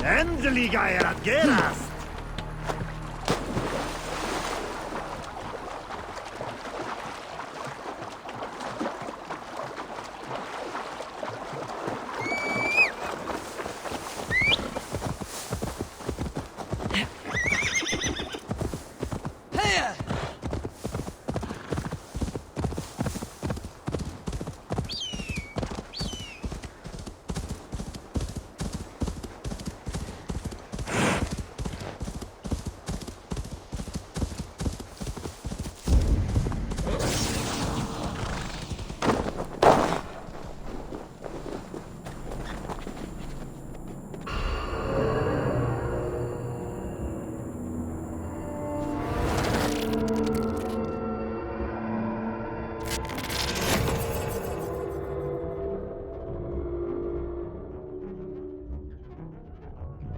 Endliga är att geras!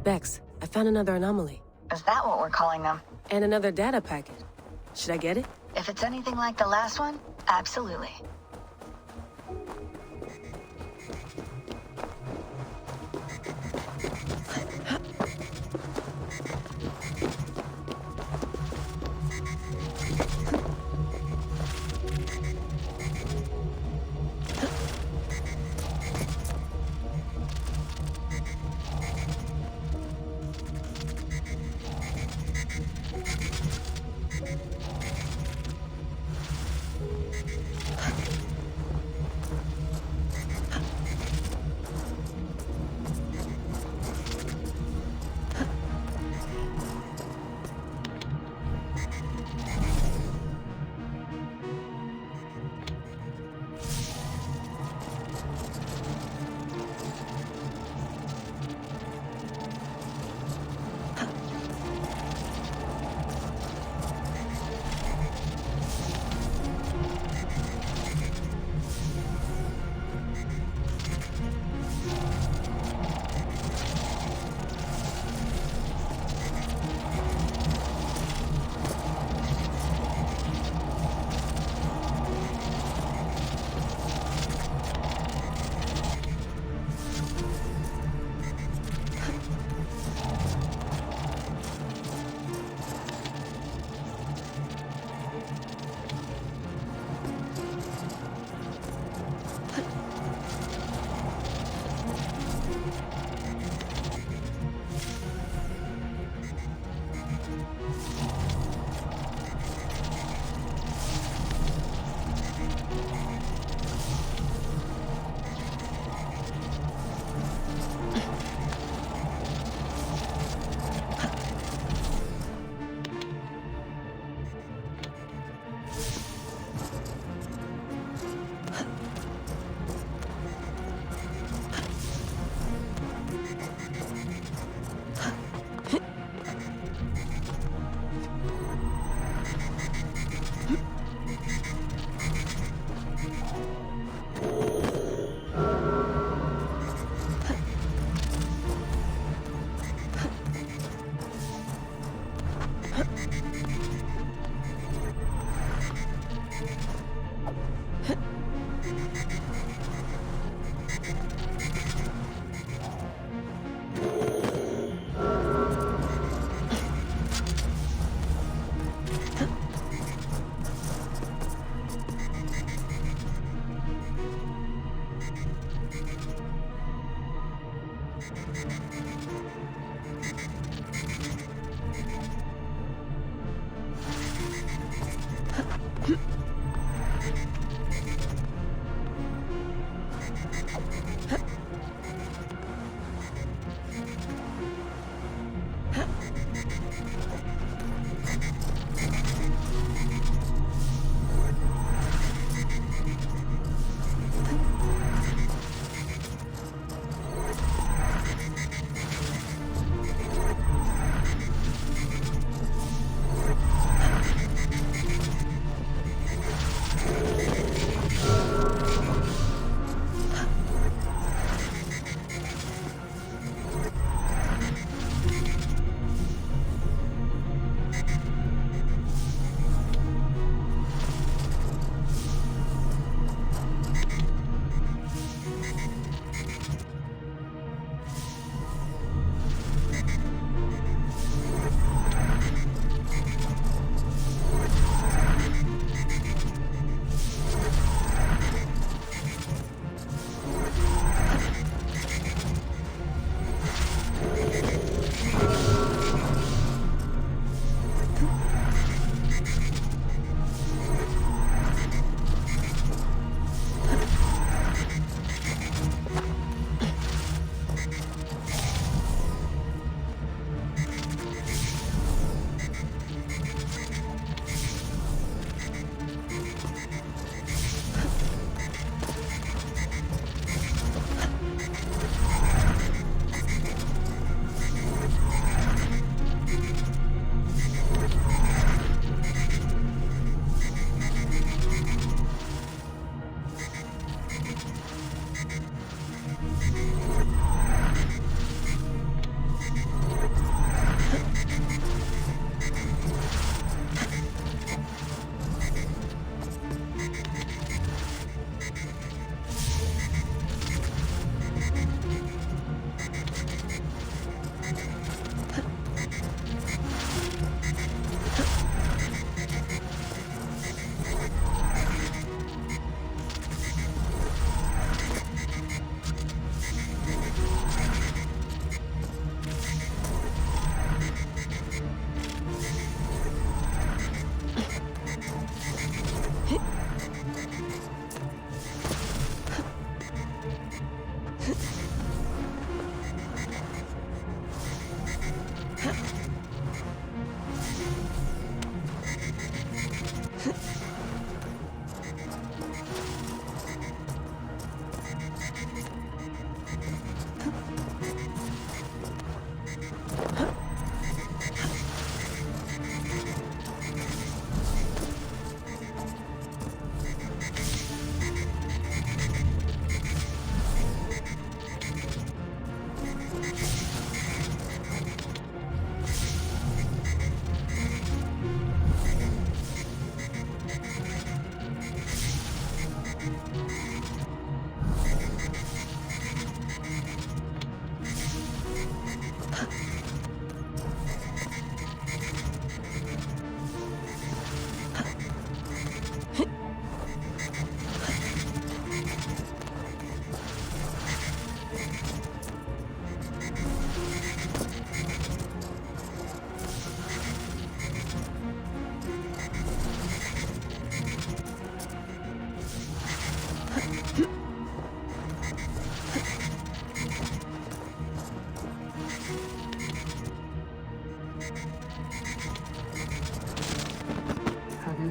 Bex, I found another anomaly. Is that what we're calling them? And another data packet. Should I get it? If it's anything like the last one, absolutely.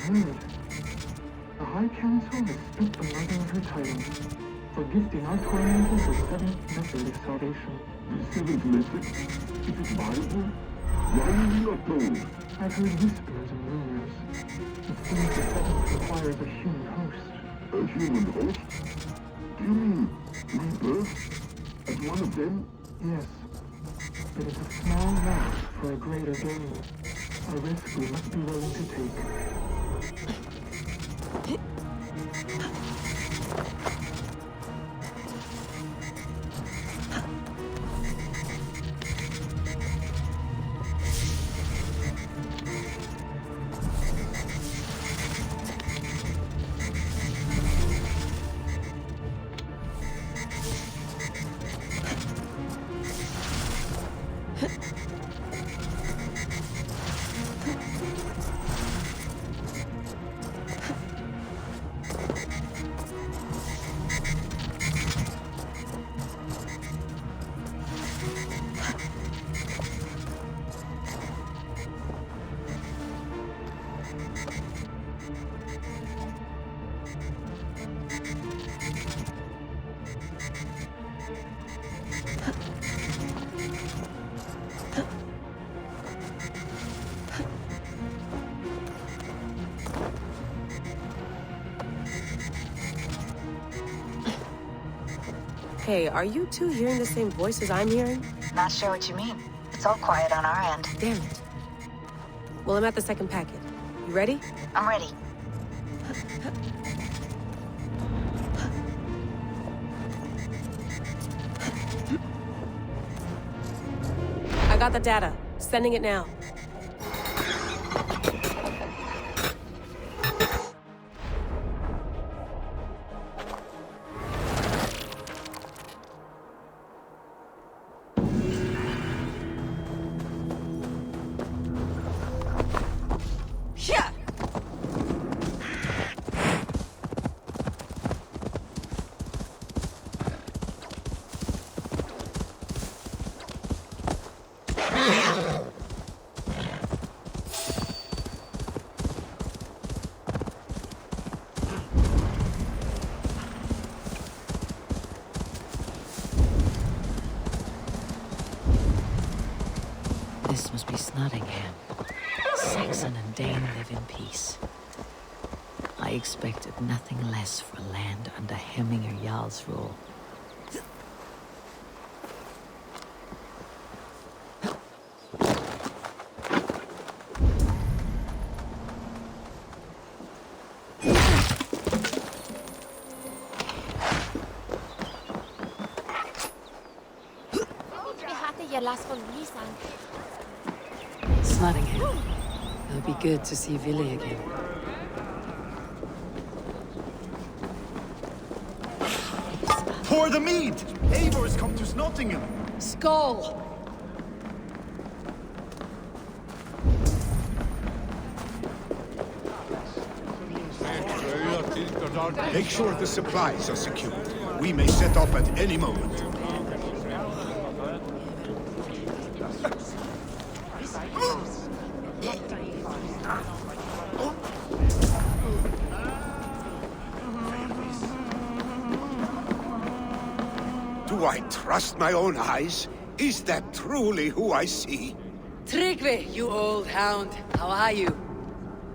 heard. The High Council has stripped the mother of her title for gifting our tormentors the seventh method of salvation. The seventh method? Is it Bible? Why are you not told? I've heard whispers and rumors. It seems the seventh requires a human host. A human host? Do you mean rebirth? As one of them? Yes. It is a small risk for a greater gain. A risk we must be willing to take. Hey, are you two hearing the same voices I'm hearing? Not sure what you mean. It's all quiet on our end. Damn it. Well, I'm at the second packet. You ready? I'm ready. I got the data. Sending it now. This must be Snottingham. Saxon and Dane live in peace. I expected nothing less for land under Hemminger Jarl's rule. Snottingham. It'll be good to see Villy again. Pour the mead! Eivor has come to Snottingham. Skull! Make sure the supplies are secured. We may set off at any moment. Do I trust my own eyes? Is that truly who I see? Tryggvi, you old hound. How are you?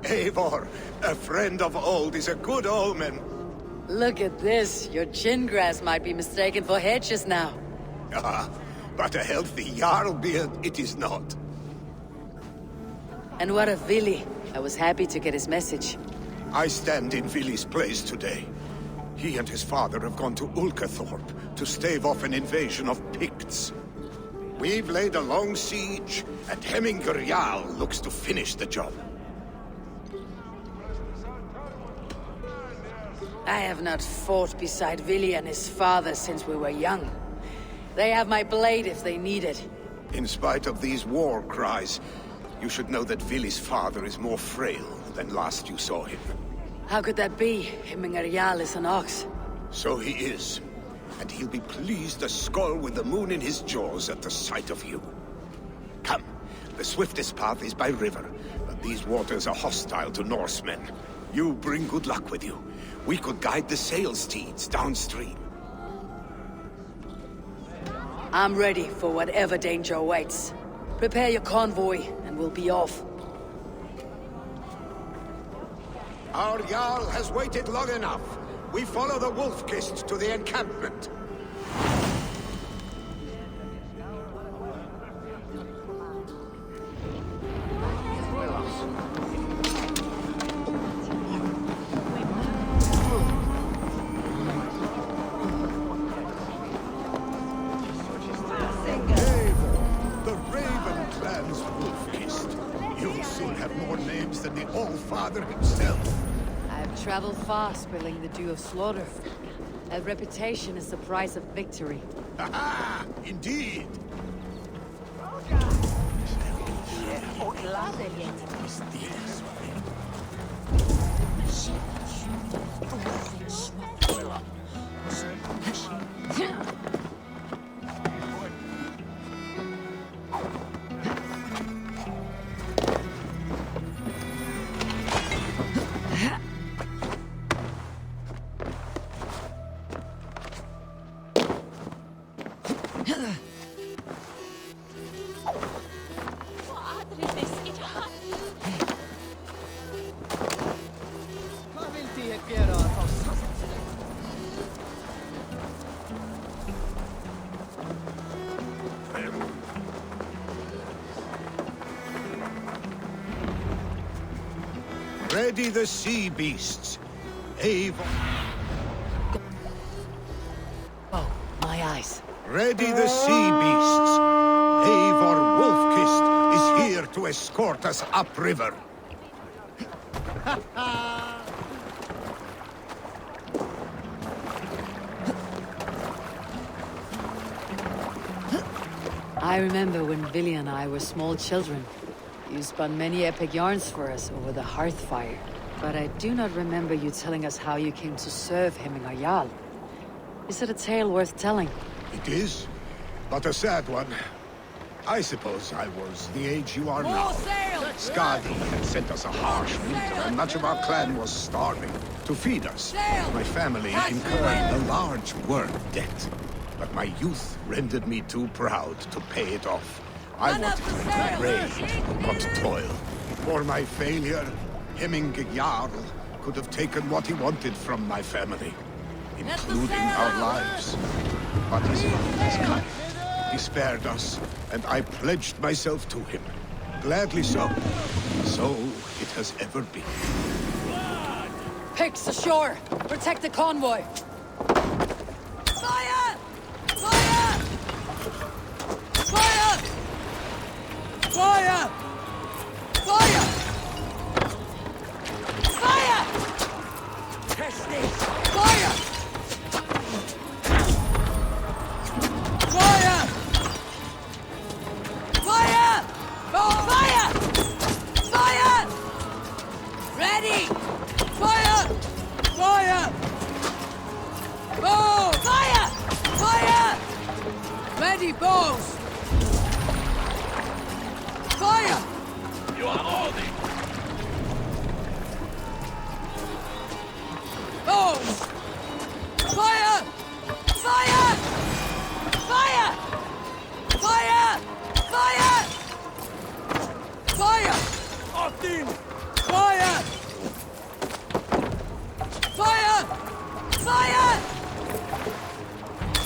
Eivor, a friend of old is a good omen. Look at this. Your chin grass might be mistaken for hedges now. Ah, but a healthy Jarl beard it is not. And what of Villy? I was happy to get his message. I stand in Villy's place today. He and his father have gone to Ulkathorpe to stave off an invasion of Picts. We've laid a long siege, and Hemminger Jarl looks to finish the job. I have not fought beside Villy and his father since we were young. They have my blade if they need it. In spite of these war cries, you should know that Villy's father is more frail than last you saw him. How could that be? Hemminger Jarl is an ox. So he is. And he'll be pleased as Skull with the moon in his jaws at the sight of you. Come, the swiftest path is by river, these waters are hostile to Norsemen. You bring good luck with you. We could guide the sail steeds downstream. I'm ready for whatever danger awaits. Prepare your convoy, and we'll be off. Our Jarl has waited long enough. We follow the Wolf-Kissed to the encampment. The Raven Clan's Wolf-Kissed. You'll soon have more names than the All-Father himself. I've traveled far, spilling the dew of slaughter. A reputation is the price of victory. Aha! Indeed! Ready the sea beasts. Eivor. Oh, my eyes. Ready the sea beasts. Eivor Wolf-Kissed is here to escort us upriver. I remember when Villy and I were small children. You spun many epic yarns for us over the hearth fire. But I do not remember you telling us how you came to serve Hemminger Jarl. Is it a tale worth telling? It is, but a sad one. I suppose I was the age you are now. Skadi had sent us a harsh winter, and much of our clan was starving. To feed us, my family incurred a large work debt. But my youth rendered me too proud to pay it off. I wanted to raid, not toil. For my failure, Hemminger Jarl could have taken what he wanted from my family, including our lives. But his heart is kind. He spared us, and I pledged myself to him. Gladly so. So it has ever been. Picks ashore! Protect the convoy! Fire! Fire! Fire! Fire! Fire! Fire! Test it! Fire! Fire! Fire! Fire! Fire! Ready! Fire! Fire! Bow! Fire! Fire! Ready, bows! Fire! You are holding! Bows! Fire! Fire! Fire! Fire! Fire! Fire! Martin! Fire! Fire! Fire!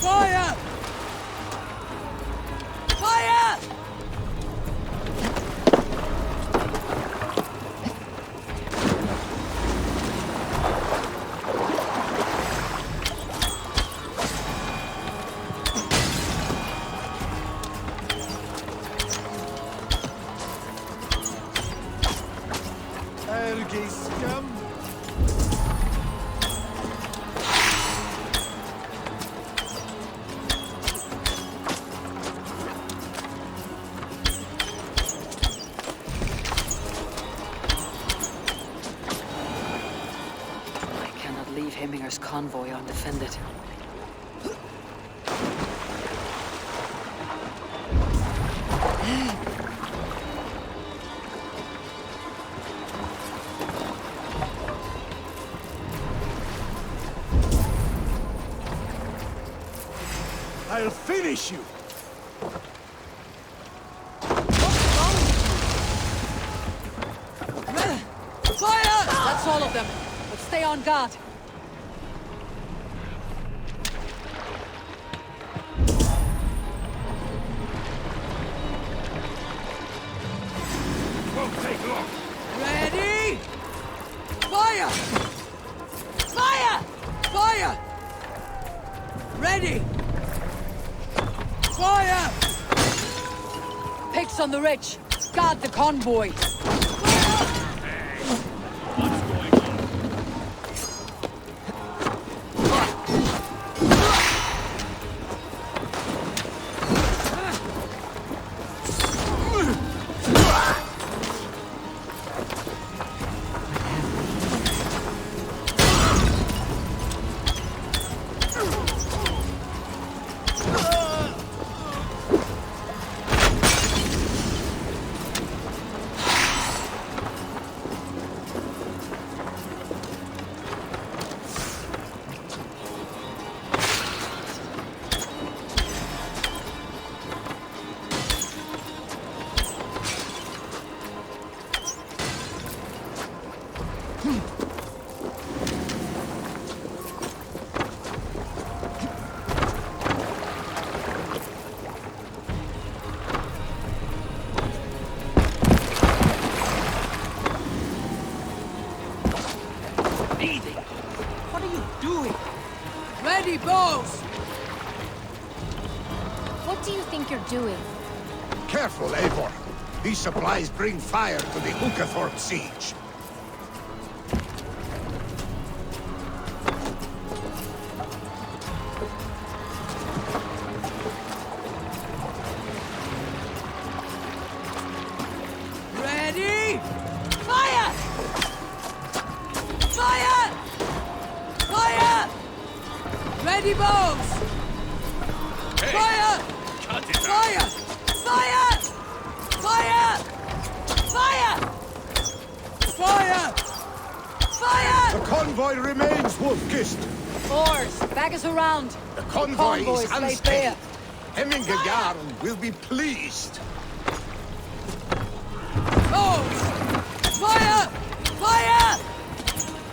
Fire! Fire! Hemminger's convoy undefended. I'll finish you! Fire! That's all of them. But stay on guard. Won't take long! Ready? Fire! Fire! Fire! Ready! Fire! Picks on the rich. Guard the convoy. What are you doing? Ready, bows! What do you think you're doing? Careful, Eivor. These supplies bring fire to the Ulkathorpe siege. Ready? Fire! Fire! Fire! Ready, bows! Fire! Fire! Fire! Fire! Fire! Fire! Fire! The convoy remains, Wolfkist. Oars, back us around. The convoy is Convoys lay unsteady. bare. Hemminger Jarl will be pleased. Bows! Fire! Fire!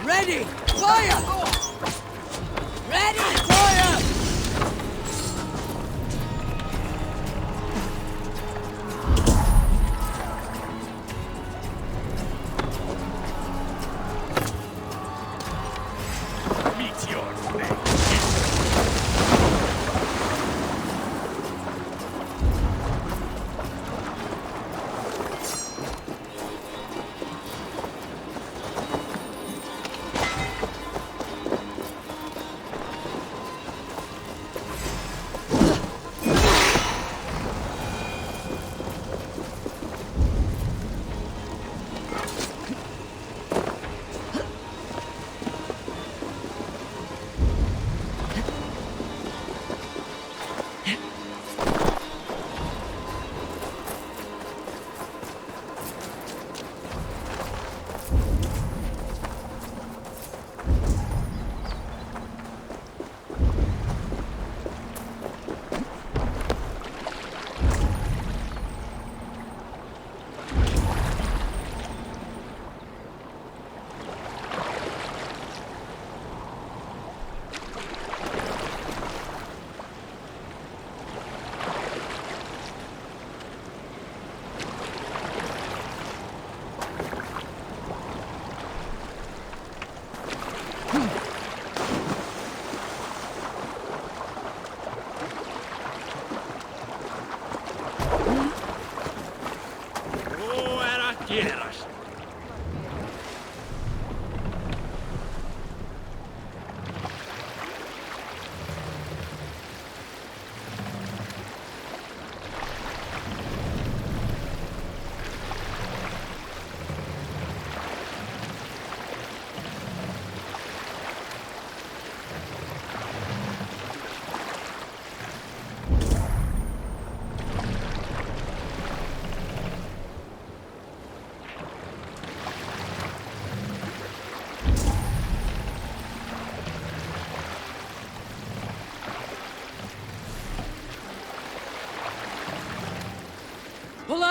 Ready! Fire! Ready! Fire!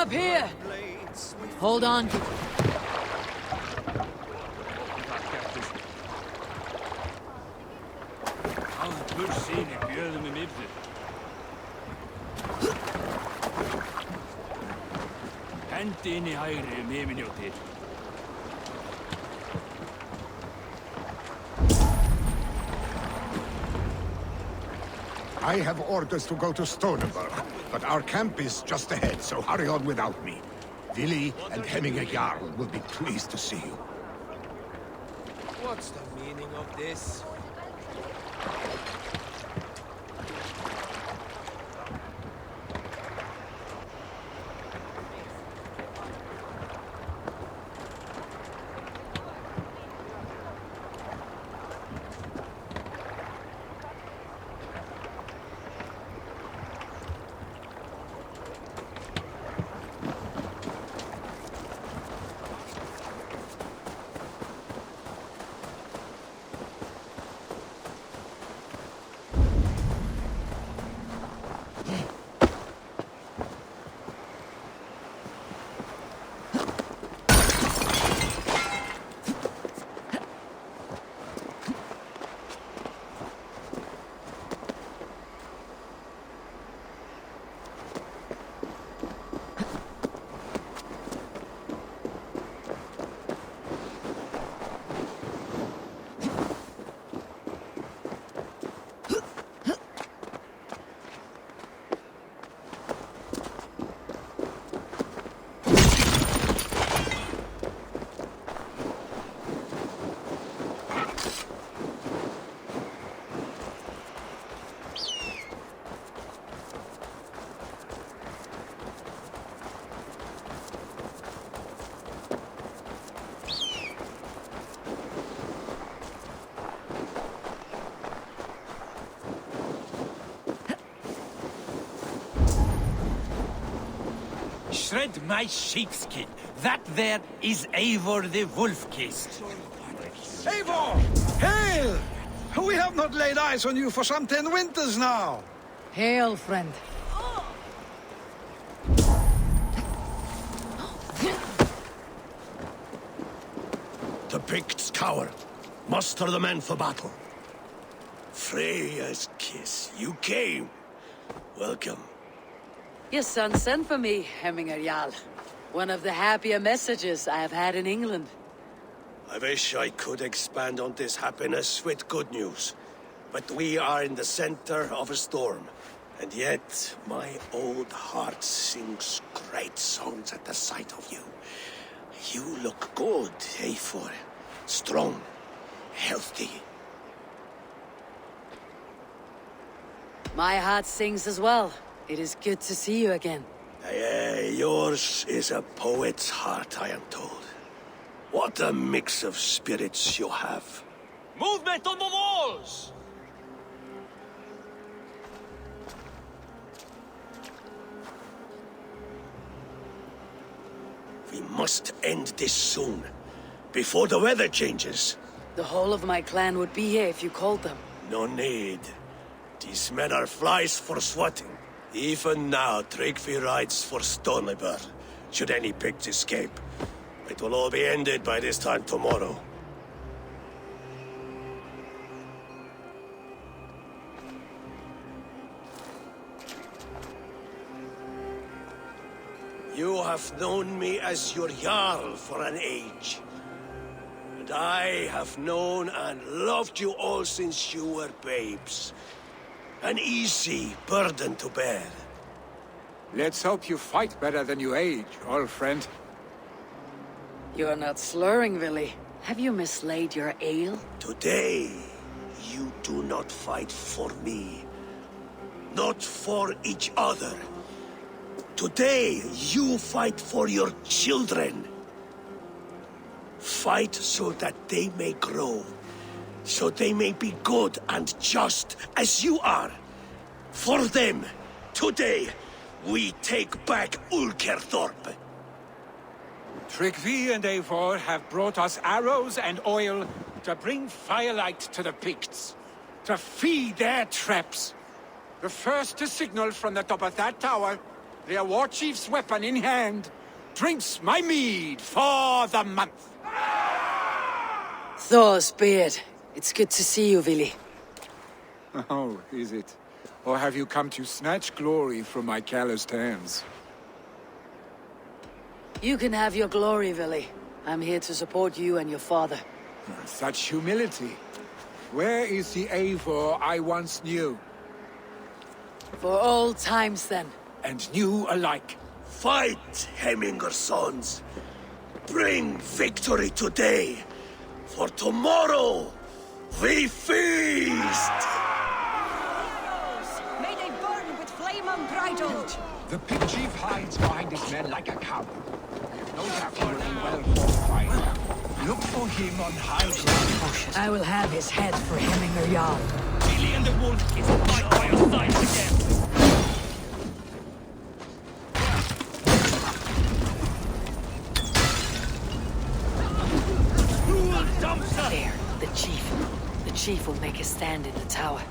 up here! Hold on. I have orders to go to Stoneberg, but our camp is just ahead, so hurry on without me. Vili and Hemminger Jarl will be pleased to see you. What's the meaning of this? Shred my sheepskin. That there is Eivor the Wolf-Kissed. Eivor! Hail! We have not laid eyes on you for some 10 winters now. Hail, friend. The Picts cower. Muster the men for battle. Freya's kiss. You came. Welcome. Your son sent for me, Hemminger Jarl. One of the happier messages I have had in England. I wish I could expand on this happiness with good news. But we are in the center of a storm. And yet, my old heart sings great songs at the sight of you. You look good, Eivor. Strong, healthy. My heart sings as well. It is good to see you again. Yours is a poet's heart, I am told. What a mix of spirits you have. Movement on the walls! We must end this soon, before the weather changes. The whole of my clan would be here if you called them. No need. These men are flies for swatting. Even now, Tryggvi rides for Stoneberg, should any Picts escape. It will all be ended by this time tomorrow. You have known me as your Jarl for an age. And I have known and loved you all since you were babes. An easy burden to bear. Let's hope you fight better than you age, old friend. You're not slurring, Vili. Have you mislaid your ale? Today, you do not fight for me. Not for each other. Today, you fight for your children. Fight so that they may grow. So they may be good and just as you are. For them, today, we take back Ulkerthorpe. Tryggvi and Eivor have brought us arrows and oil to bring firelight to the Picts, to feed their traps. The first to signal from the top of that tower their war chief's weapon in hand, drinks my mead for the month. Thor's beard. It's good to see you, Vili. Oh, is it? Or have you come to snatch glory from my calloused hands? You can have your glory, Vili. I'm here to support you and your father. Such humility. Where is the Eivor I once knew? For old times, then. And new alike. Fight, Hemminger sons. Bring victory today. For tomorrow, we feast! May they burn with flame unbridled! The pit chief hides behind his men like a coward. No doubt he will be well fortified. Look for him on high ground. I will have his head for Hemminger Jarl. Billy and the wolf is right by your side again. There, the chief. The chief will make a stand in the tower.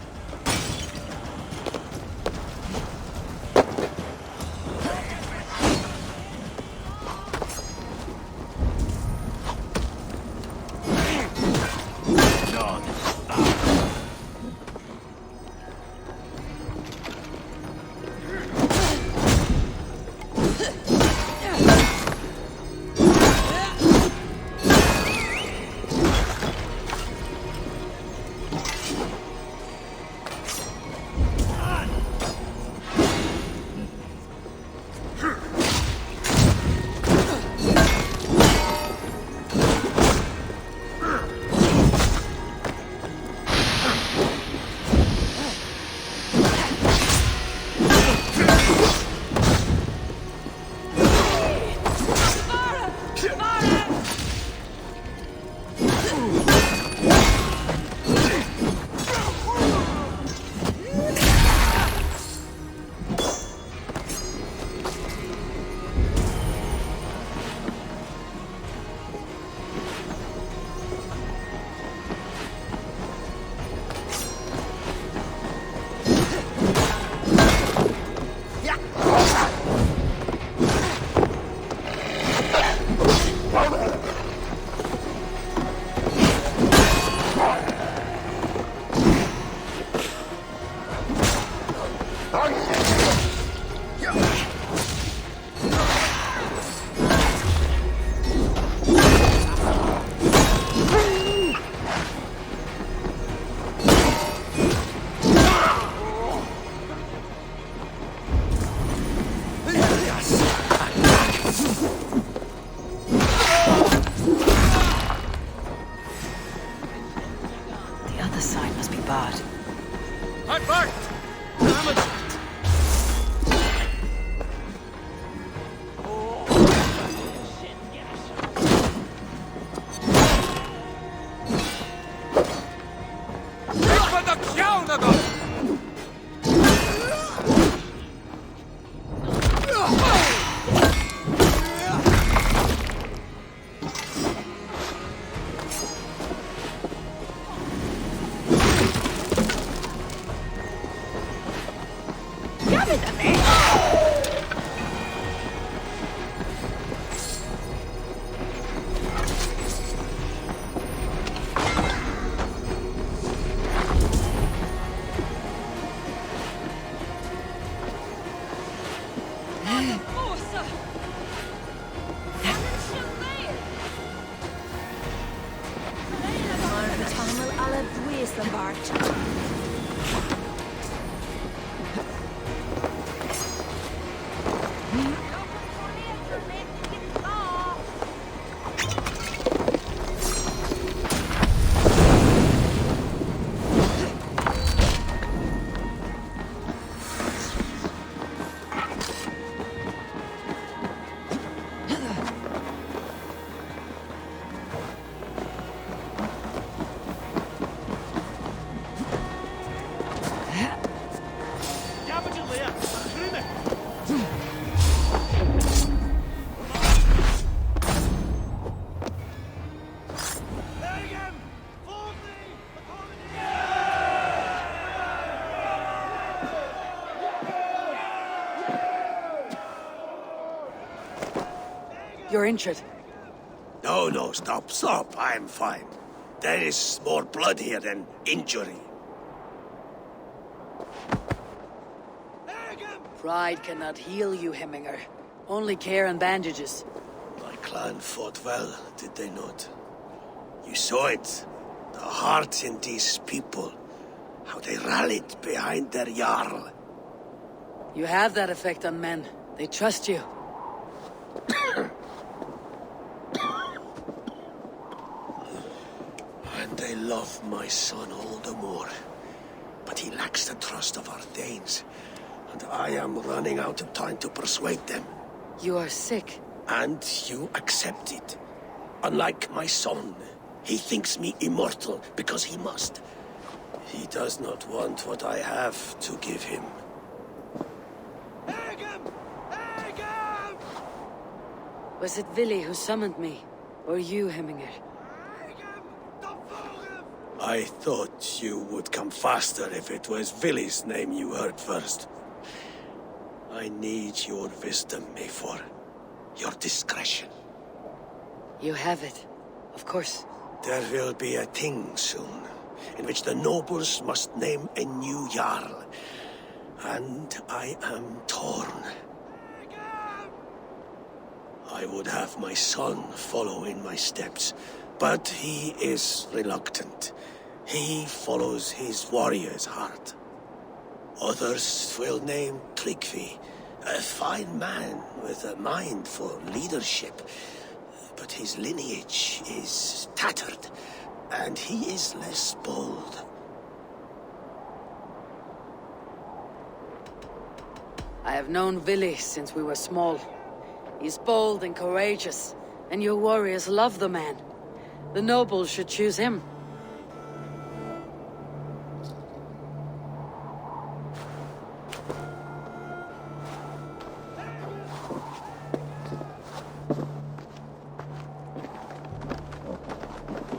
You're injured. No, stop. I'm fine. There is more blood here than injury. Pride cannot heal you, Hemminger. Only care and bandages. My clan fought well, did they not? You saw it. The heart in these people. How they rallied behind their Jarl. You have that effect on men. They trust you. And they love my son all the more. But he lacks the trust of our Danes. And I am running out of time to persuade them. You are sick. And you accept it. Unlike my son, he thinks me immortal because he must. He does not want what I have to give him. Was it Vili who summoned me? Or you, Hemminger? I thought you would come faster if it was Vili's name you heard first. I need your wisdom, Eivor. Your discretion. You have it. Of course. There will be a thing soon, in which the nobles must name a new Jarl. And I am torn. I would have my son follow in my steps, but he is reluctant. He follows his warrior's heart. Others will name Tryggvi, a fine man with a mind for leadership. But his lineage is tattered, and he is less bold. I have known Vili since we were small. He's bold and courageous, and your warriors love the man. The nobles should choose him.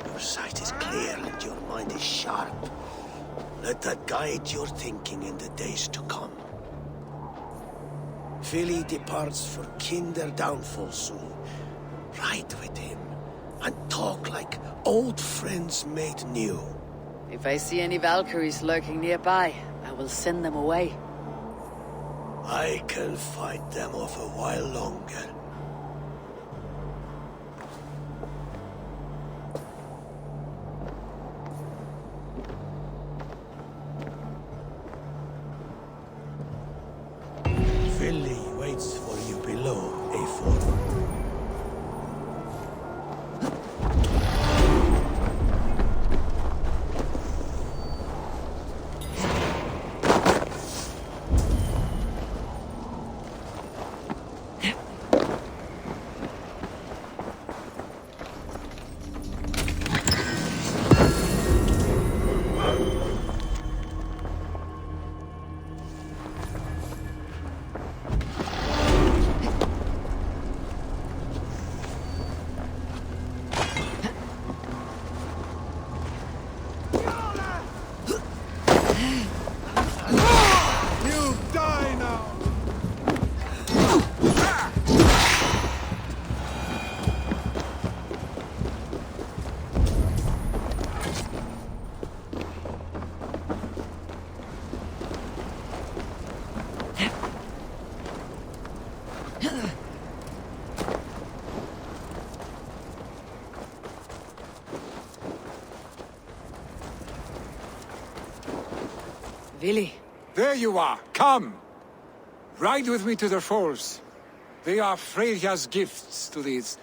Your sight is clear and your mind is sharp. Let that guide your thinking in the days to come. Vili departs for Kinder downfall soon. Ride with him, and talk like old friends made new. If I see any Valkyries lurking nearby, I will send them away. I can fight them off a while longer. Vili waits for you below, Eivor. Vili. There you are. Come. Ride with me to the falls. They are Freya's gifts to these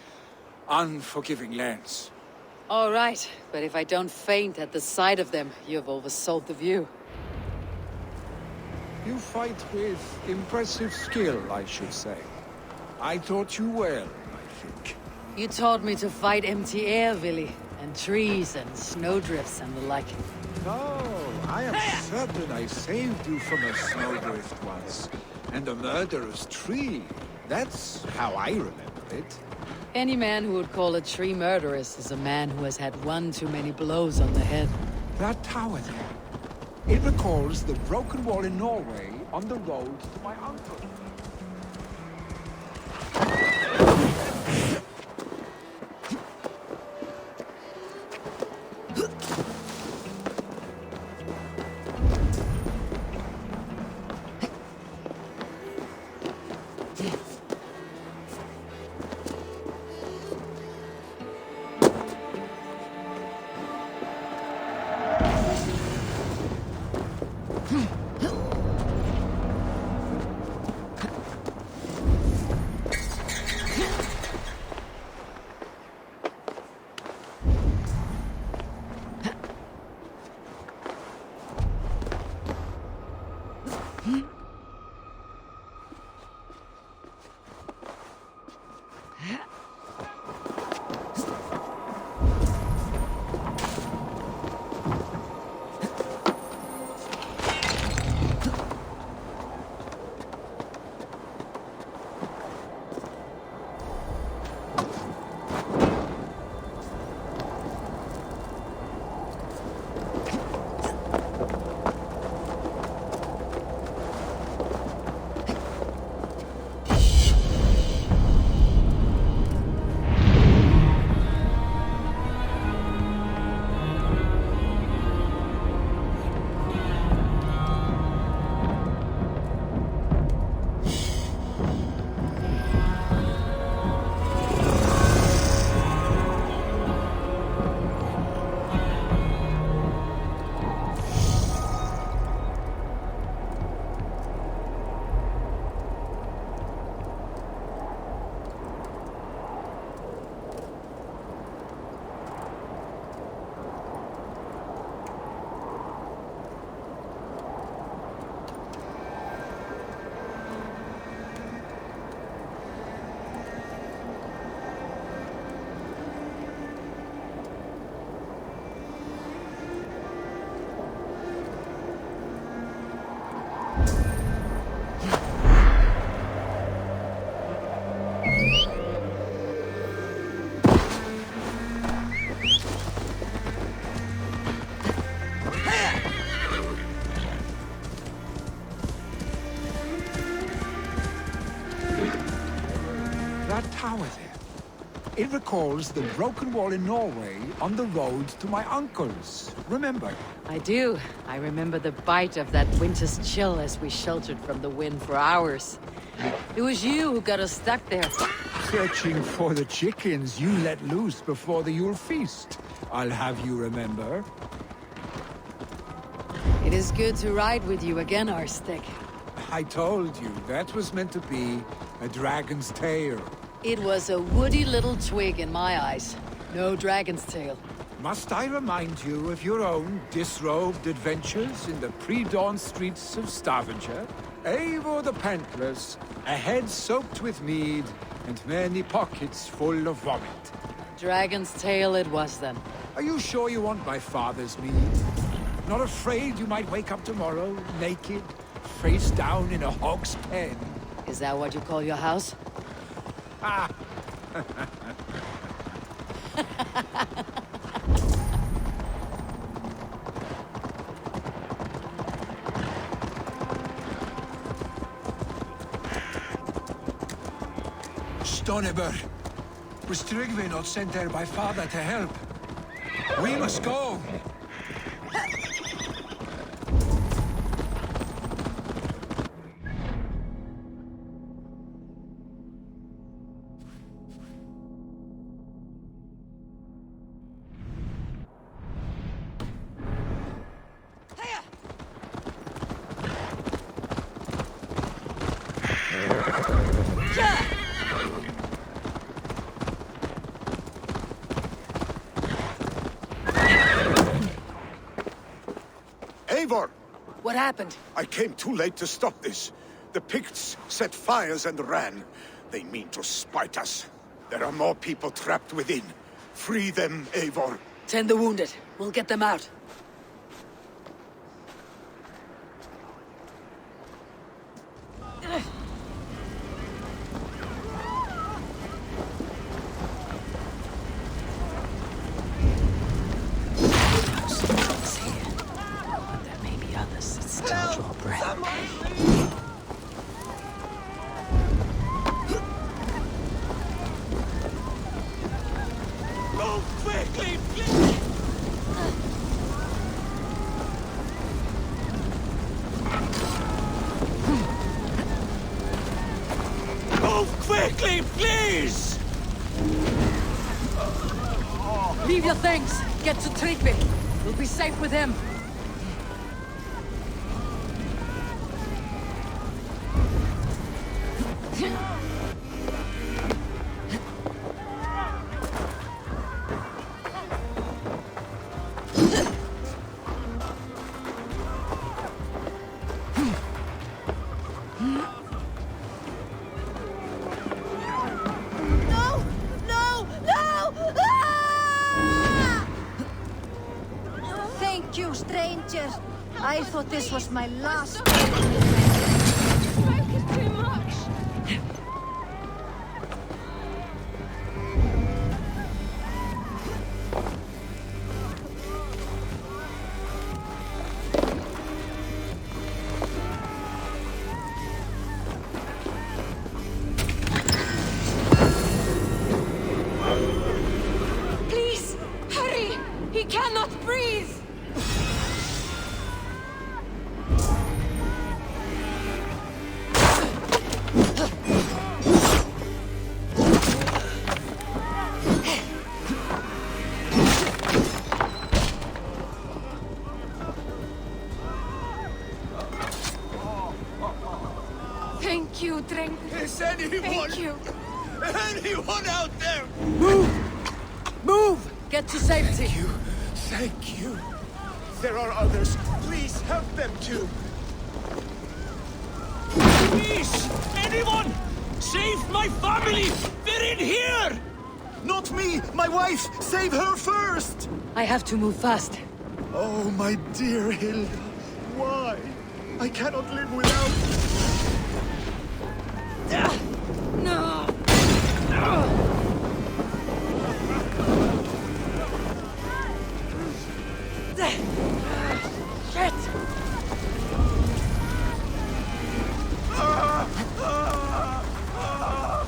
unforgiving lands. All right, but if I don't faint at the sight of them, you've oversold the view. You fight with impressive skill, I should say. I taught you well, I think. You taught me to fight empty air, Vili, and trees and snowdrifts and the like. Oh, I am certain I saved you from a snowdrift once. And a murderous tree. That's how I remember it. Any man who would call a tree murderous is a man who has had one too many blows on the head. That tower there. It recalls the broken wall in Norway on the road to my uncle. It recalls the broken wall in Norway on the road to my uncle's. Remember? I do. I remember the bite of that winter's chill as we sheltered from the wind for hours. It was you who got us stuck there. Searching for the chickens you let loose before the Yule feast. I'll have you remember. It is good to ride with you again, Arstic. I told you, that was meant to be a dragon's tale. It was a woody little twig in my eyes. No dragon's tail. Must I remind you of your own disrobed adventures in the pre-dawn streets of Stavanger? Eivor the Pantless, a head soaked with mead, and many pockets full of vomit. Dragon's tail it was then. Are you sure you want my father's mead? Not afraid you might wake up tomorrow, naked, face down in a hog's pen? Is that what you call your house? Ah! Stonebur. Was Tryggvi not sent there by father to help? We must go! Eivor! What happened? I came too late to stop this. The Picts set fires and ran. They mean to spite us. There are more people trapped within. Free them, Eivor. Tend the wounded. We'll get them out. Quickly, please! Leave your things! Get to Tryggvi! We'll be safe with him! Thank you, stranger. I thought this was my last. Smoke is too much. Please, hurry! He cannot breathe! Thank you, Dreng. Is anyone... Thank you. Anyone out there? Move! Move! Get to safety! Thank you. Thank you. There are others. Please help them too. Please! Anyone! Save my family! They're in here! Not me! My wife! Save her first! I have to move fast. Oh, my dear Hilda. Why? I cannot live without... No! Shit!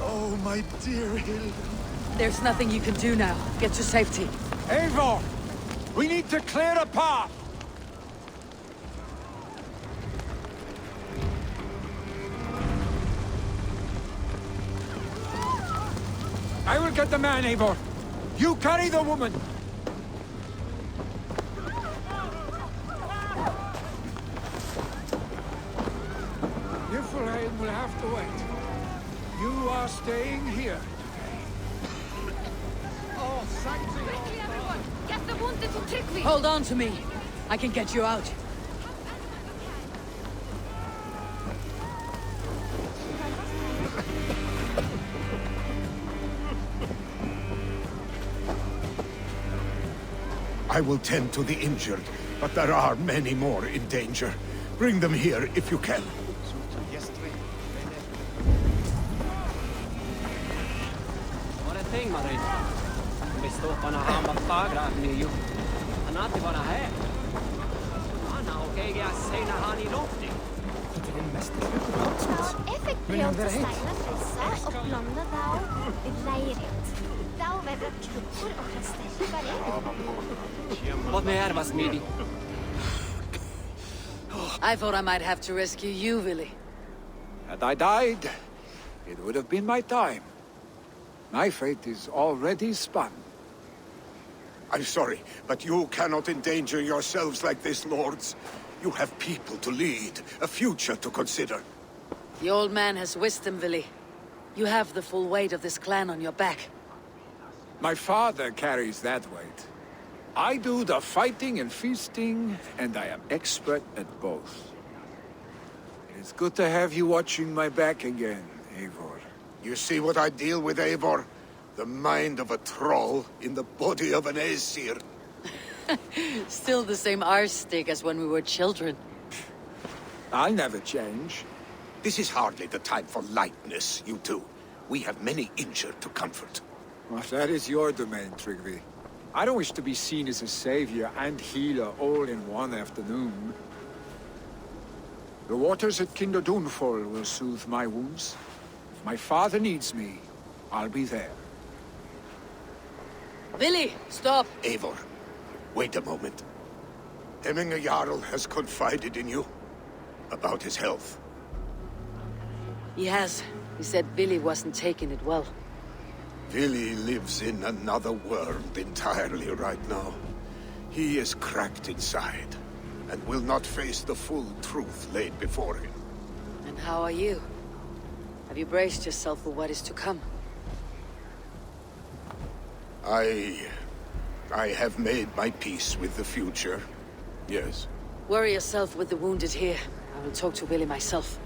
Oh, my dear Hilda. There's nothing you can do now. Get to safety. Eivor! We need to clear a path! I will get the man, Eivor. You carry the woman. Niflheim will have to wait. You are staying here. Oh, Quickly, everyone! Get the wounded to Tryggvi! Hold on to me. I can get you out. I will tend to the injured, but there are many more in danger. Bring them here if you can. What a thing, Marin. Vi står på Nahama Fagra, New Anati var här. Anna och jag säger han i lofting. Effektivt steina frelsa og blanda dao leirit. Dao vedder klubber og kasteller. What may I smidig? I thought I might have to rescue you, Willy. Had I died, it would have been my time. My fate is already spun. I'm sorry, but you cannot endanger yourselves like this, lords. You have people to lead, a future to consider. The old man has wisdom, Willy. You have the full weight of this clan on your back. My father carries that weight. I do the fighting and feasting, and I am expert at both. It's good to have you watching my back again, Eivor. You see what I deal with, Eivor? The mind of a troll in the body of an Aesir. Still the same arse stick as when we were children. I'll never change. This is hardly the time for lightness, you two. We have many injured to comfort. Well, that is your domain, Tryggvi. I don't wish to be seen as a savior and healer all in one afternoon. The waters at Kinder Dunfall will soothe my wounds. If my father needs me, I'll be there. Willy, stop! Eivor, wait a moment. Hemminger Jarl has confided in you about his health. He has. He said Willy wasn't taking it well. Willy lives in another world entirely right now. He is cracked inside, and will not face the full truth laid before him. And how are you? Have you braced yourself for what is to come? I have made my peace with the future. Yes. Worry yourself with the wounded here. I will talk to Willy myself.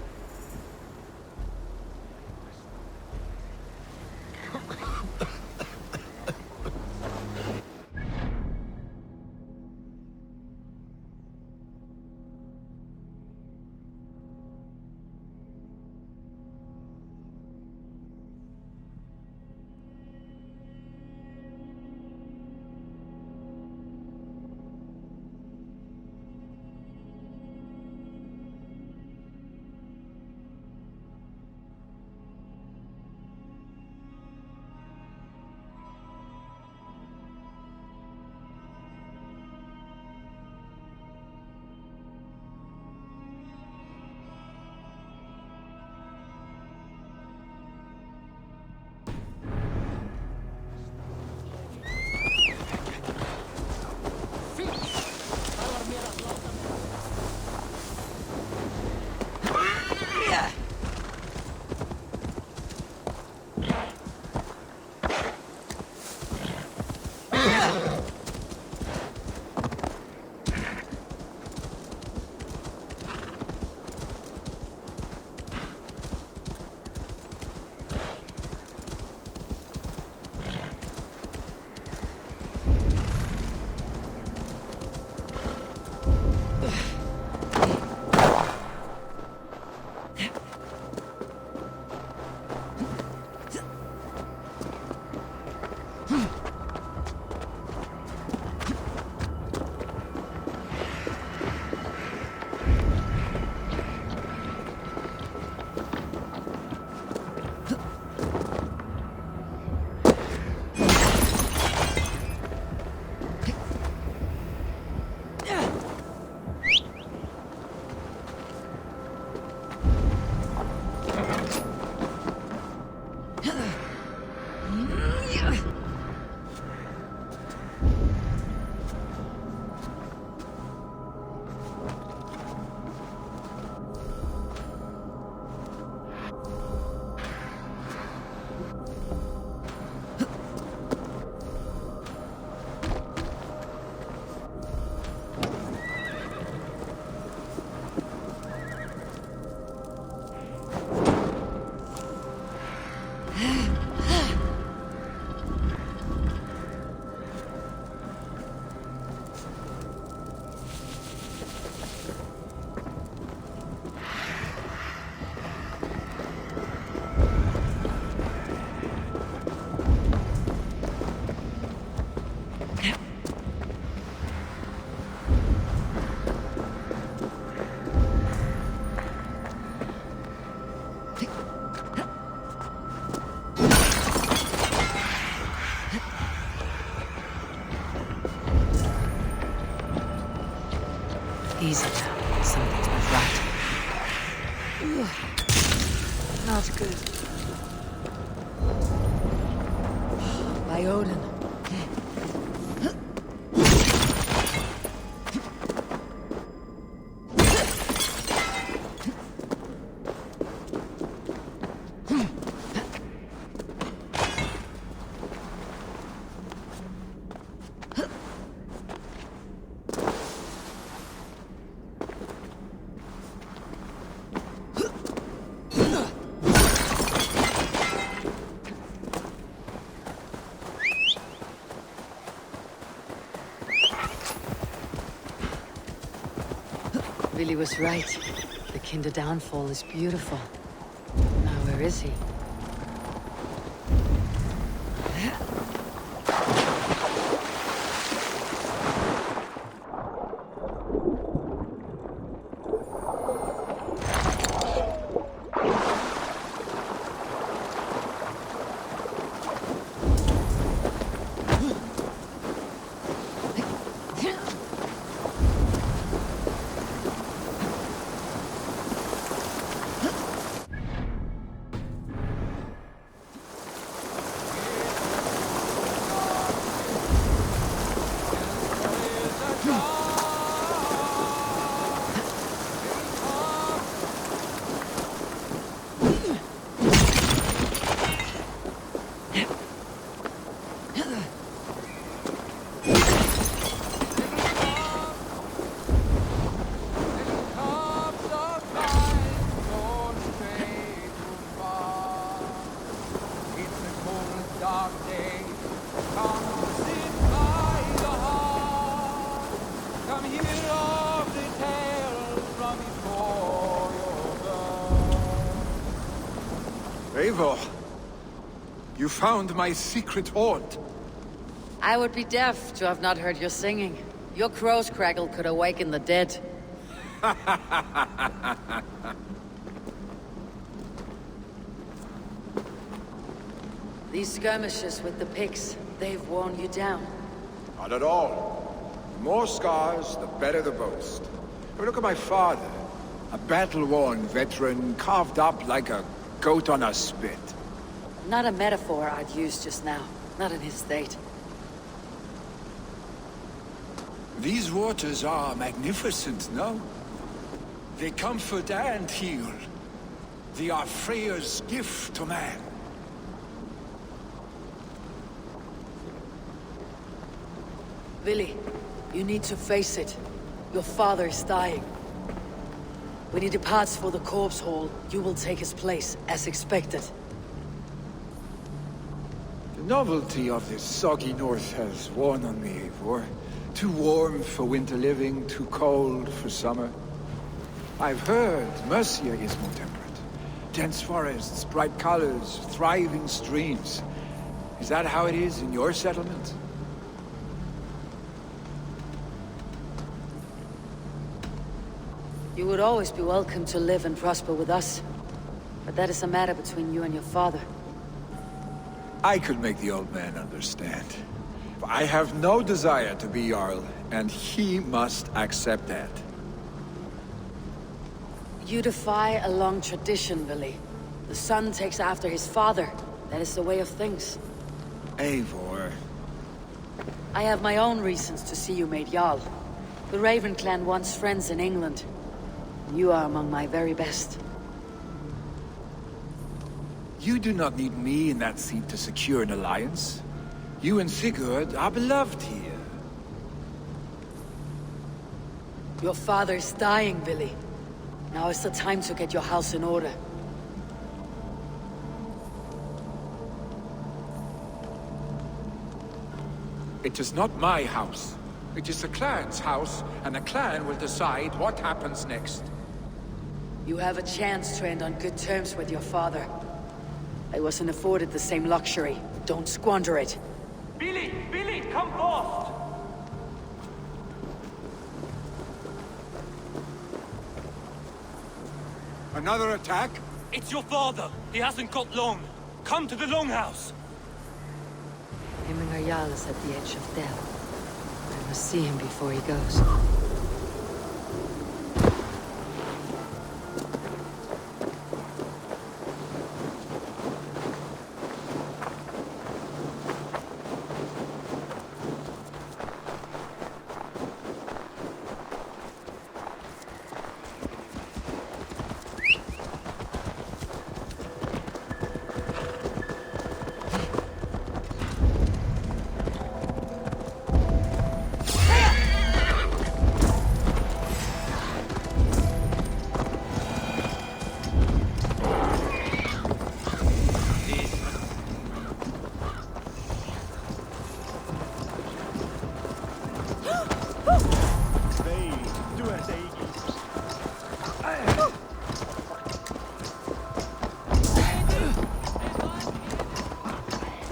Easy now. Something's not right. Not good. By Odin. Vili was right. The Kinder downfall is beautiful. Now where is he? Eivor, you found my secret haunt. I would be deaf to have not heard your singing. Your crow's crackle could awaken the dead. These skirmishes with the pigs, they've worn you down. Not at all. The more scars, the better the boast. But look at my father. A battle-worn veteran, carved up like a goat on a spit. Not a metaphor I'd use just now. Not in his state. These waters are magnificent, no? They comfort and heal. They are Freya's gift to man. Vili, you need to face it. Your father is dying. When he departs for the corpse hall, you will take his place, as expected. The novelty of this soggy north has worn on me, Eivor. Too warm for winter living, too cold for summer. I've heard Mercia is more temperate. Dense forests, bright colors, thriving streams. Is that how it is in your settlement? You would always be welcome to live and prosper with us. But that is a matter between you and your father. I could make the old man understand. I have no desire to be Jarl, and he must accept that. You defy a long tradition, Vili. The son takes after his father. That is the way of things. Eivor. I have my own reasons to see you made Jarl. The Raven clan wants friends in England. You are among my very best. You do not need me in that seat to secure an alliance. You and Sigurd are beloved here. Your father is dying, Vili. Now is the time to get your house in order. It is not my house. It is the clan's house, and the clan will decide what happens next. You have a chance to end on good terms with your father. I wasn't afforded the same luxury. Don't squander it. Billy! Billy, come forth! Another attack? It's your father. He hasn't got long. Come to the Longhouse. Hemmingar Jarl is at the edge of death. I must see him before he goes.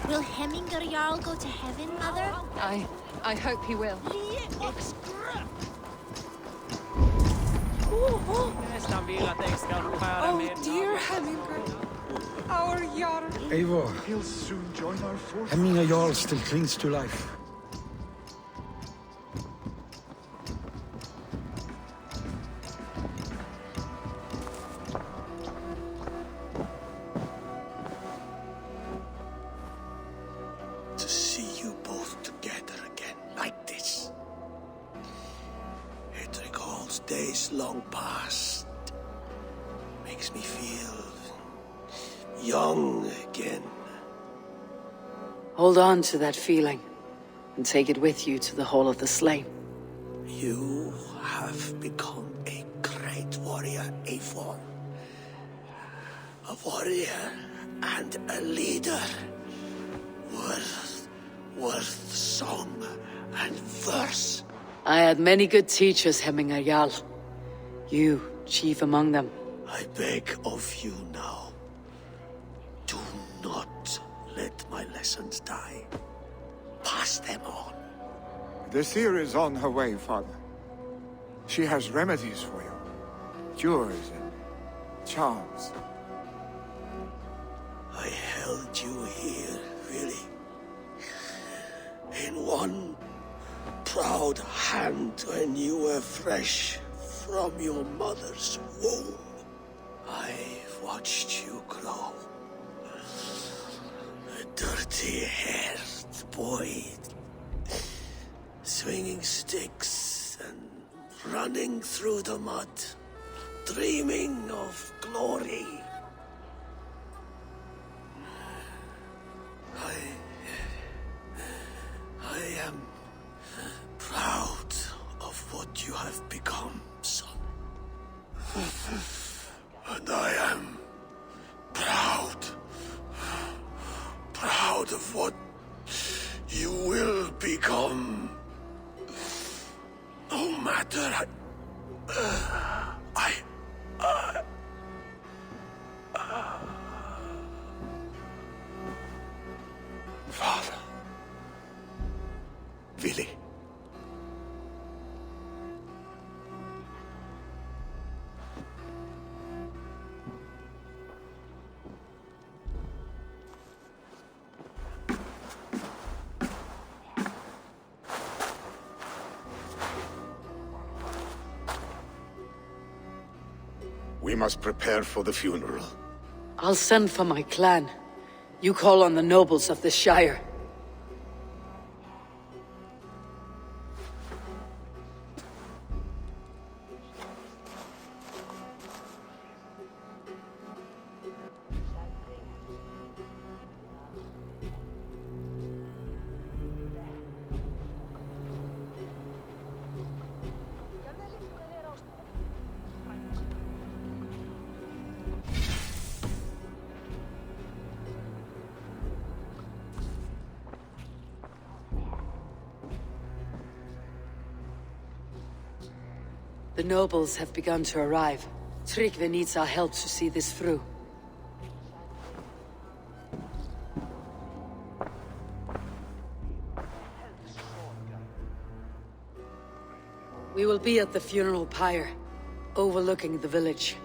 Will Hemminger Jarl go to heaven, Mother? I hope he will. Oh dear Hemminger. Our Jarl. Eivor. He'll soon join our forces. Hemminger Jarl still clings to life. To see you both together again like this. It recalls days long past. Makes me feel young again. Hold on to that feeling, and take it with you to the Hall of the Slain. You have become a great warrior, Eivor. A warrior and a leader. Worth song and verse. I had many good teachers, Hemminger Jarl. You, chief among them. I beg of you now, do not let my lessons die. Pass them on. The seer is on her way, Father. She has remedies for you. Cures and charms. I held you here, really. In one proud hand when you were fresh from your mother's womb. I've watched you grow. A dirty-haired boy, swinging sticks and running through the mud, dreaming of glory. I am proud of what you have become, son. And I am proud of what you will become. No matter Father. Vili. We must prepare for the funeral. I'll send for my clan. You call on the nobles of the Shire. The nobles have begun to arrive. Tryggvi needs our help to see this through. We will be at the funeral pyre, overlooking the village.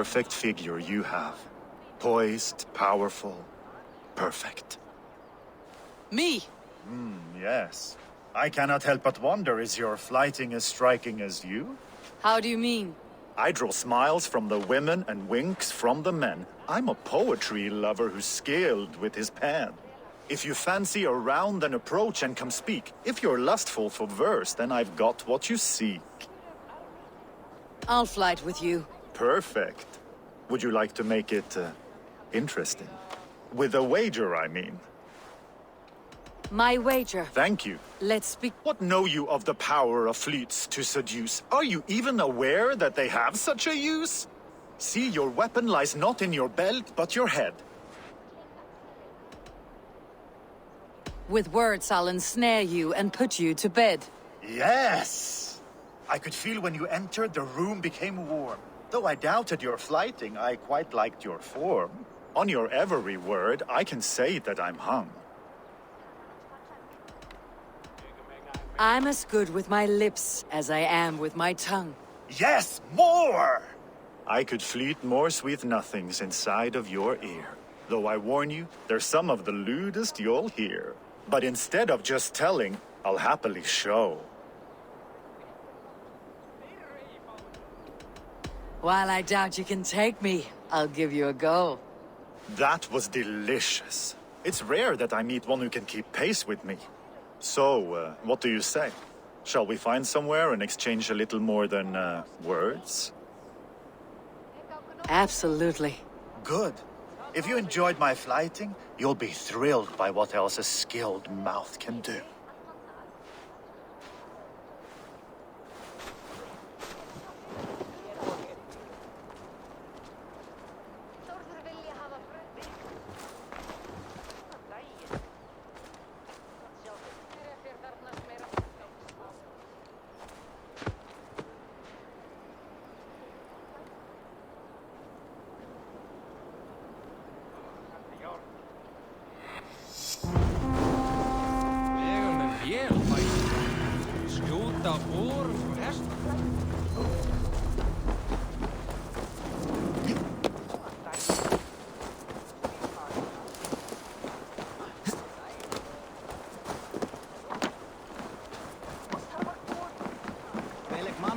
perfect figure you have. Poised, powerful, perfect. Me? Yes. I cannot help but wonder, is your flighting as striking as you? How do you mean? I draw smiles from the women and winks from the men. I'm a poetry lover who's skilled with his pen. If you fancy a round, then approach and come speak. If you're lustful for verse, then I've got what you seek. I'll flight with you. Perfect. Would you like to make it interesting? With a wager, I mean. My wager. Thank you. Let's speak. What know you of the power of fleets to seduce? Are you even aware that they have such a use? See, your weapon lies not in your belt, but your head. With words, I'll ensnare you and put you to bed. Yes! I could feel when you entered, the room became warm. Though I doubted your flighting, I quite liked your form. On your every word, I can say that I'm hung. I'm as good with my lips as I am with my tongue. Yes, more! I could fleet more sweet nothings inside of your ear. Though I warn you, they're some of the lewdest you'll hear. But instead of just telling, I'll happily show. While I doubt you can take me, I'll give you a go. That was delicious. It's rare that I meet one who can keep pace with me. So, what do you say? Shall we find somewhere and exchange a little more than, words? Absolutely. Good. If you enjoyed my flighting, you'll be thrilled by what else a skilled mouth can do.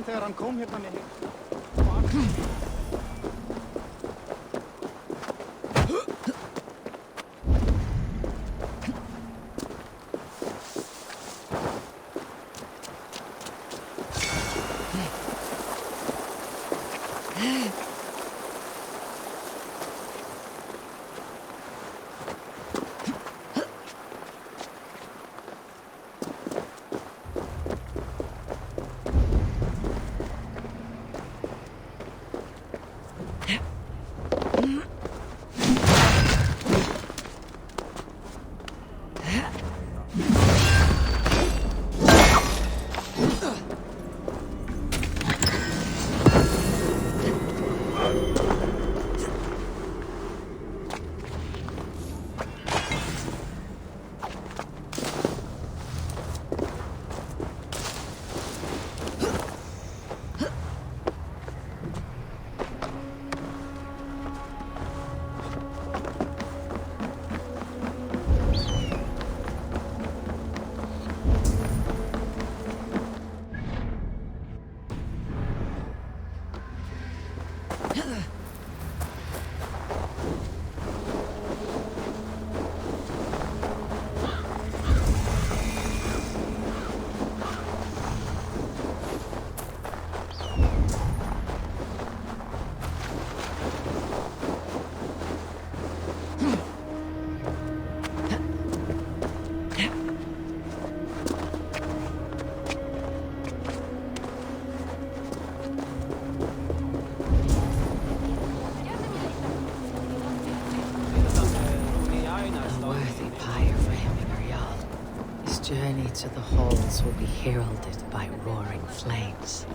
Þegar hann kom hérna með Journey to the halls will be heralded by roaring flames.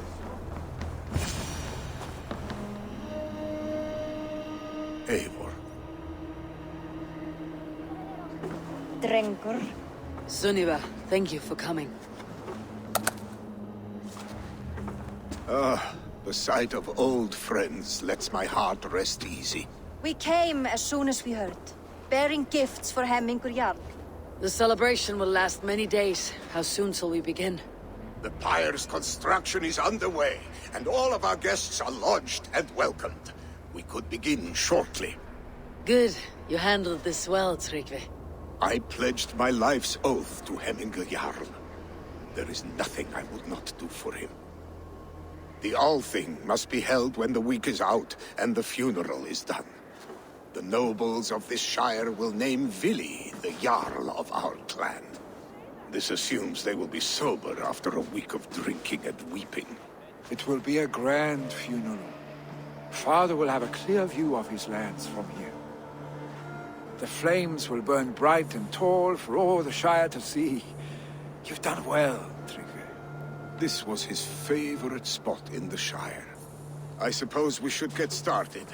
Eivor. Drengur. Sunniva, thank you for coming. The sight of old friends lets my heart rest easy. We came as soon as we heard, bearing gifts for Hemmingur Jarl. The celebration will last many days. How soon shall we begin? The pyre's construction is underway, and all of our guests are lodged and welcomed. We could begin shortly. Good. You handled this well, Tryggvi. I pledged my life's oath to Hemmingur Jarl. There is nothing I would not do for him. The Althing must be held when the week is out and the funeral is done. The nobles of this shire will name Vili the Jarl of our clan. This assumes they will be sober after a week of drinking and weeping. It will be a grand funeral. Father will have a clear view of his lands from here. The flames will burn bright and tall for all the Shire to see. You've done well, Tryggvi. This was his favorite spot in the Shire. I suppose we should get started.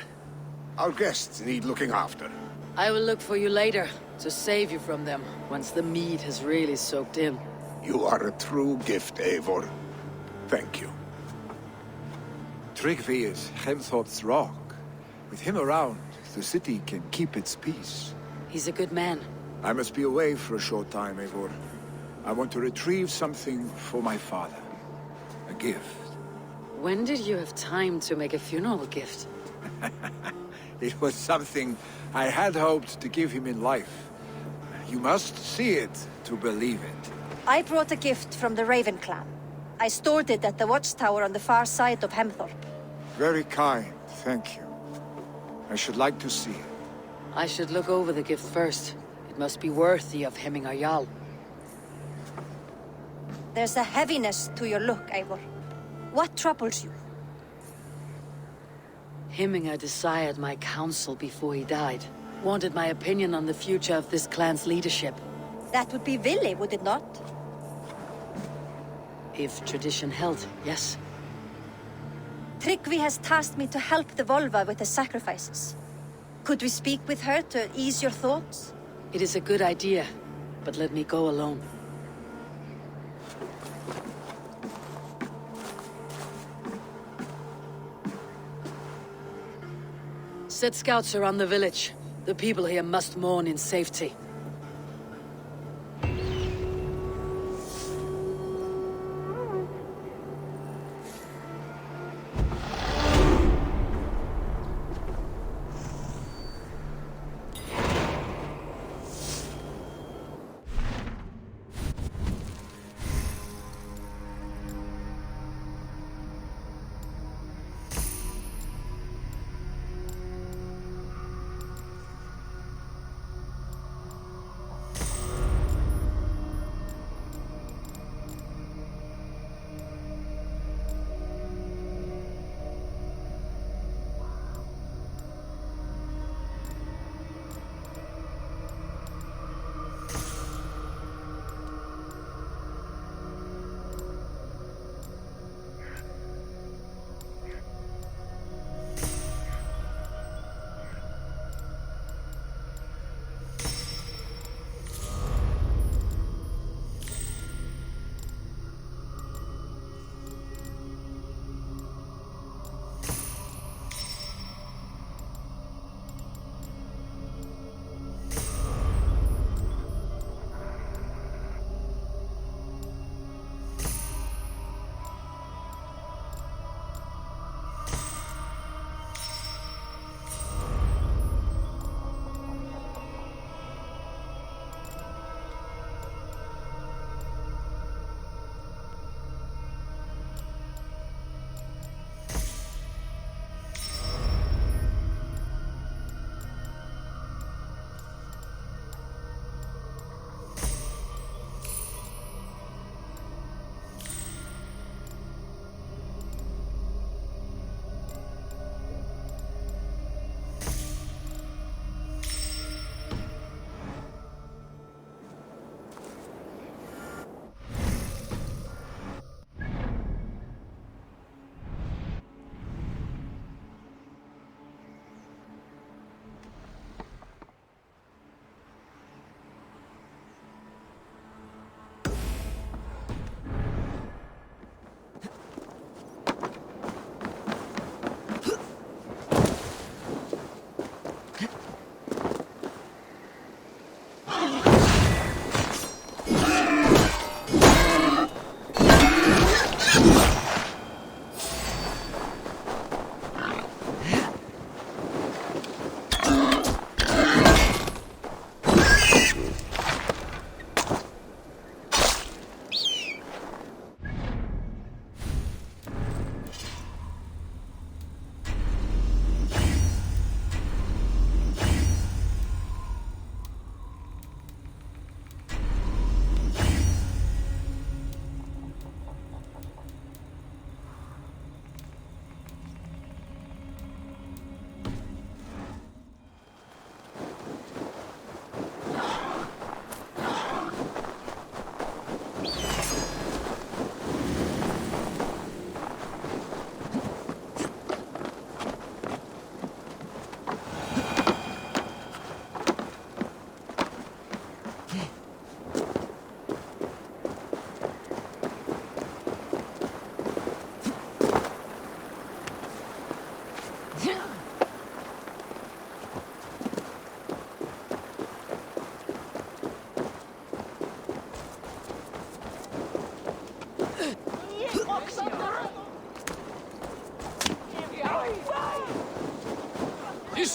Our guests need looking after. I will look for you later, to save you from them, once the mead has really soaked in. You are a true gift, Eivor. Thank you. Tryggvi is Hemthorp's rock. With him around, the city can keep its peace. He's a good man. I must be away for a short time, Eivor. I want to retrieve something for my father. A gift. When did you have time to make a funeral gift? It was something I had hoped to give him in life. You must see it to believe it. I brought a gift from the Raven clan. I stored it at the watchtower on the far side of Hemthorp. Very kind, thank you. I should like to see it. I should look over the gift first. It must be worthy of Hemmingar Jarl. There's a heaviness to your look, Eivor. What troubles you? Hemmingar desired my counsel before he died. Wanted my opinion on the future of this clan's leadership. That would be Vili, would it not? If tradition held, yes. Tryggvi has tasked me to help the Volva with the sacrifices. Could we speak with her to ease your thoughts? It is a good idea, but let me go alone. Set scouts around the village. The people here must mourn in safety.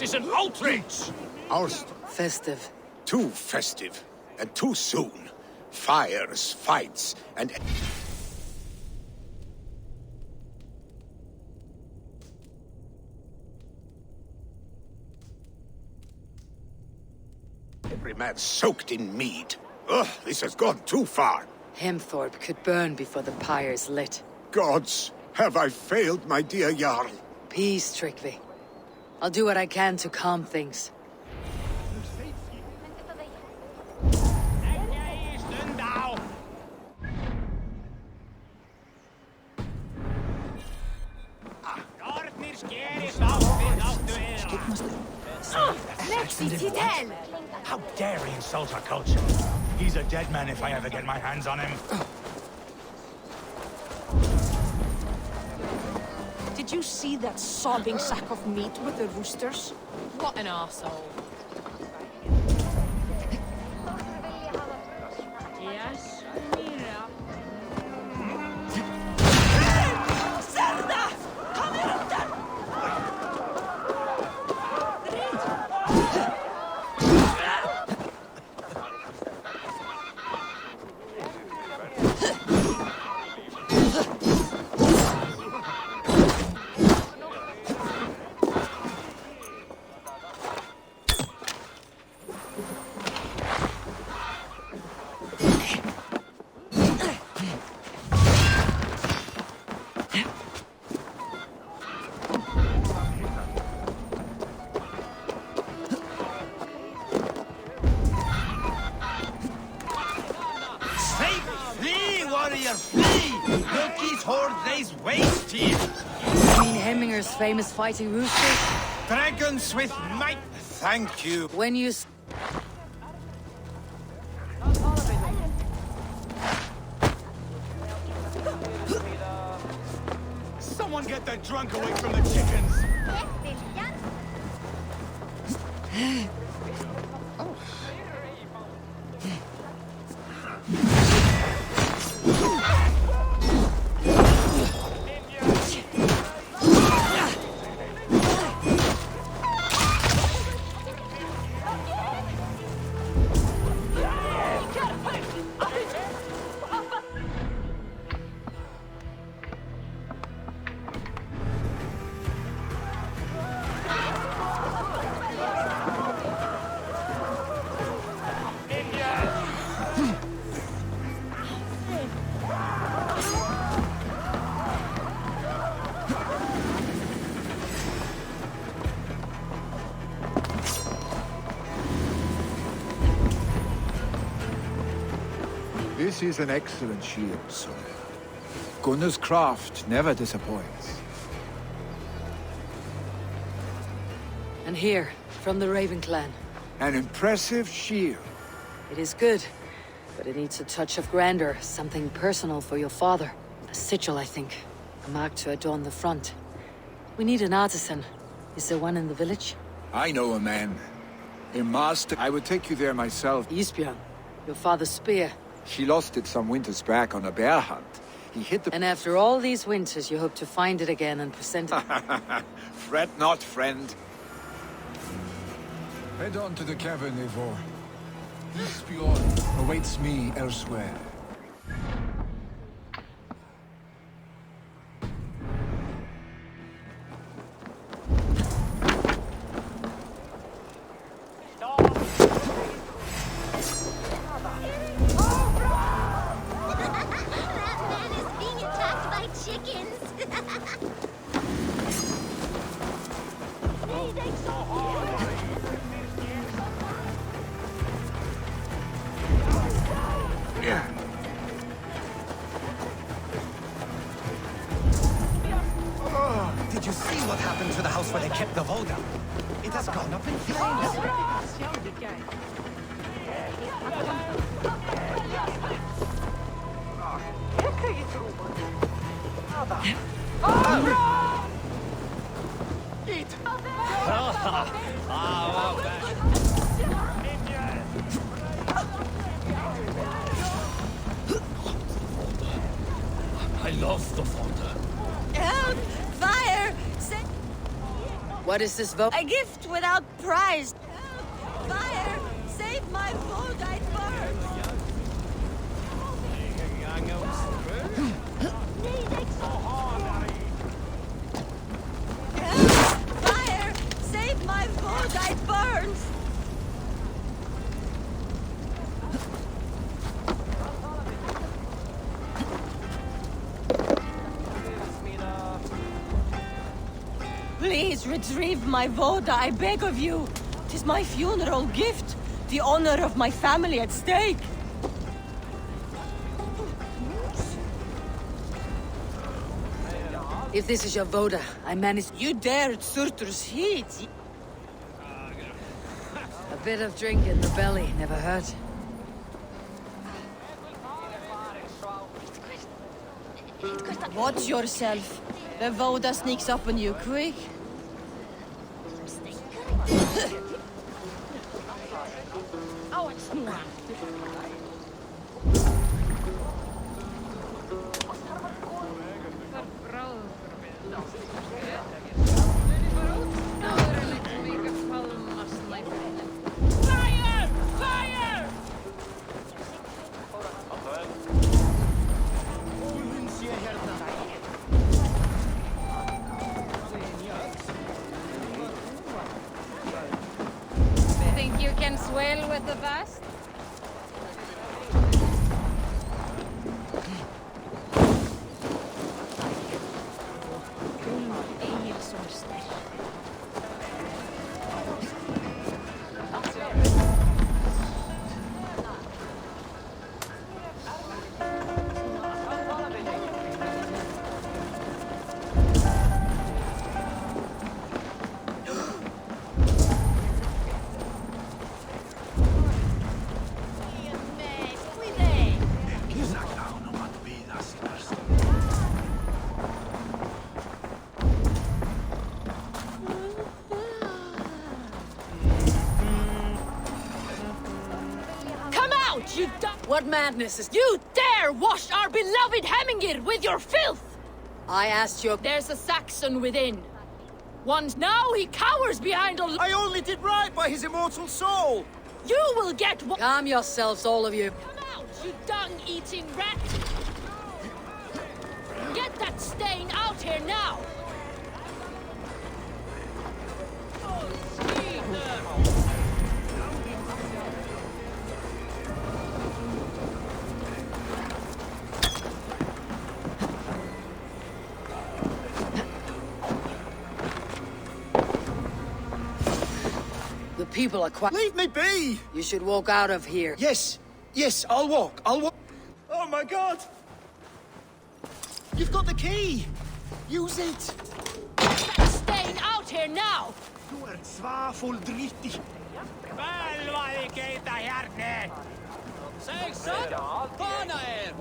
is an outrage! Our storm. Festive. Too festive, and too soon. Fires, fights, and... every man soaked in mead. Ugh, this has gone too far. Hemthorpe could burn before the pyre's lit. Gods, have I failed my dear Jarl? Peace, Tryggvi. I'll do what I can to calm things. How dare he insult our culture? He's a dead man if I ever get my hands on him. Did you see that sobbing sack of meat with the roosters? What an arsehole. Yes, Mira. Serda! Kom här upp där! Hemminger's famous fighting roosters? Dragons with might! Thank you! When you... Someone get that drunk away from the chickens! This is an excellent shield, son. Gunnar's craft never disappoints. And here, from the Raven clan. An impressive shield. It is good, but it needs a touch of grandeur, something personal for your father. A sigil, I think. A mark to adorn the front. We need an artisan. Is there one in the village? I know a man. A master. I would take you there myself. Isbjorn, your father's spear. She lost it some winters back on a bear hunt. He hit the... And after all these winters, you hope to find it again and present it... Fret not, friend. Head on to the cavern, Eivor. Isbjorn awaits me elsewhere. Did you see what happened to the house where they kept the Volga? It has gone up in flames. I love the Volga. Help! Fire! What is this vote? A gift without prize. Fire! Save my Vodite bird! Fire! Save my Vodite burns! Please retrieve my Voda, I beg of you. 'Tis my funeral gift. The honor of my family at stake. If this is your Voda, I managed... You dared Surtur's heat. A bit of drink in the belly never hurt. Watch yourself. The Voda sneaks up on you quick. Oh, it's more. Fire! Fire! Think you can swell with the best? What madness is... You dare wash our beloved Hemingir with your filth! I asked you... There's a Saxon within. Now he cowers behind a... I only did right by his immortal soul! You will get... Calm yourselves, all of you. Come out, you dung-eating rat! Get that stain out here now! The people are quite... Leave me be! You should walk out of here. Yes, yes, I'll walk. Oh my god! You've got the key! Use it! Get that stain out here now! Du ert svaful dritti. Velvaikeita hjärne! Seiksan! Pana er!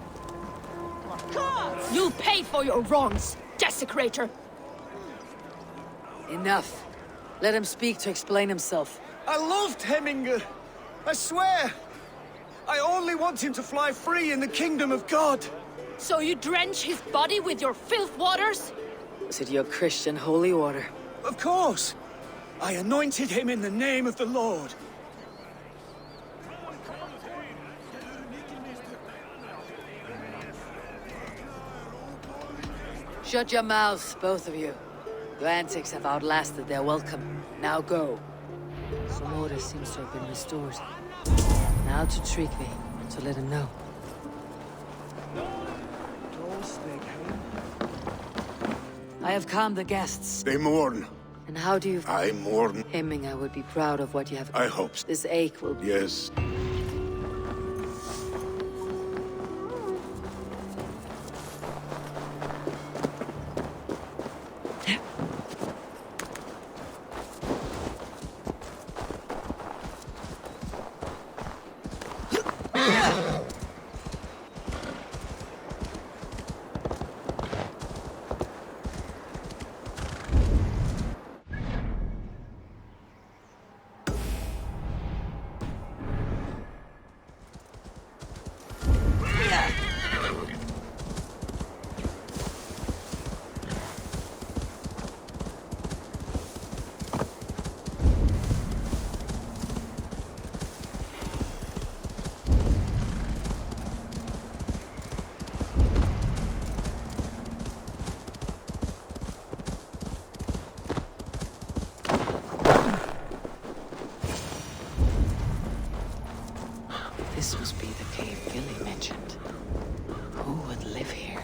You'll pay for your wrongs, desecrator! Enough. Let him speak to explain himself. I loved Hemingr. I swear. I only want him to fly free in the kingdom of God. So you drench his body with your filth waters? Was it your Christian holy water? Of course. I anointed him in the name of the Lord. Shut your mouths, both of you. Your antics have outlasted their welcome. Now go. Some order seems to have been restored. Now to Tryggvi, to let him know. I have calmed the guests. They mourn. And how do you... I mourn. Hemming, I would be proud of what you have... I hope so. This ache will... Yes. This must be the cave Billy mentioned. Who would live here?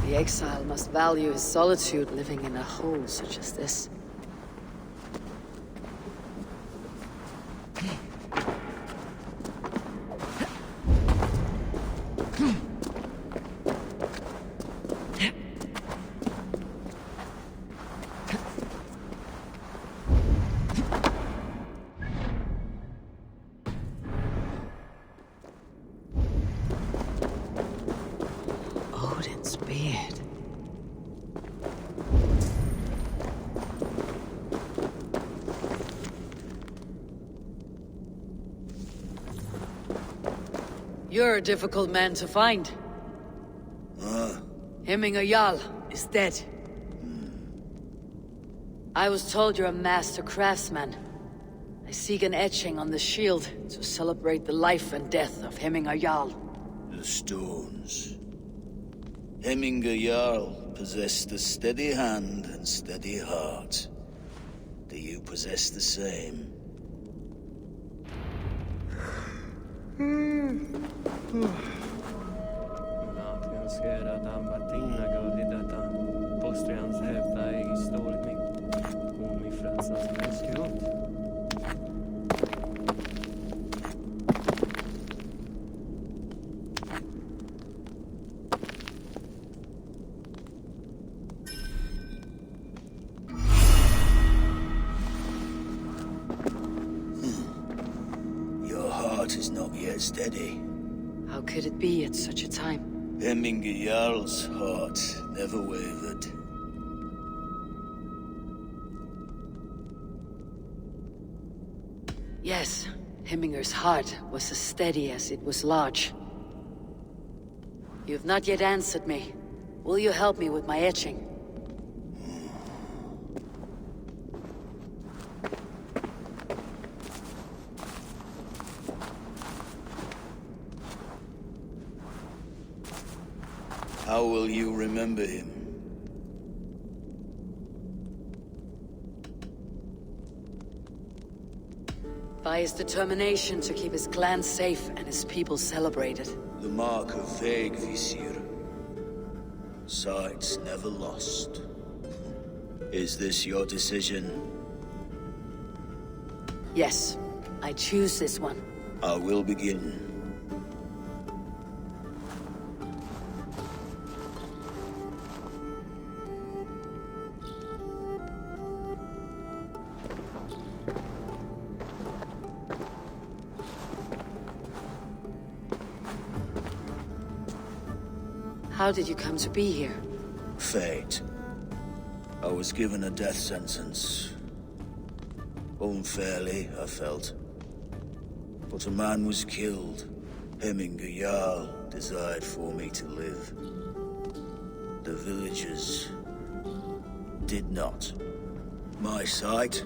The exile must value his solitude living in a hole such as this. Odin's beard. You're a difficult man to find. Hemminger Jarl is dead. I was told you're a master craftsman. I seek an etching on the shield to celebrate the life and death of Hemminger Jarl. The stones. Hemminger Jarl possessed a steady hand and steady heart. Do you possess the same? Your heart is not yet steady. How could it be at such a time? Hemminger Jarl's heart never wavered. Yes, Hemminger's heart was as steady as it was large. You've not yet answered me. Will you help me with my etching? How will you remember him? By his determination to keep his clan safe and his people celebrated. The mark of Vegvisir. Sights never lost. Is this your decision? Yes, I choose this one. I will begin. How did you come to be here? Fate. I was given a death sentence. Unfairly, I felt. But a man was killed. Hemminger Jarl desired for me to live. The villagers did not. My sight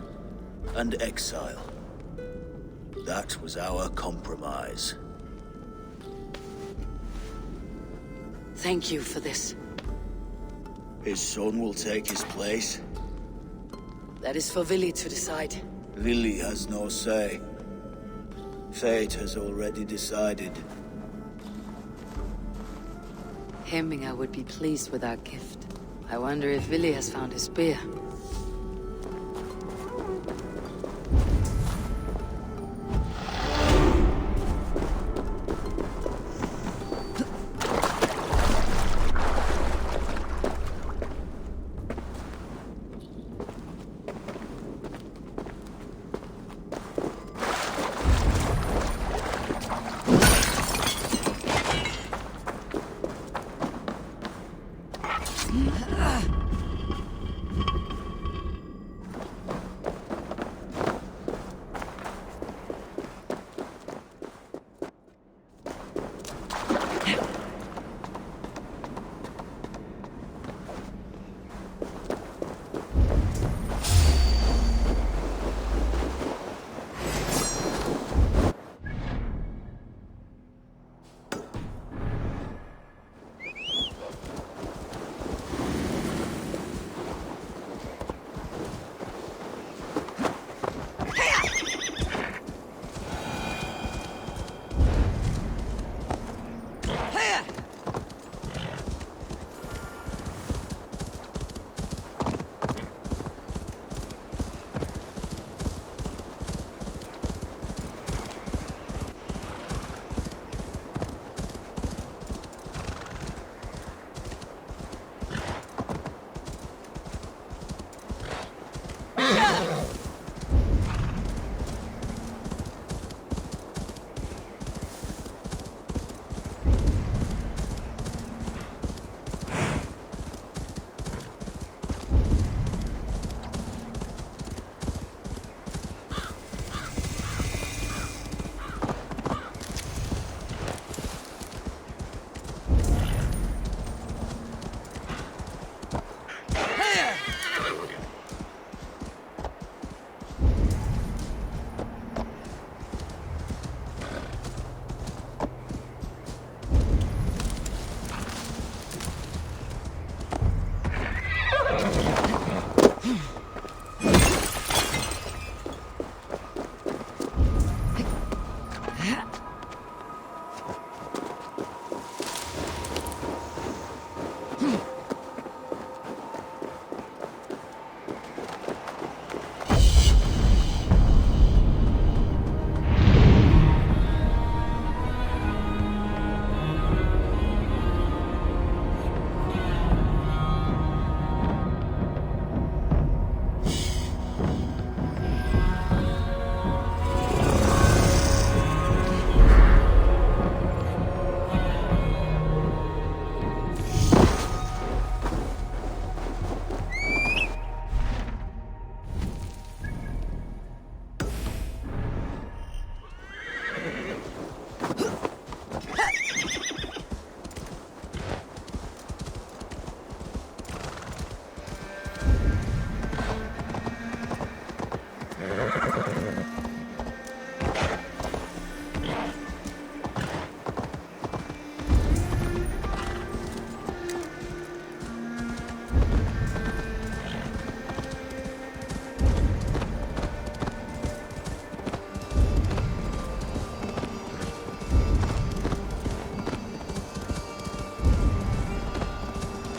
and exile. That was our compromise. Thank you for this. His son will take his place. That is for Vili to decide. Vili has no say. Fate has already decided. Hemminger would be pleased with our gift. I wonder if Vili has found his spear.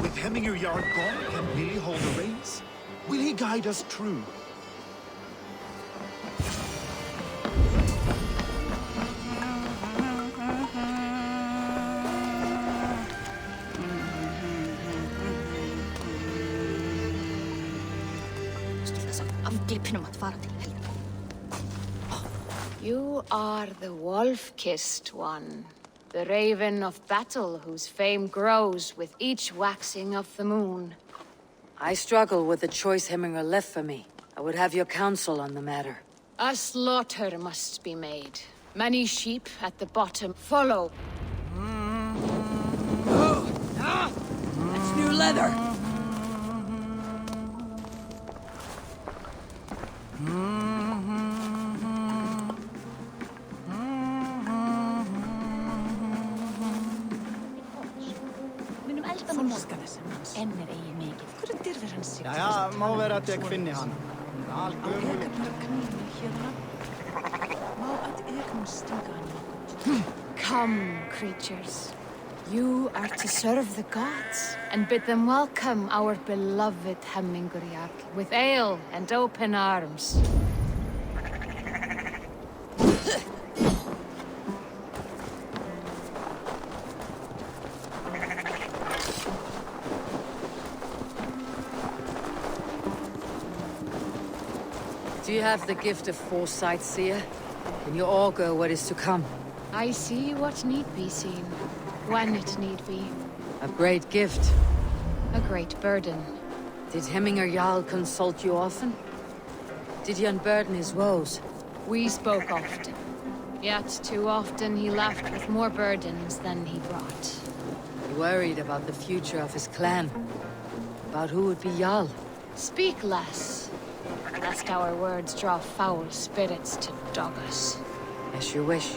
With Hemminger Jarl gone, can Billy hold the reins? Will he guide us true? You are the wolf-kissed one. The raven of battle whose fame grows with each waxing of the moon. I struggle with the choice Hemminger left for me. I would have your counsel on the matter. A slaughter must be made. Many sheep at the bottom follow. That's new leather! Ja, må være at jeg finner han. Come, creatures. You are to serve the gods and bid them welcome our beloved Hemminger Jarl with ale and open arms. Do you have the gift of foresight, seer? Can you augur what is to come? I see what need be seen, when it need be. A great gift. A great burden. Did Hemminger Jarl consult you often? Did he unburden his woes? We spoke often. Yet too often he left with more burdens than he brought. He worried about the future of his clan. About who would be Jarl. Speak less, lest our words draw foul spirits to dog us. As you wish.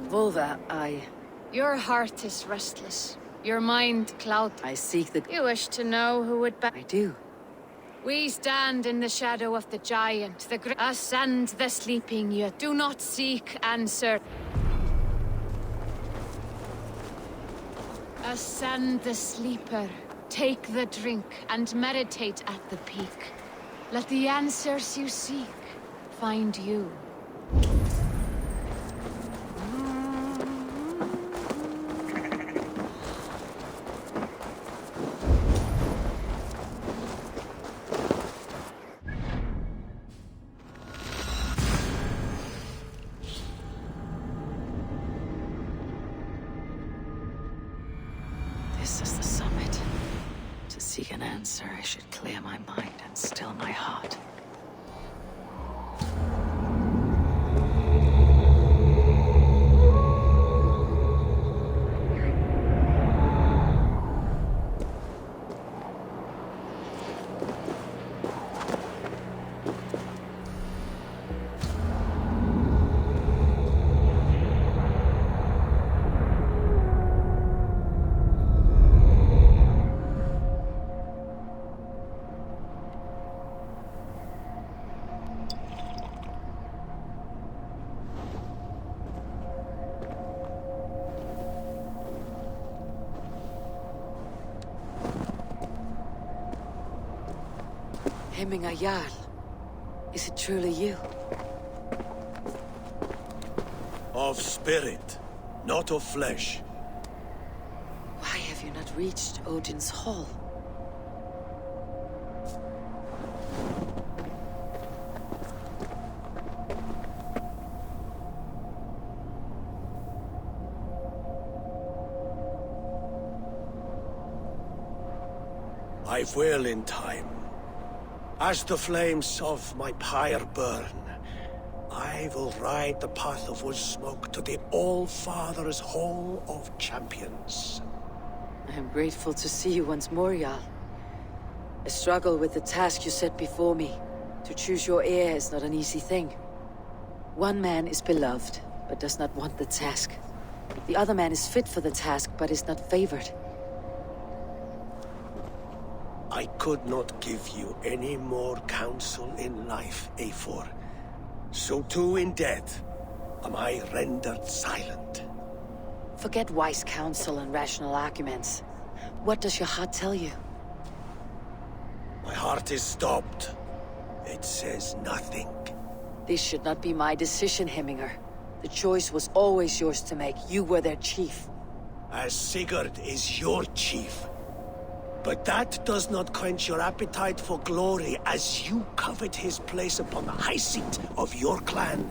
Volva, Your heart is restless. Your mind clouded. I seek the... You wish to know who would I do. We stand in the shadow of the giant, ascend the sleeping, yet do not seek answer. Ascend the sleeper, take the drink, and meditate at the peak. Let the answers you seek find you. This is the summit. To seek an answer, I should clear my mind and still my heart. Hemminger Jarl. Is it truly you? Of spirit, not of flesh. Why have you not reached Odin's Hall? I will in time. As the flames of my pyre burn, I will ride the path of Woodsmoke to the All-Father's Hall of Champions. I am grateful to see you once more, Jarl. I struggle with the task you set before me. To choose your heir is not an easy thing. One man is beloved, but does not want the task. The other man is fit for the task, but is not favored. I could not give you any more counsel in life, Eivor. So too in death am I rendered silent. Forget wise counsel and rational arguments. What does your heart tell you? My heart is stopped. It says nothing. This should not be my decision, Hemminger. The choice was always yours to make. You were their chief. As Sigurd is your chief. But that does not quench your appetite for glory as you covet his place upon the high seat of your clan.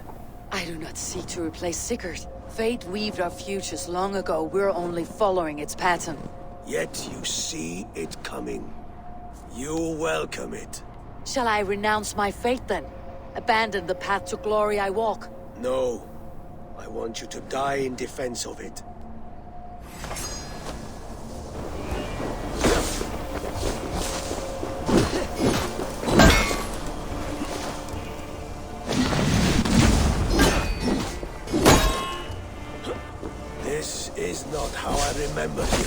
I do not seek to replace Sigurd. Fate weaved our futures long ago. We're only following its pattern. Yet you see it coming. You welcome it. Shall I renounce my fate then? Abandon the path to glory I walk? No. I want you to die in defense of it. This is not how I remember you.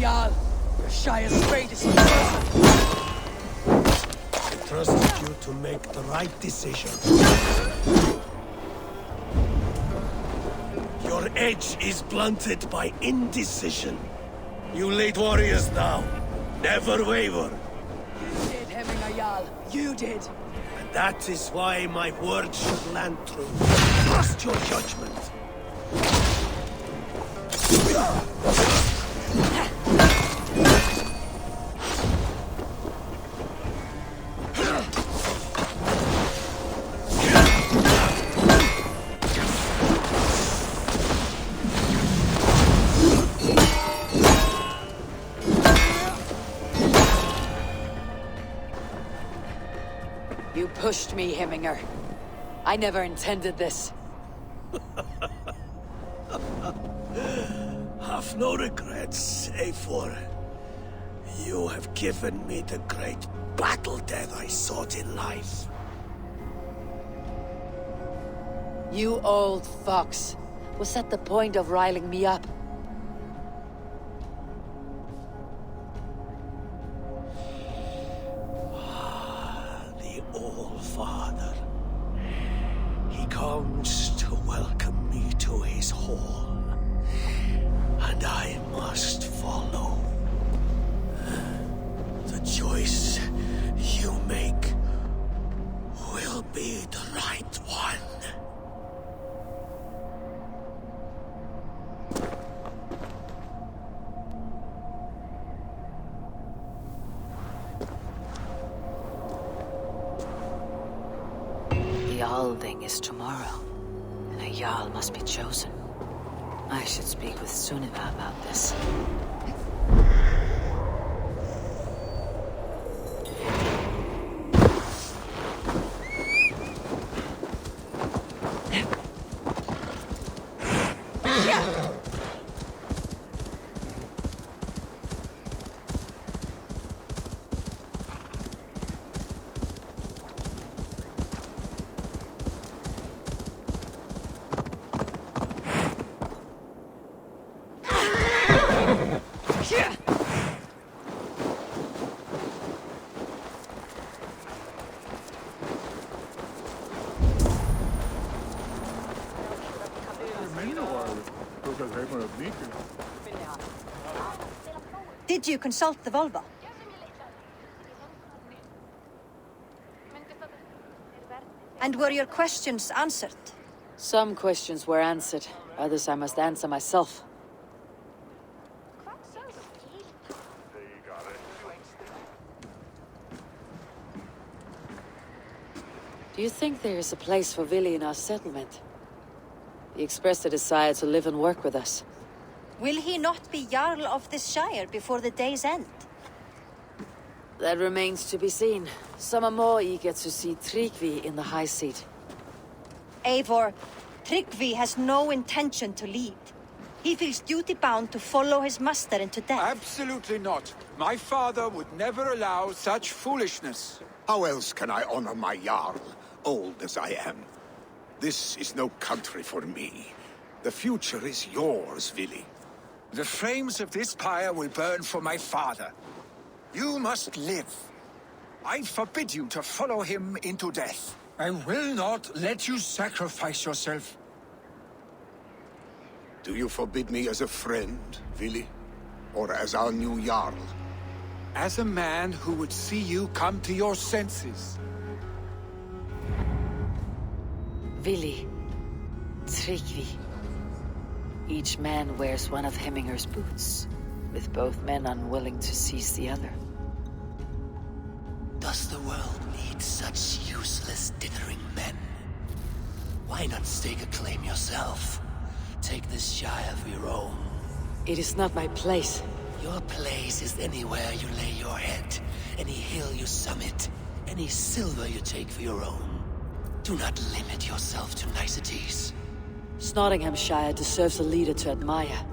Jarl. Your Shire's fate is in I trusted you to make the right decision. Your edge is blunted by indecision. You lead warriors now. Never waver. You did, Hemminger Jarl. You did. And that is why my words should land true. Trust your judgment. You pushed me, Hemminger. I never intended this. Have no regrets, Eivor. You have given me the great battle death I sought in life. You old fox. Was that the point of riling me up? The All-Father. He comes to welcome me to his hall. And I must follow. The choice you make will be the right one. The Alding is tomorrow, and a Jarl must be chosen. I should speak with Sunniva about this. Did you consult the Volva? And were your questions answered? Some questions were answered. Others I must answer myself. Do you think there is a place for Vili in our settlement? He expressed a desire to live and work with us. Will he not be Jarl of this Shire before the day's end? That remains to be seen. Some are more eager to see Tryggvi in the high seat. Eivor, Tryggvi has no intention to lead. He feels duty-bound to follow his master into death. Absolutely not. My father would never allow such foolishness. How else can I honor my Jarl, old as I am? This is no country for me. The future is yours, Vili. The flames of this pyre will burn for my father. You must live. I forbid you to follow him into death. I will not let you sacrifice yourself. Do you forbid me as a friend, Vili? Or as our new Jarl? As a man who would see you come to your senses. Vili. Tryggvi. Each man wears one of Hemminger's boots, with both men unwilling to seize the other. Does the world need such useless dithering men? Why not stake a claim yourself? Take this Shire of your own. It is not my place. Your place is anywhere you lay your head, any hill you summit, any silver you take for your own. Do not limit yourself to niceties. Nottinghamshire deserves a leader to admire.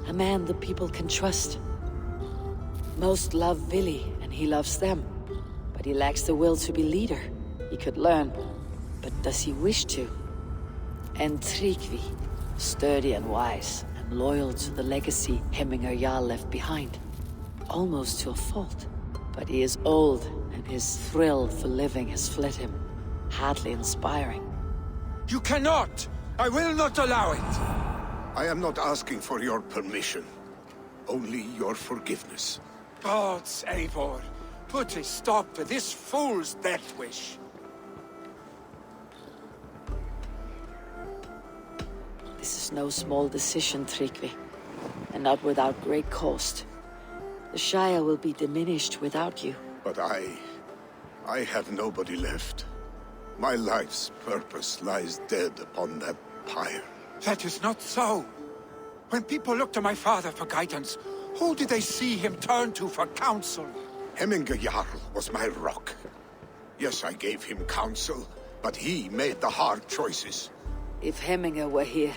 A man the people can trust. Most love Vili, and he loves them. But he lacks the will to be leader. He could learn, but does he wish to? And Tryggvi, sturdy and wise, and loyal to the legacy Hemminger Jarl left behind. Almost to a fault. But he is old, and his thrill for living has fled him. Hardly inspiring. You cannot! I will not allow it! I am not asking for your permission. Only your forgiveness. Gods, Eivor, put a stop to this fool's death wish. This is no small decision, Tryggvi, and not without great cost. The Shire will be diminished without you. But I have nobody left. My life's purpose lies dead upon that pyre. That is not so. When people look to my father for guidance, who did they see him turn to for counsel? Hemminger Jarl was my rock. Yes, I gave him counsel, but he made the hard choices. If Hemminger were here,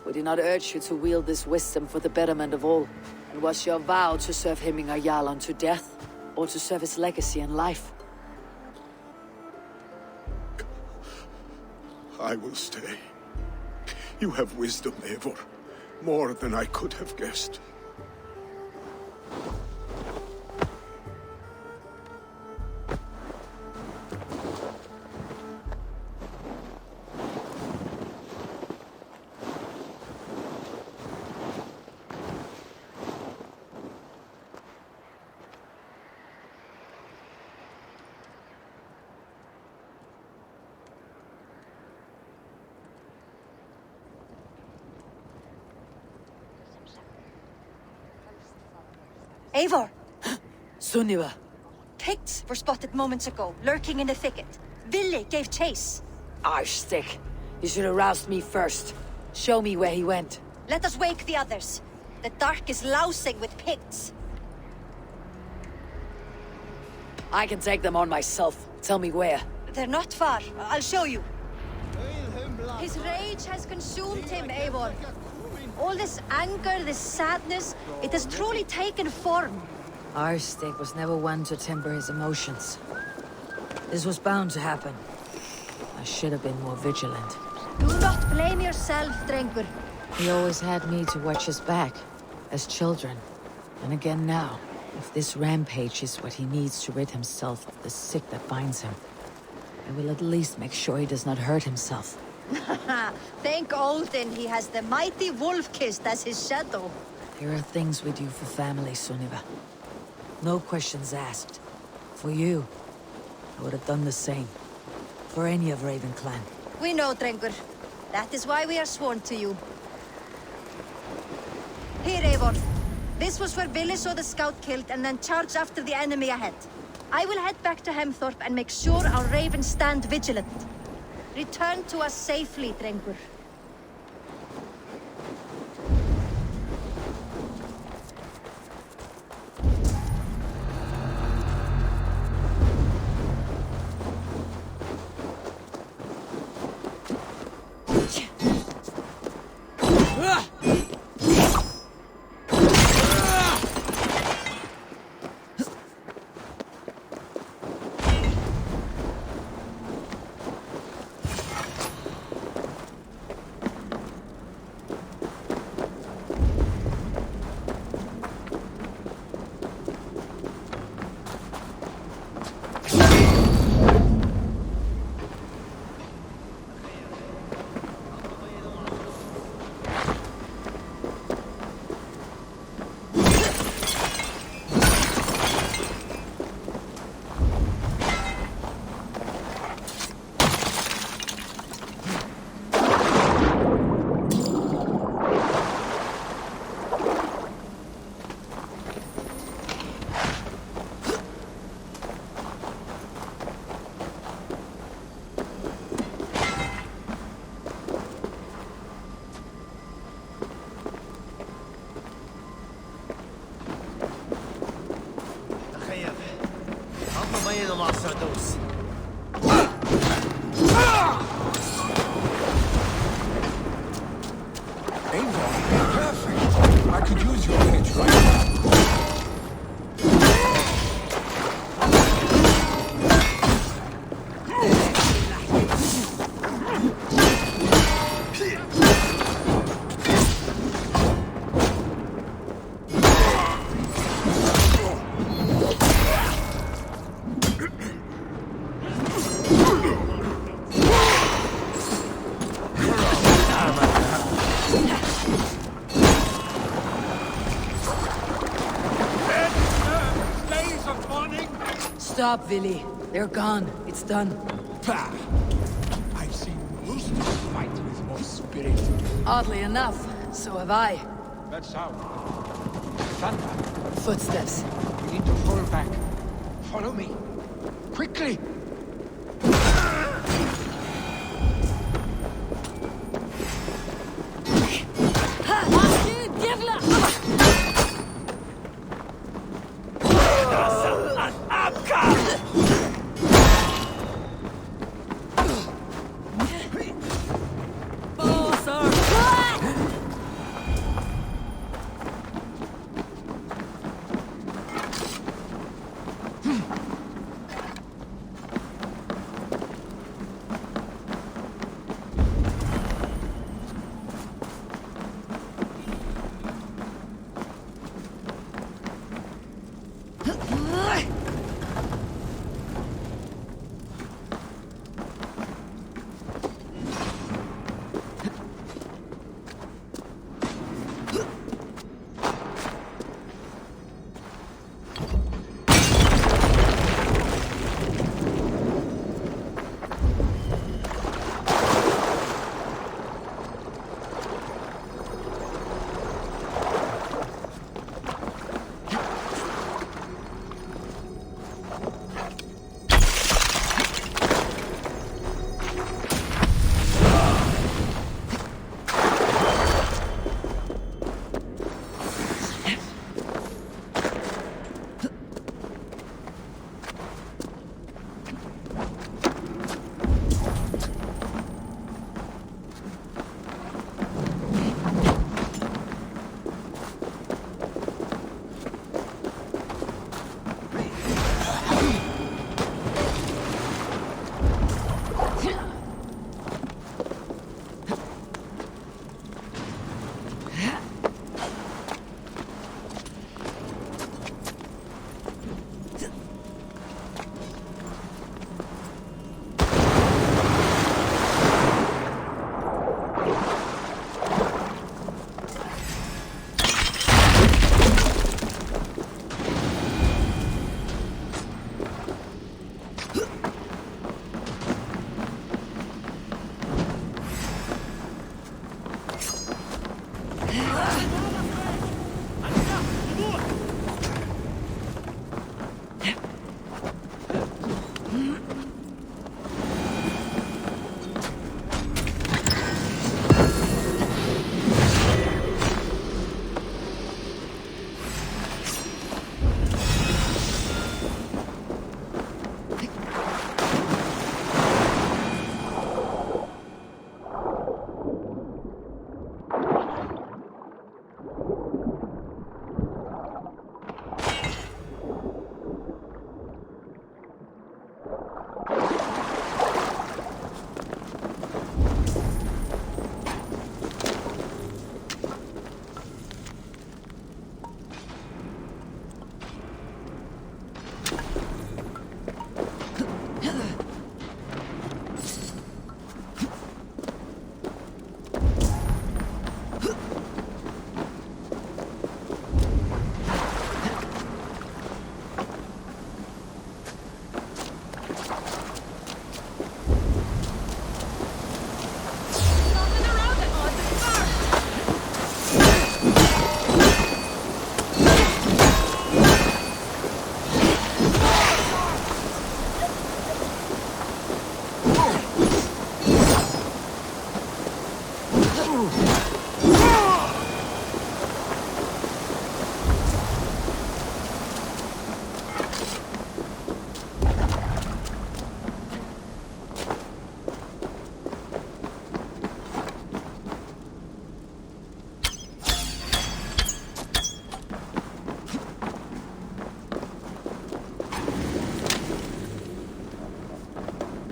would he not urge you to wield this wisdom for the betterment of all? And was your vow to serve Hemminger Jarl unto death, or to serve his legacy in life? I will stay. You have wisdom, Eivor. More than I could have guessed. Eivor! Sunniva! Picts were spotted moments ago, lurking in the thicket. Vili gave chase. Arstick! You should have roused me first. Show me where he went. Let us wake the others. The dark is lousing with Picts. I can take them on myself. Tell me where. They're not far. I'll show you. His rage has consumed him, Eivor. All this anger, this sadness, it has truly taken form. Arstick was never one to temper his emotions. This was bound to happen. I should have been more vigilant. Do not blame yourself, Drengur. He always had me to watch his back, as children. And again now, if this rampage is what he needs to rid himself of the sick that binds him, I will at least make sure he does not hurt himself. Thank Odin he has the mighty Wolf-Kissed as his shadow. There are things we do for family, Sunniva. No questions asked. For you, I would have done the same. For any of Raven clan. We know, Drengur. That is why we are sworn to you. Here, Eivor. This was where Billy saw the scout killed and then charged after the enemy ahead. I will head back to Hemthorpe and make sure our ravens stand vigilant. Return to us safely, Drengur. Perfect. I could use your pitch right now. Stop, Vili. They're gone. It's done. Bah! I've seen roosters fight with more spirit. Oddly enough, so have I. That sound. Thunder. Footsteps. We need to pull back. Follow me. Quickly!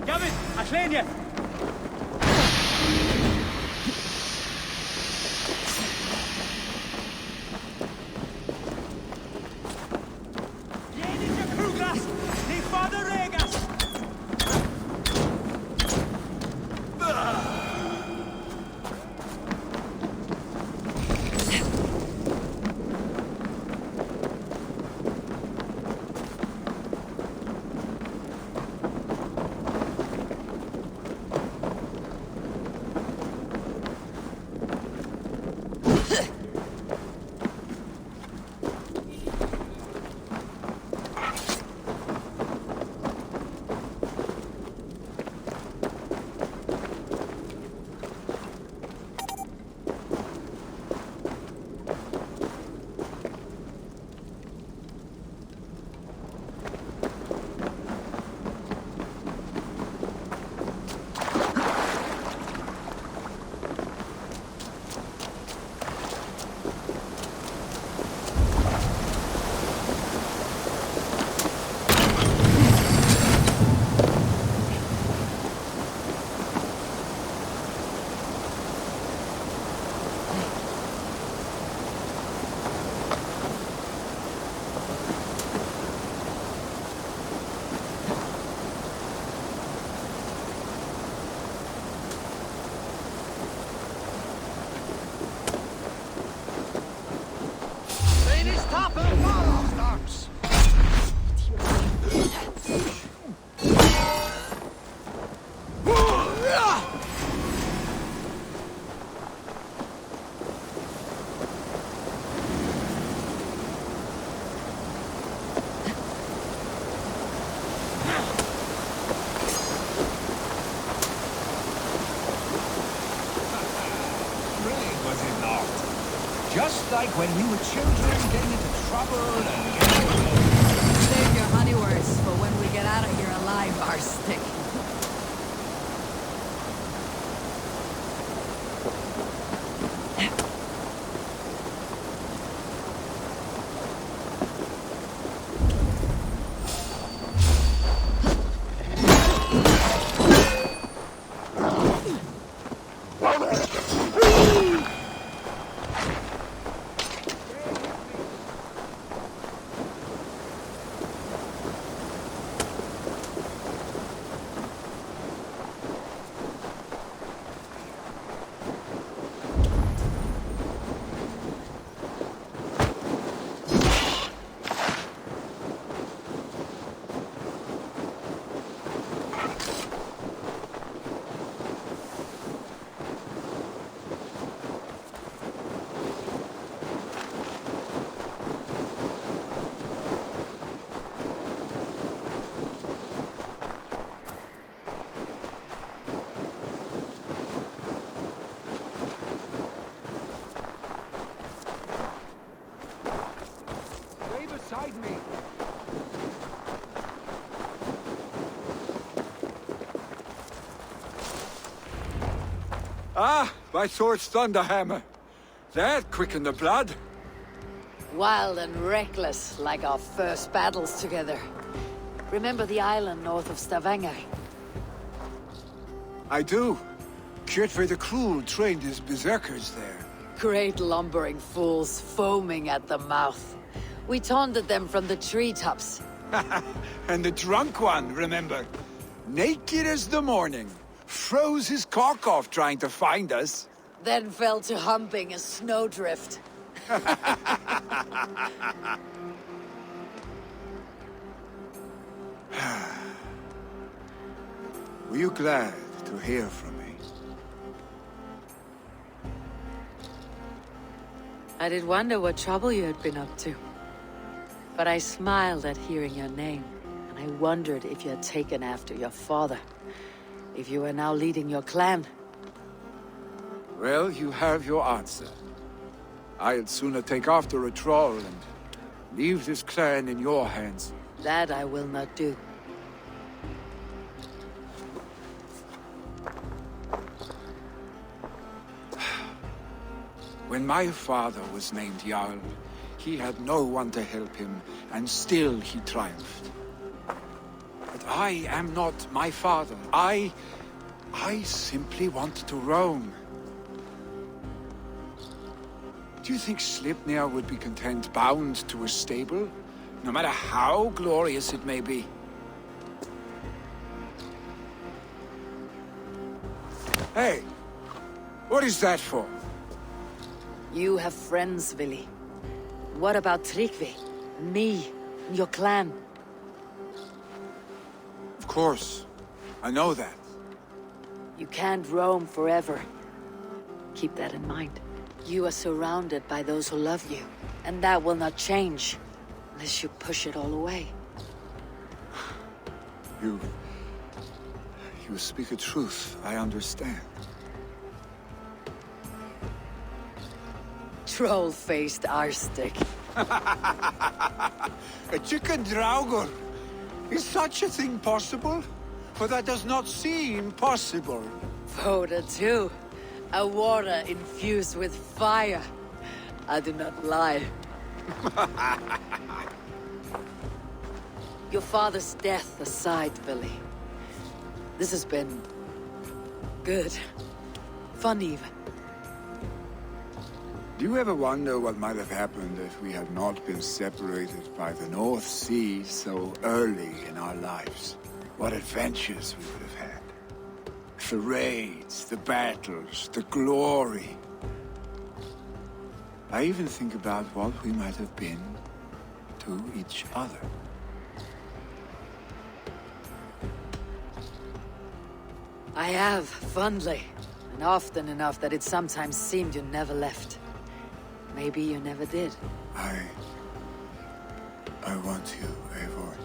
Gavin, Ashleen je! Jedinje Kruglas, ni fader Regas! Just like when we were children, getting into trouble and Save your honey words for when we get out of here alive, Arstic. beside me. Ah, my sword's Thunderhammer. That quickened the blood. Wild and reckless, like our first battles together. Remember the island north of Stavanger? I do. Kjotve the Cruel trained his berserkers there. Great lumbering fools, foaming at the mouth. We taunted them from the treetops. And the drunk one, remember? Naked as the morning. Froze his cock off trying to find us. Then fell to humping a snowdrift. Were you glad to hear from me? I did wonder what trouble you had been up to. But I smiled at hearing your name, and I wondered if you had taken after your father. If you were now leading your clan. Well, you have your answer. I'd sooner take after a troll and leave this clan in your hands. That I will not do. When my father was named Jarl, he had no one to help him, and still he triumphed. But I am not my father. I simply want to roam. Do you think Sleipnir would be content bound to a stable, no matter how glorious it may be? Hey, what is that for? You have friends, Vili. What about Tryggvi? Me? And your clan? Of course. I know that. You can't roam forever. Keep that in mind. You are surrounded by those who love you, and that will not change unless you push it all away. You speak a truth, I understand. Troll-faced Arstic. A chicken Draugr? Is such a thing possible? For that does not seem possible. Voda too. A water infused with fire. I do not lie. Your father's death aside, Vili. This has been... good. Fun even. Do you ever wonder what might have happened if we had not been separated by the North Sea so early in our lives? What adventures we would have had. The raids, the battles, the glory. I even think about what we might have been to each other. I have, fondly. And often enough that it sometimes seemed you never left. Maybe you never did. I want you, Eivor.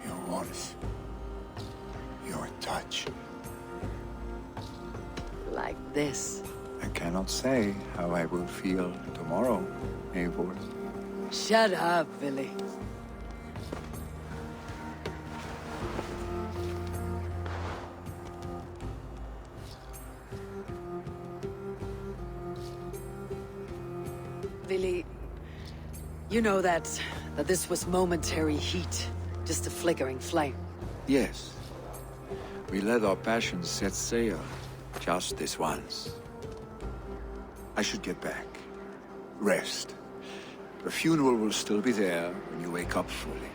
Your warmth. Your touch. Like this. I cannot say how I will feel tomorrow, Eivor. Shut up, Vili. Vili, you know that this was momentary heat, just a flickering flame. Yes. We let our passions set sail, just this once. I should get back. Rest. The funeral will still be there when you wake up fully.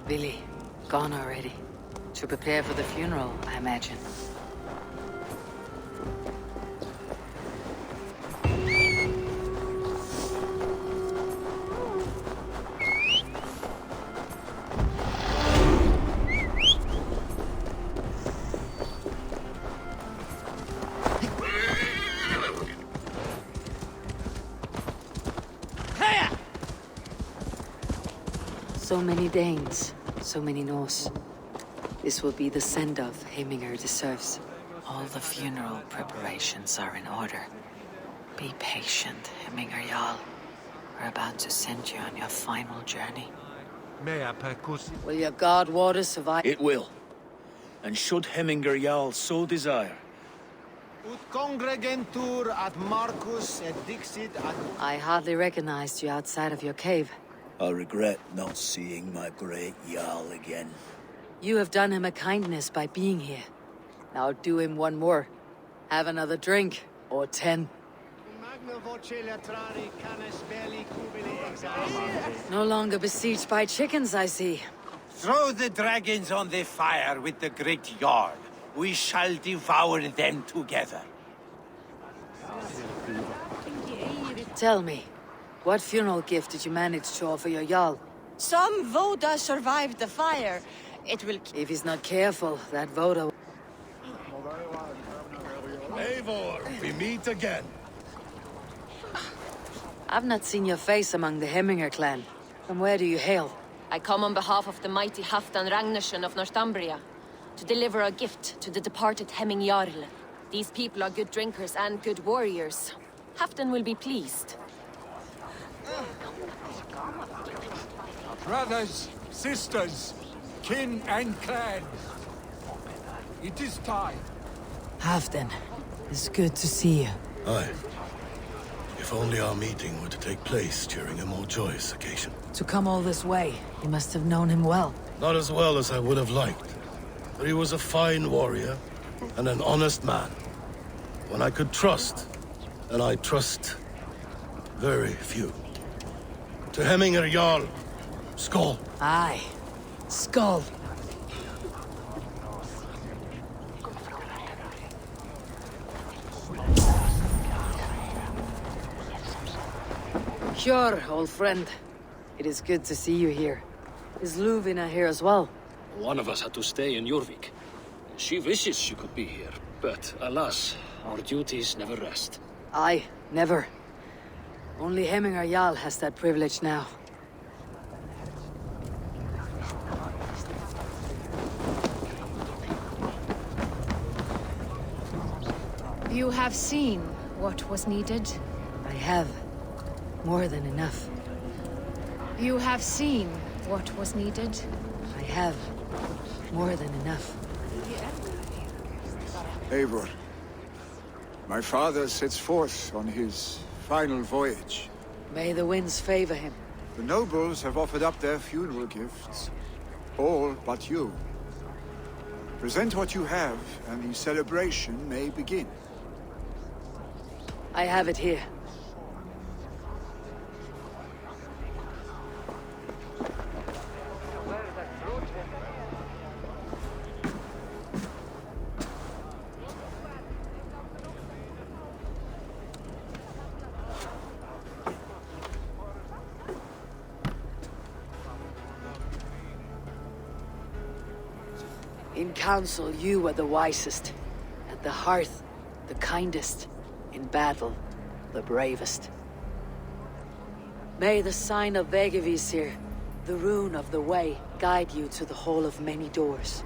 Vili, gone already. To prepare for the funeral, I imagine. So many Danes, so many Norse. This will be the send-off Heminger deserves. All the funeral preparations are in order. Be patient, Heminger Jarl. We're about to send you on your final journey. Will your god water survive? It will. And should Heminger Jarl so desire. Ut congregentur ad Marcus et dixit ad... I hardly recognized you outside of your cave. I regret not seeing my great Jarl again. You have done him a kindness by being here. Now do him one more. Have another drink, or 10. No longer besieged by chickens, I see. Throw the dragons on the fire with the great Jarl. We shall devour them together. Tell me, what funeral gift did you manage to offer your Jarl? Some Voda survived the fire. It will... If he's not careful, that Voda... Eivor, we meet again. I've not seen your face among the Hemminger clan. From where do you hail? I come on behalf of the mighty Halfdan Ragnarsson of Northumbria to deliver a gift to the departed Hemming Jarl. These people are good drinkers and good warriors. Halfdan will be pleased. Brothers, sisters, kin and clan. It is time. Halfdan, it's good to see you. Aye. If only our meeting were to take place during a more joyous occasion. To come all this way, you must have known him well. Not as well as I would have liked. But he was a fine warrior and an honest man. One I could trust, and I trust very few. To Hemminger Jarl, Skål. Aye, Skål. Sure, old friend. It is good to see you here. Is Luvina here as well? One of us had to stay in Jorvik. She wishes she could be here, but alas, our duties never rest. Aye, never. Only Hemminger Jarl has that privilege now. You have seen what was needed? I have. More than enough. You have seen what was needed? I have. More than enough. Eivor, my father sets forth on his final voyage. May the winds favor him. The nobles have offered up their funeral gifts. All but you. Present what you have, and the celebration may begin. I have it here. In council, you were the wisest. At the hearth, the kindest. In battle, the bravest. May the sign of Vegevisir, the rune of the way, guide you to the Hall of Many Doors.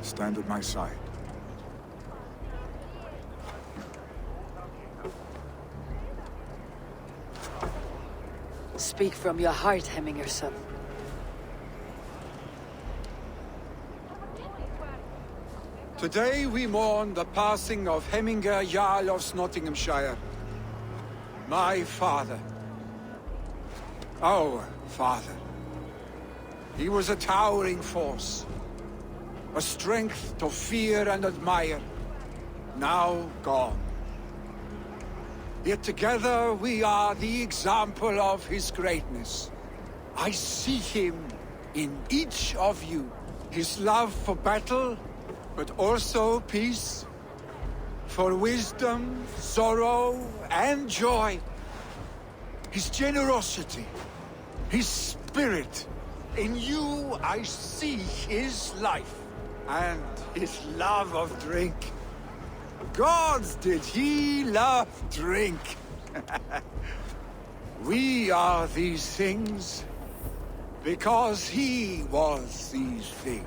Stand at my side. Speak from your heart, Hemminger son. Today we mourn the passing of Hemminger Jarl of Nottinghamshire. My father. Our father. He was a towering force. A strength to fear and admire. Now gone. Yet together we are the example of his greatness. I see him in each of you. His love for battle, but also peace. For wisdom, sorrow, and joy. His generosity, his spirit. In you I see his life, and his love of drink. Gods, did he love drink! We are these things because he was these things.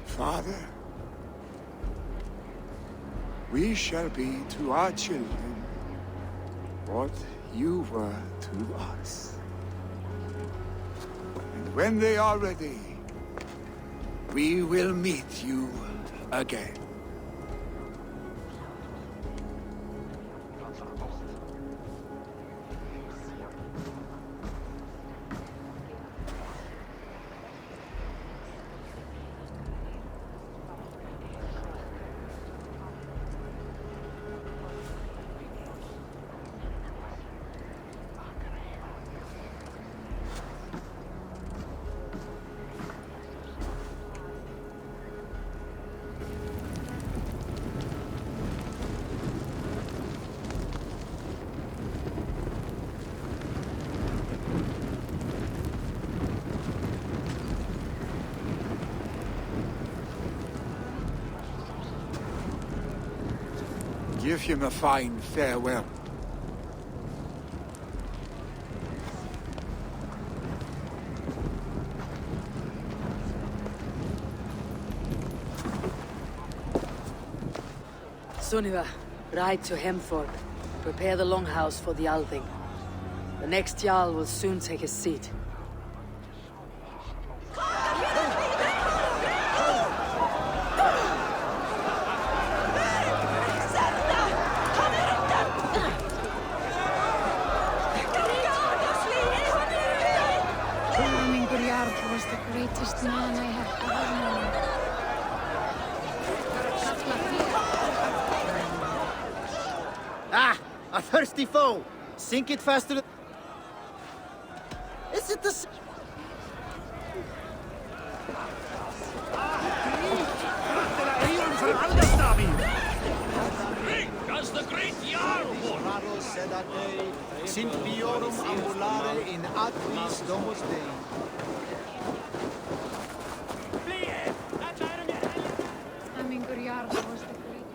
Father, we shall be to our children what you were to us. And when they are ready, we will meet you again. Give him a fine farewell. Sunniva, ride to Hemthorpe. Prepare the longhouse for the Althing. The next Jarl will soon take his seat. Hermingur Jarl was the greatest man I have ever known. Ah! A thirsty foe! Sink it faster! Is it the... As the great Jarl Raro said that day, Sint Biorum ambulare in atris domus Dei. Hermingur Jarl was the greatest.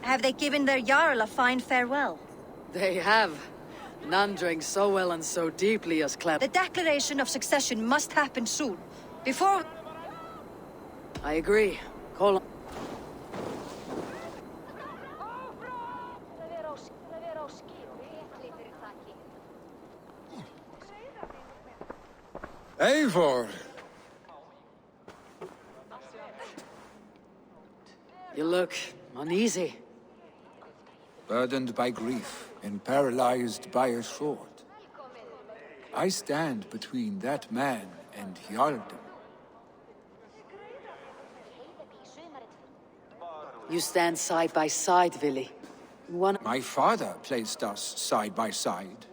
Have they given their Jarl a fine farewell? They have. None drank so well and so deeply as Clem. The declaration of succession must happen soon. Before... I agree. Call on. Eivor! You look uneasy. Burdened by grief and paralyzed by a sword. I stand between that man and Hjaldan. You stand side by side, Vili. My father placed us side by side.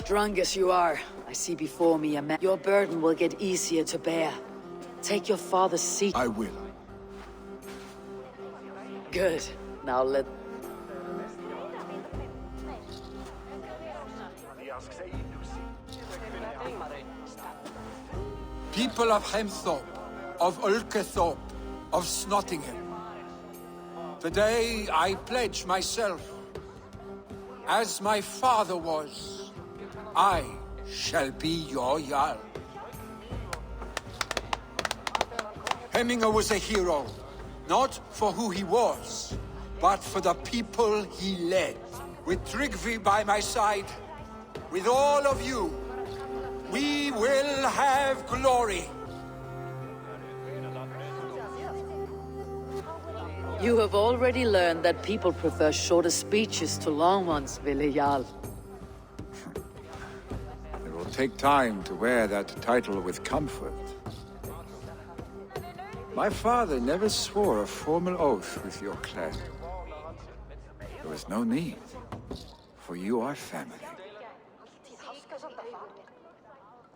Drunk as you are, I see before me a man. Your burden will get easier to bear. Take your father's seat. I will. Good. Now let... People of Hemthorpe, of Ulkerthorpe, of Snottingham. Today I pledge myself. As my father was, I shall be your Jarl. Hemminger was a hero, not for who he was, but for the people he led. With Tryggvi by my side, with all of you, we will have glory. You have already learned that people prefer shorter speeches to long ones, Vili Jarl. It will take time to wear that title with comfort. My father never swore a formal oath with your clan. There was no need, for you are family.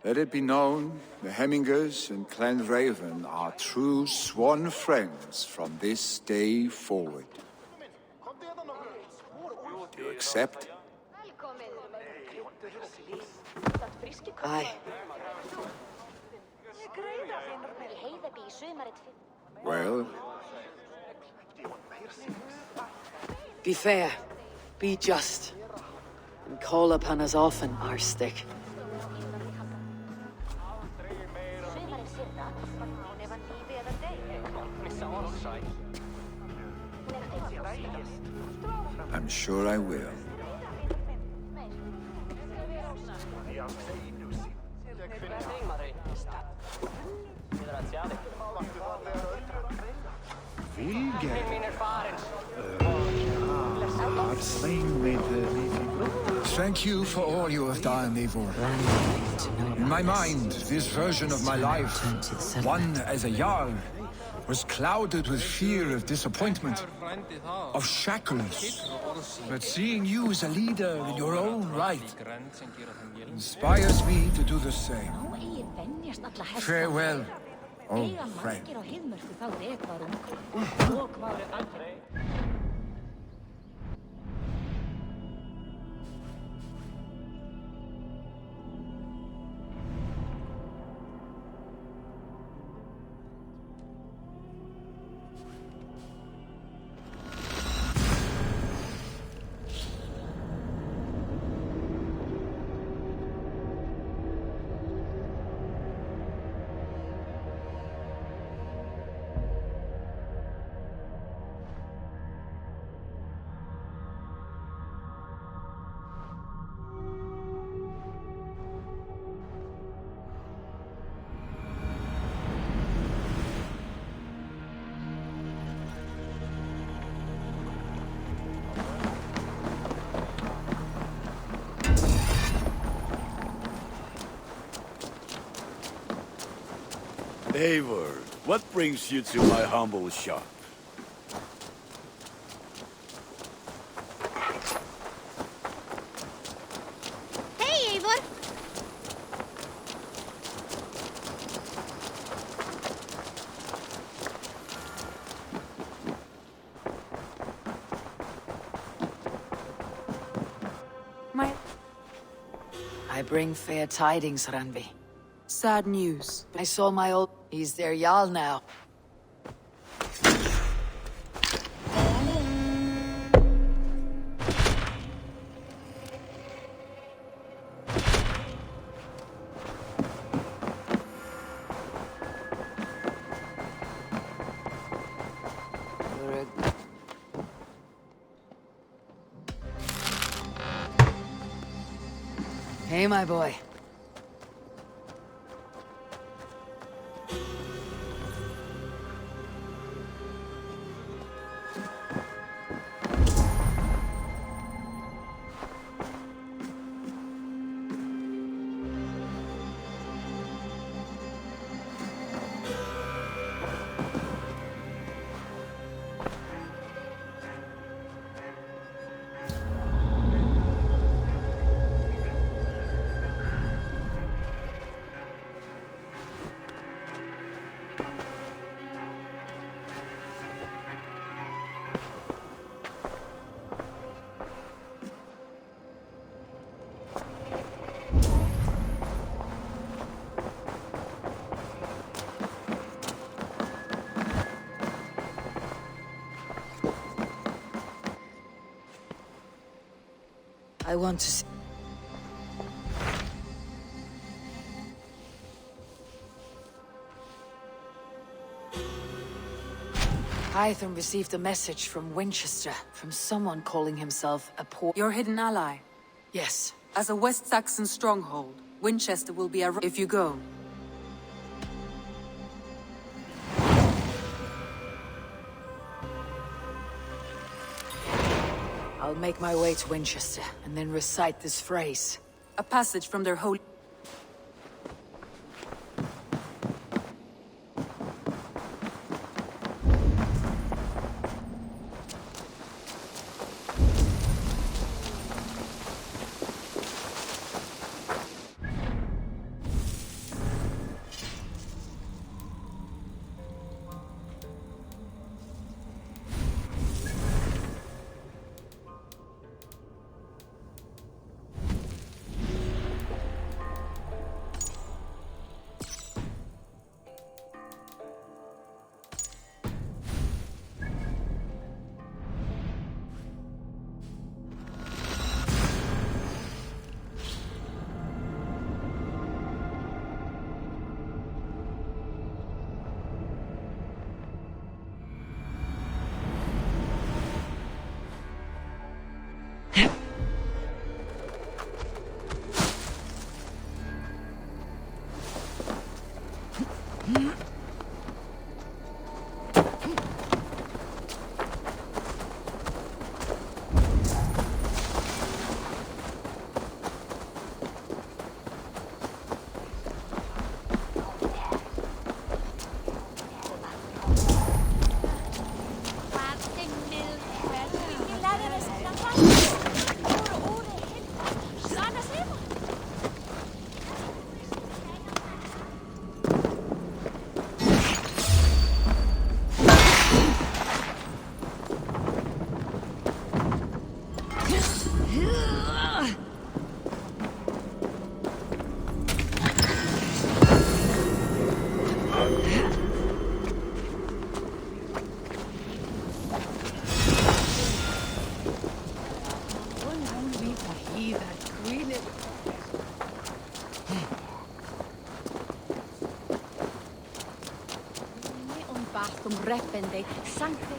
Let it be known, the Hemmingers and Clan Raven are true sworn friends from this day forward. Do you accept? Aye. Well? Be fair, be just, and call upon us often, Arstick. I'm sure I will. Vili Thank you for all you have done, Eivor. In my mind, this version of my life, one as a Jarl, was clouded with fear of disappointment, of shackles. But seeing you as a leader in your own right inspires me to do the same. Farewell, old friend. Eivor, what brings you to my humble shop? Hey, Eivor! I bring fair tidings, Randvi. Sad news. I saw my old... He's their Jarl now. Hey, my boy. I want to see... Hytham received a message from Winchester, from someone calling himself a poor... Your hidden ally? Yes. As a West Saxon stronghold, Winchester will be if you go. I'll make my way to Winchester, and then recite this phrase. A passage from their holy... Repende, sancte.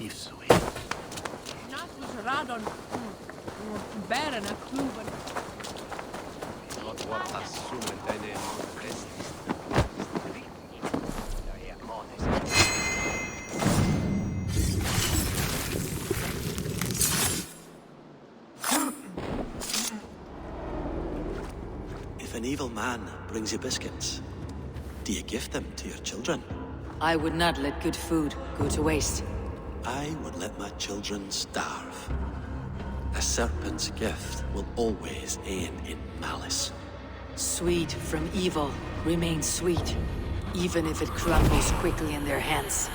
Ifsui. Natus radon. Bären a kluven. Not what assumed deine restis. If an evil man brings you biscuits, do you give them to your children? I would not let good food go to waste. I would let my children starve. A serpent's gift will always end in malice. Sweet from evil remains sweet, even if it crumbles quickly in their hands.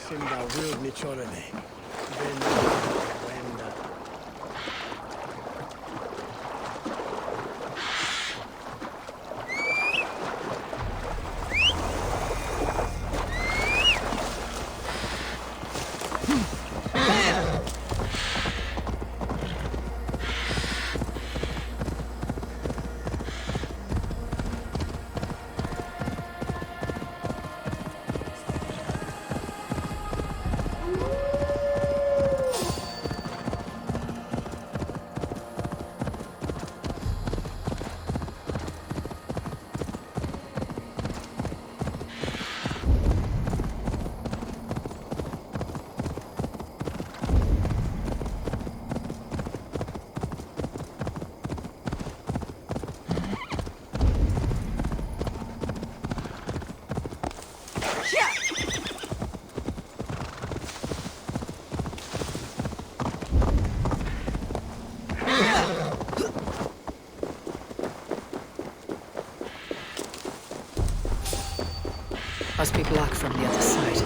Sinda will ni chorene. Must be blocked from the other side.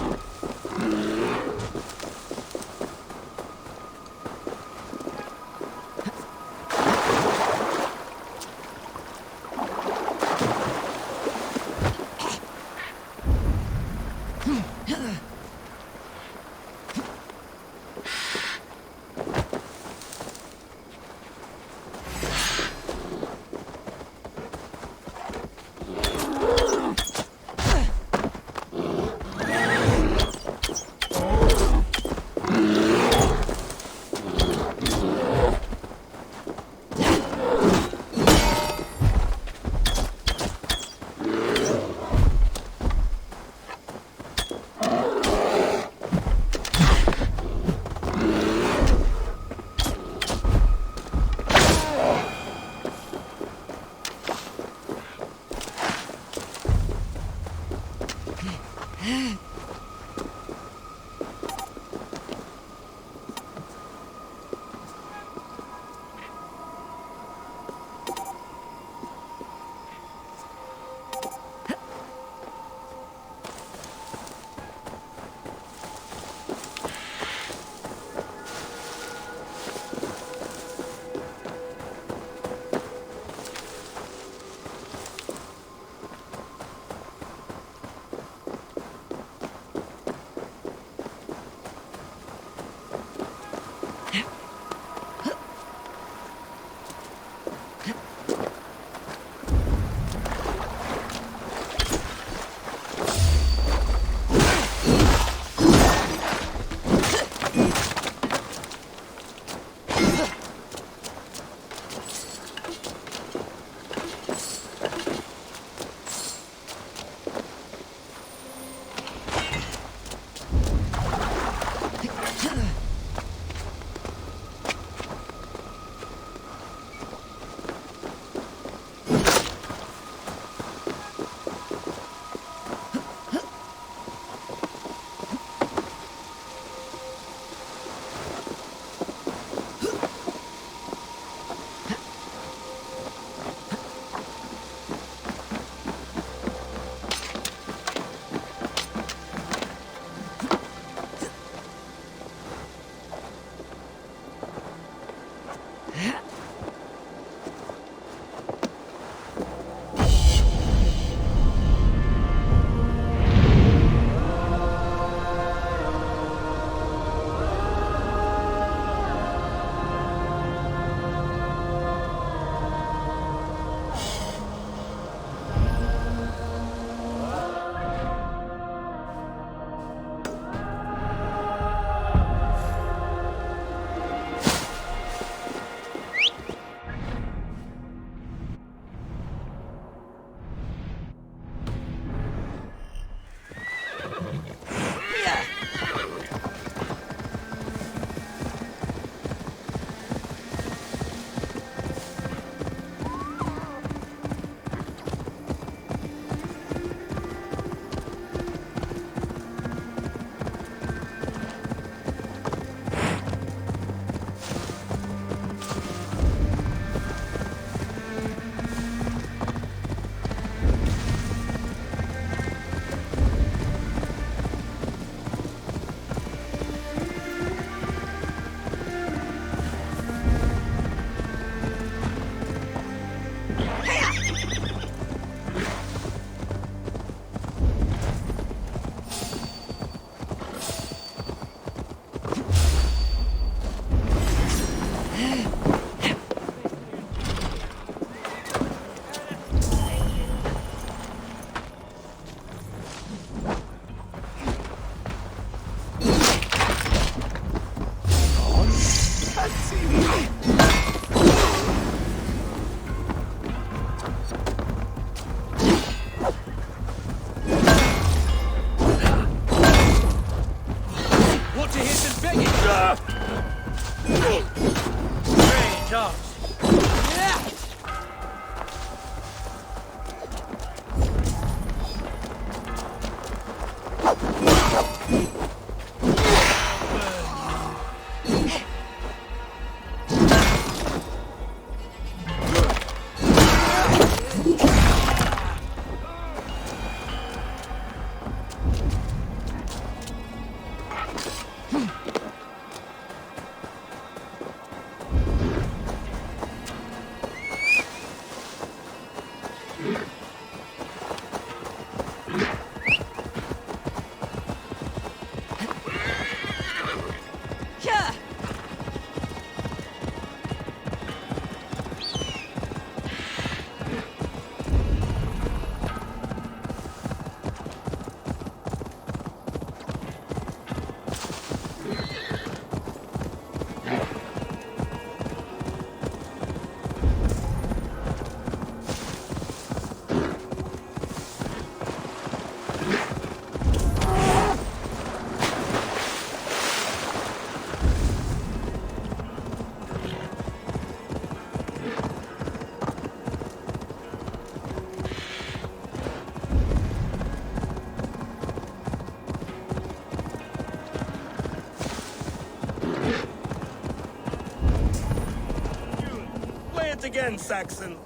Again, Saxon.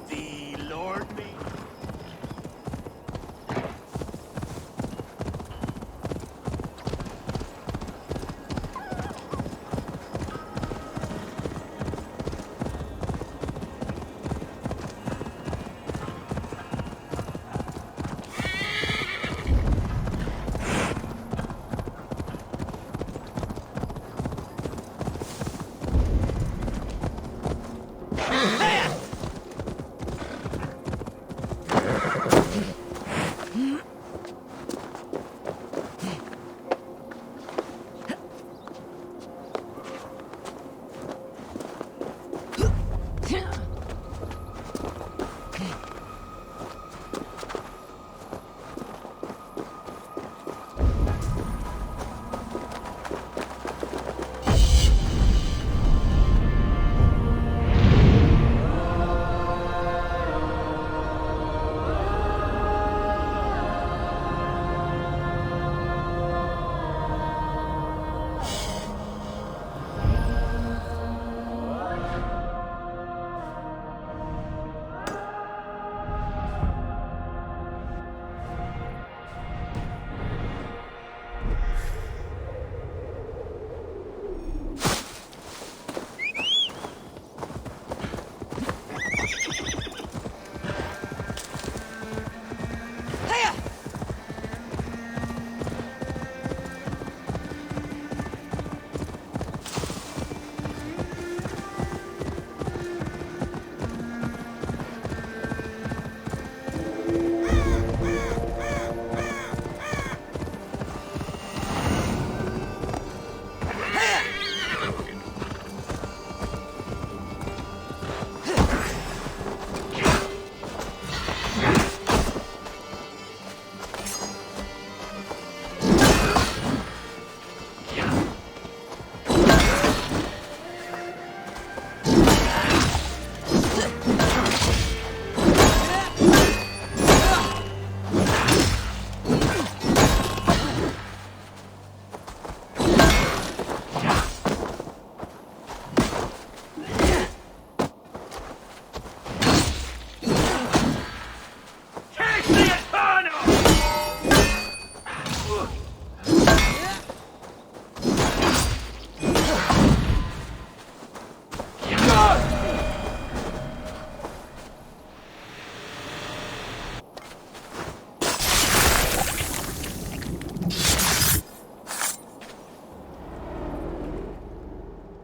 The Lord me.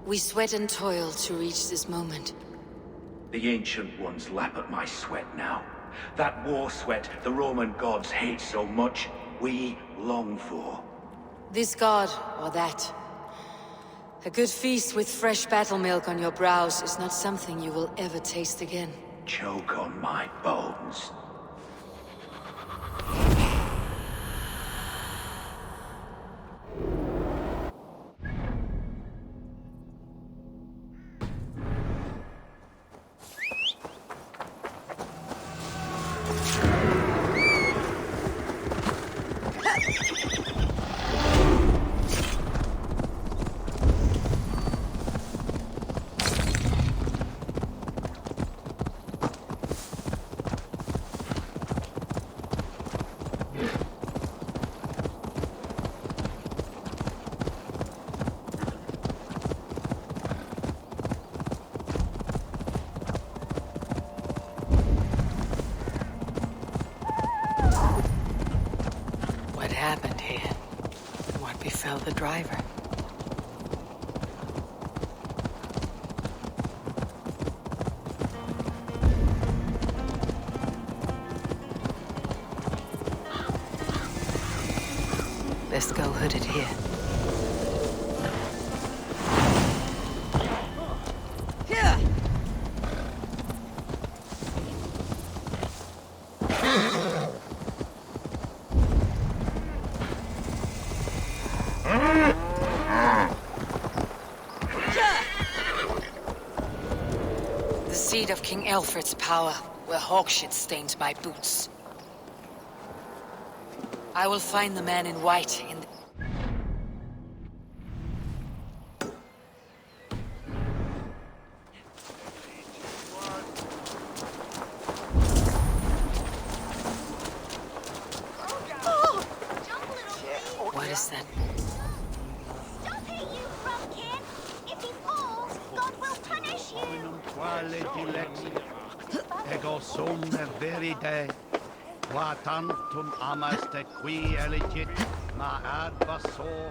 We sweat and toil to reach this moment. The Ancient Ones lap at my sweat now. That war sweat the Roman gods hate so much, we long for. This god, or that. A good feast with fresh battle milk on your brows is not something you will ever taste again. Choke on my bones. happened here? And what befell the driver? Let's go hooded here. The seat of King Alfred's power, where hawkshit stains my boots. I will find the man in white in the... What is that? Stop it, you Frumpkin! If he falls, God will punish you! Quale dilexi, ego sum veride, qua tantum amaste qui elegit, ma advasor.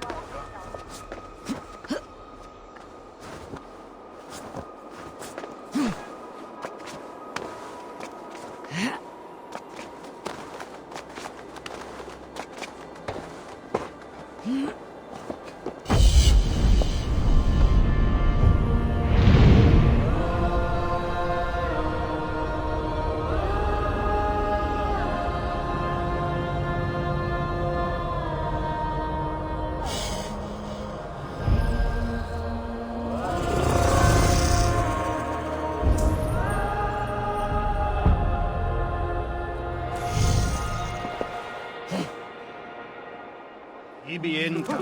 Ibi inca.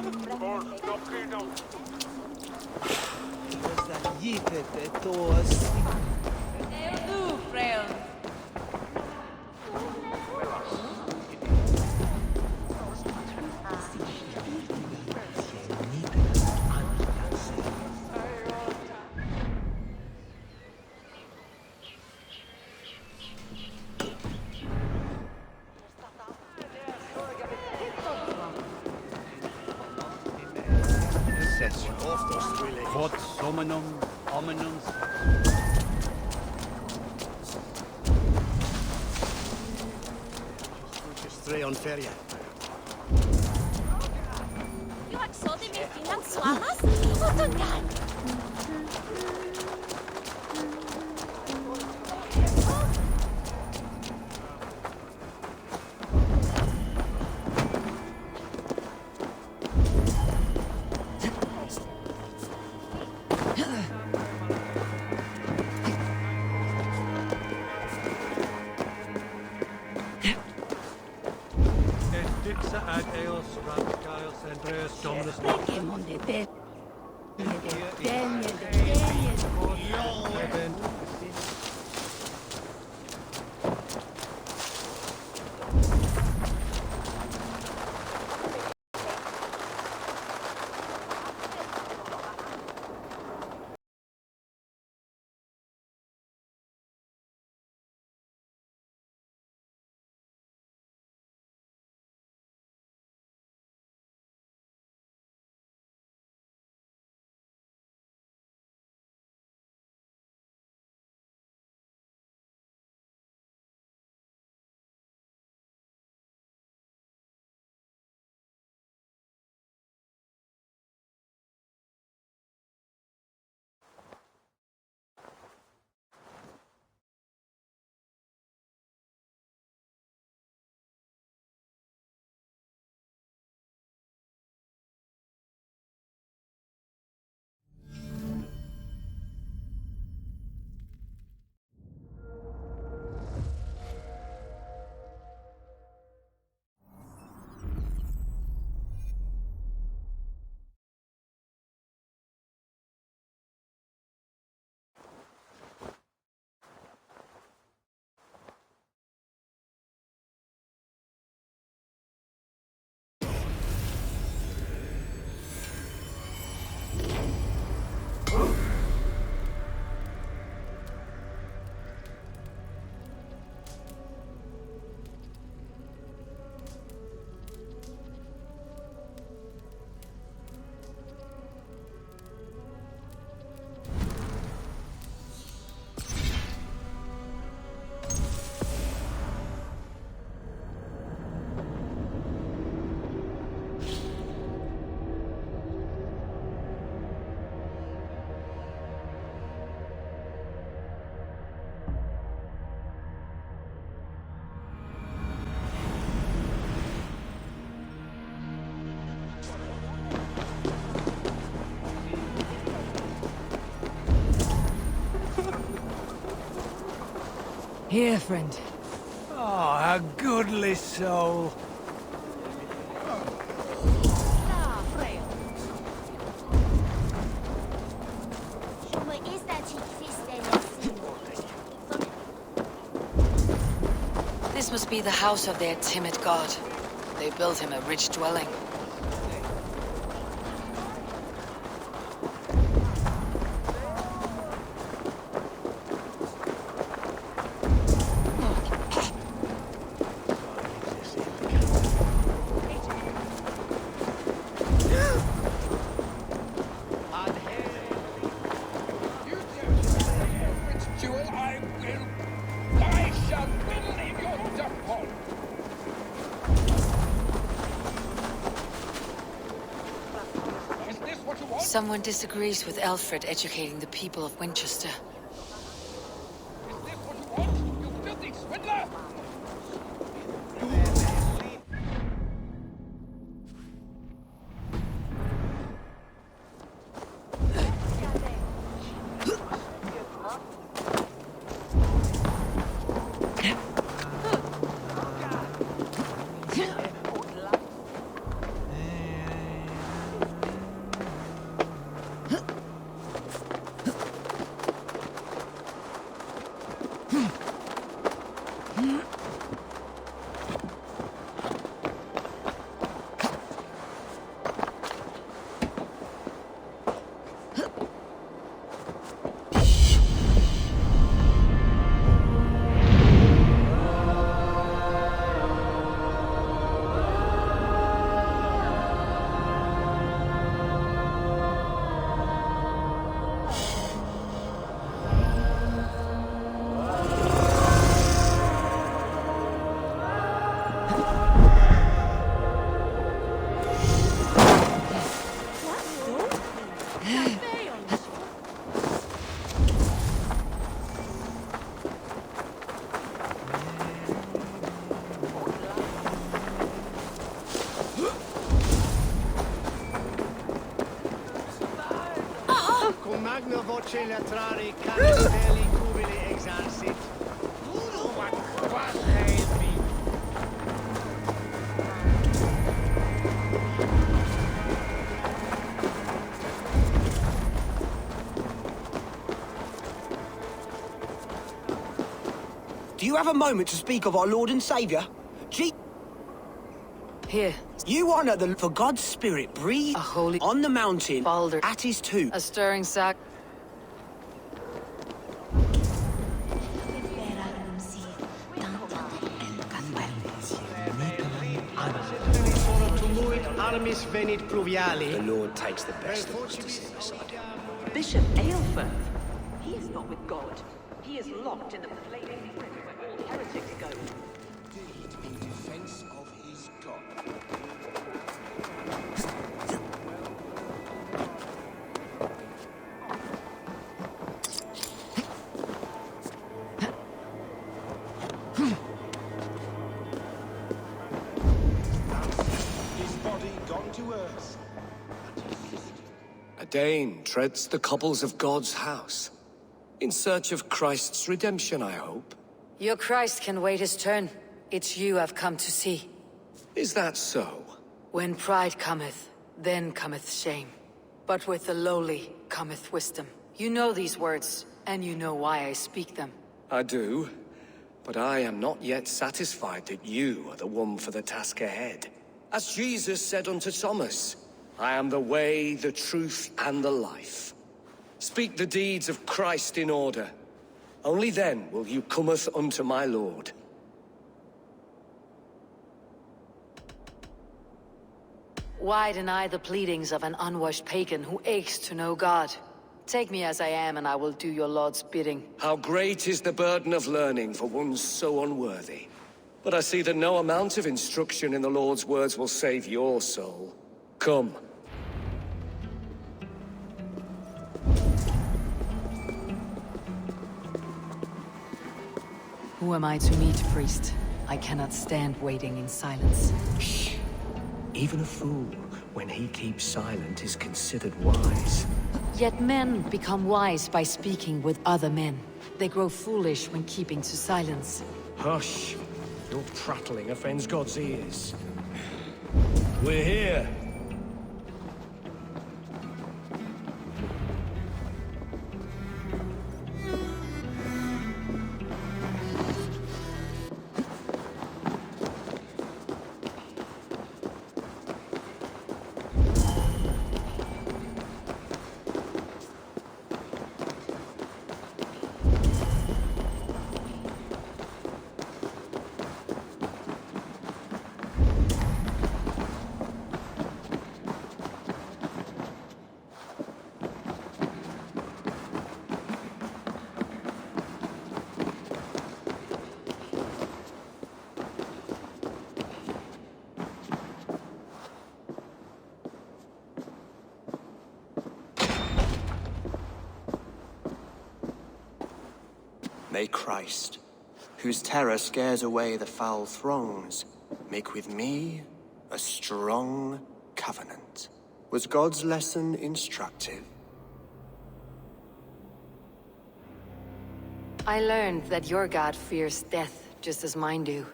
Quod summum hominum. Streon feria. You exalted me, Finland Swamas? What a god! Dixa ad eos radicales Andreas Dominus. Here, friend. Oh, a goodly soul. This must be the house of their timid god. They built him a rich dwelling. Someone disagrees with Alfred educating the people of Winchester. Magna voce latrari castelli cubili exarsit. What ails me? Do you have a moment to speak of our Lord and Saviour? Here. You honor the... For God's spirit, breathe a holy... on the mountain, Balder. At his tomb. A stirring sack. The Lord takes the best of us to sit beside him. Bishop Aelfirth. He is not with God. He is locked in the flaming prison where all heretics go. In defense of his God. His body gone to earth. A Dane treads the cobbles of God's house. In search of Christ's redemption, I hope. Your Christ can wait his turn. It's you I've come to see. Is that so? When pride cometh, then cometh shame. But with the lowly cometh wisdom. You know these words, and you know why I speak them. I do. But I am not yet satisfied that you are the one for the task ahead. As Jesus said unto Thomas, I am the way, the truth, and the life. Speak the deeds of Christ in order. Only then will you cometh unto my Lord. Why deny the pleadings of an unwashed pagan who aches to know God? Take me as I am, and I will do your Lord's bidding. How great is the burden of learning for one so unworthy. But I see that no amount of instruction in the Lord's words will save your soul. Come. Who am I to meet, priest? I cannot stand waiting in silence. Shh. Even a fool, when he keeps silent, is considered wise. Yet men become wise by speaking with other men. They grow foolish when keeping to silence. Hush. Your prattling offends God's ears. We're here. May Christ, whose terror scares away the foul throngs, make with me a strong covenant. Was God's lesson instructive? I learned that your god fears death just as mine do.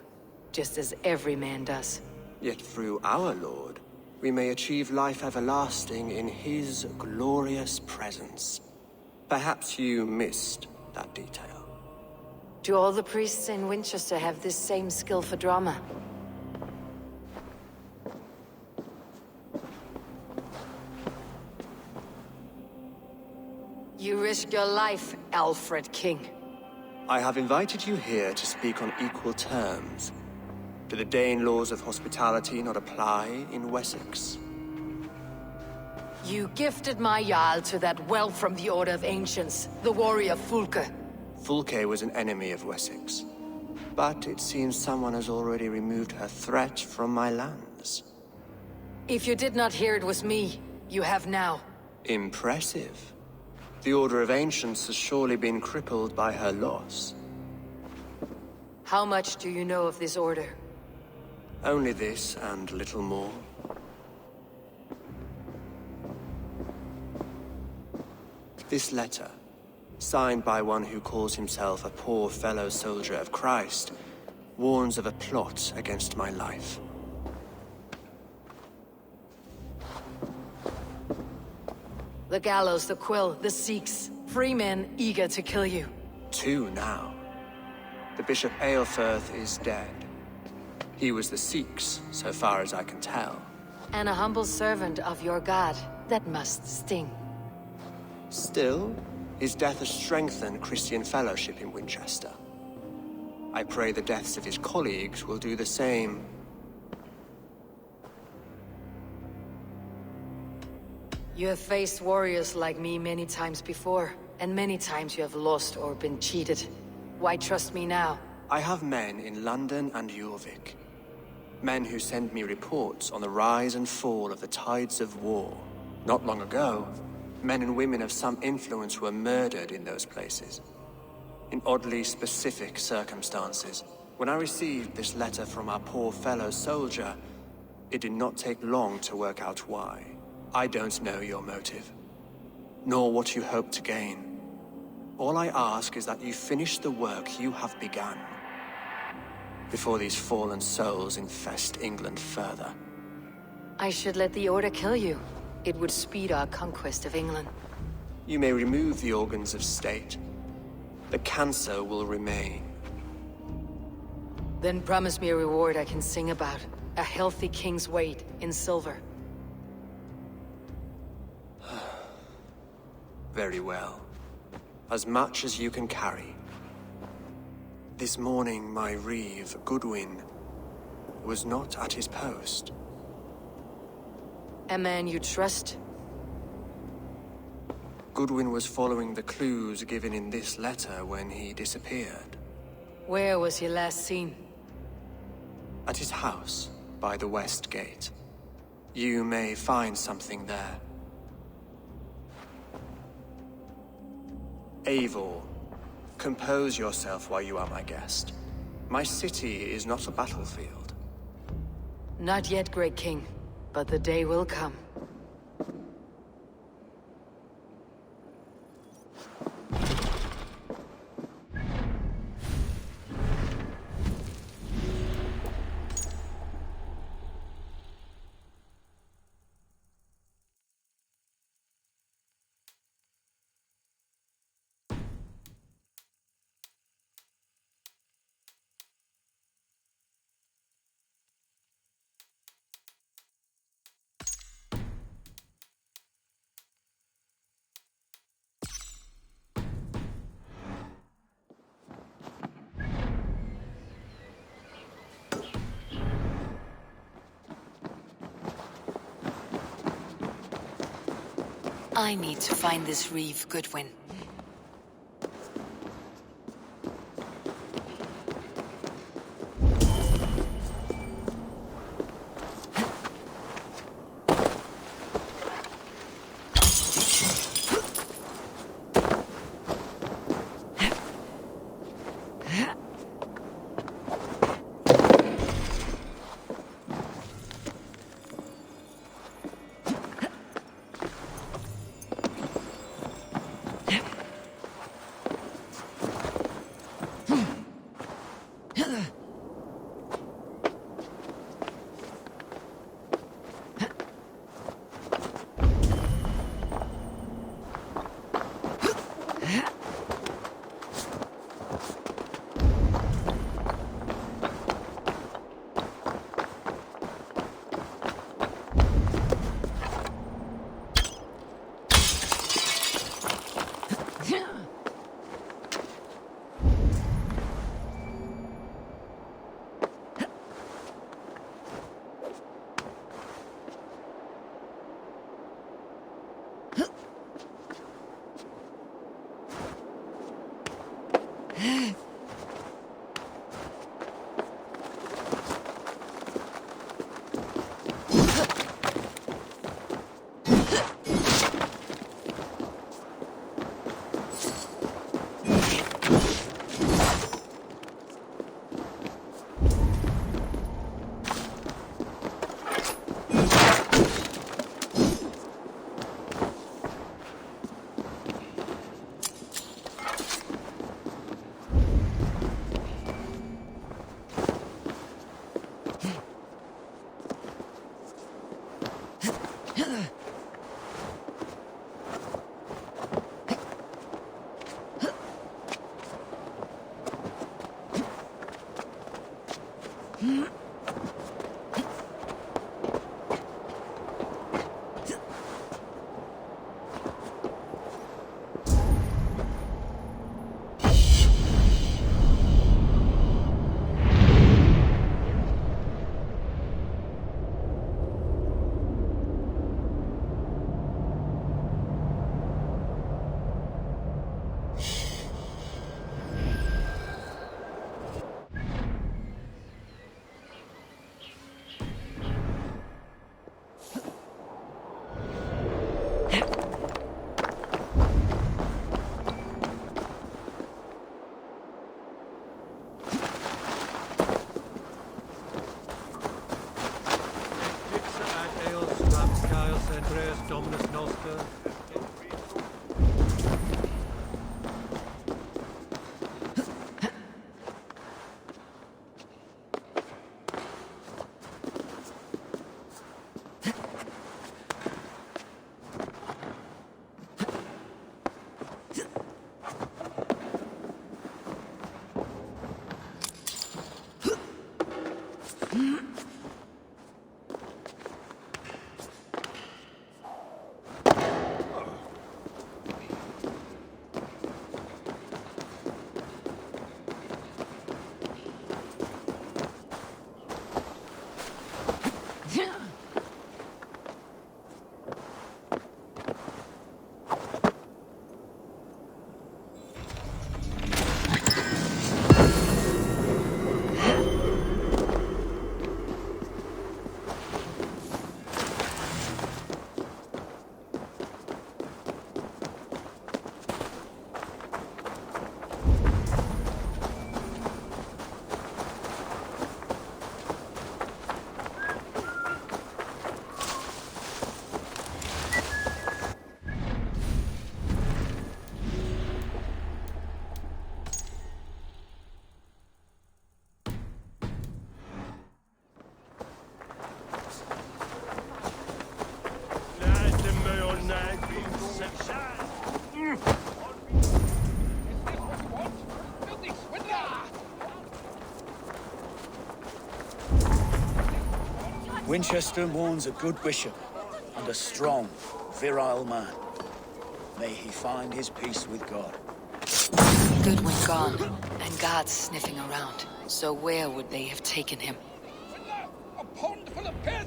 Just as every man does. Yet through our Lord, we may achieve life everlasting in his glorious presence. Perhaps you missed that detail. Do all the priests in Winchester have this same skill for drama? You risk your life, Alfred King. I have invited you here to speak on equal terms. Do the Dane laws of hospitality not apply in Wessex? You gifted my Jarl to that whelp from the Order of Ancients, the warrior Fulke. Fulke was an enemy of Wessex. But it seems someone has already removed her threat from my lands. If you did not hear it was me, you have now. Impressive. The Order of Ancients has surely been crippled by her loss. How much do you know of this order? Only this and little more. This letter, signed by one who calls himself a poor fellow soldier of Christ, warns of a plot against my life. The gallows, the quill, the Sikhs. Free men eager to kill you. 2 now. The Bishop Aelfirth is dead. He was the Sikhs, so far as I can tell. And a humble servant of your god. That must sting. Still, his death has strengthened Christian fellowship in Winchester. I pray the deaths of his colleagues will do the same. You have faced warriors like me many times before, and many times you have lost or been cheated. Why trust me now? I have men in London and Jorvik. Men who send me reports on the rise and fall of the tides of war. Not long ago, men and women of some influence were murdered in those places. In oddly specific circumstances. When I received this letter from our poor fellow soldier, it did not take long to work out why. I don't know your motive, nor what you hope to gain. All I ask is that you finish the work you have begun, before these fallen souls infest England further. I should let the Order kill you. It would speed our conquest of England. You may remove the organs of state. The cancer will remain. Then promise me a reward I can sing about. A healthy king's weight in silver. Very well. As much as you can carry. This morning, my reeve, Goodwin, was not at his post. A man you trust? Goodwin was following the clues given in this letter when he disappeared. Where was he last seen? At his house, by the West Gate. You may find something there. Eivor, compose yourself while you are my guest. My city is not a battlefield. Not yet, Great King, but the day will come. I need to find this reeve, Goodwin. Winchester mourns a good bishop and a strong, virile man. May he find his peace with God. Goodwin gone, and guards sniffing around. So where would they have taken him? A pond full of piss!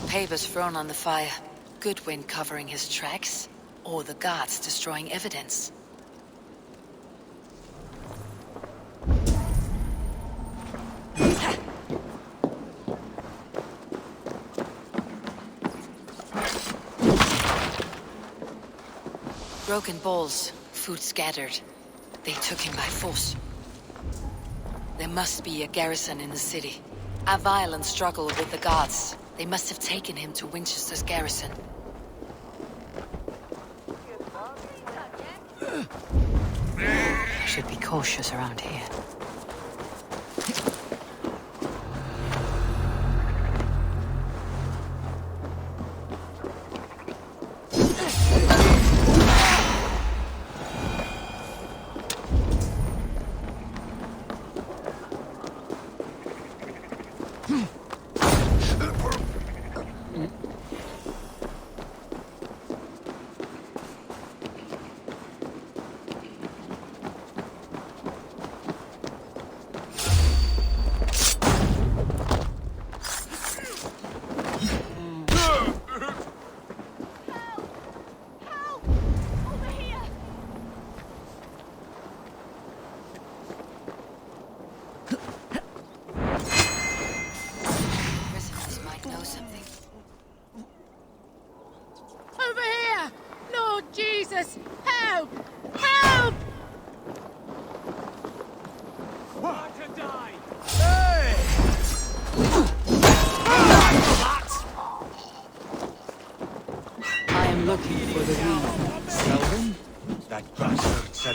Papers thrown on the fire. Goodwin covering his tracks, or the guards destroying evidence. Broken bowls, food scattered. They took him by force. There must be a garrison in the city. A violent struggle with the guards. They must have taken him to Winchester's garrison. Should be cautious around here.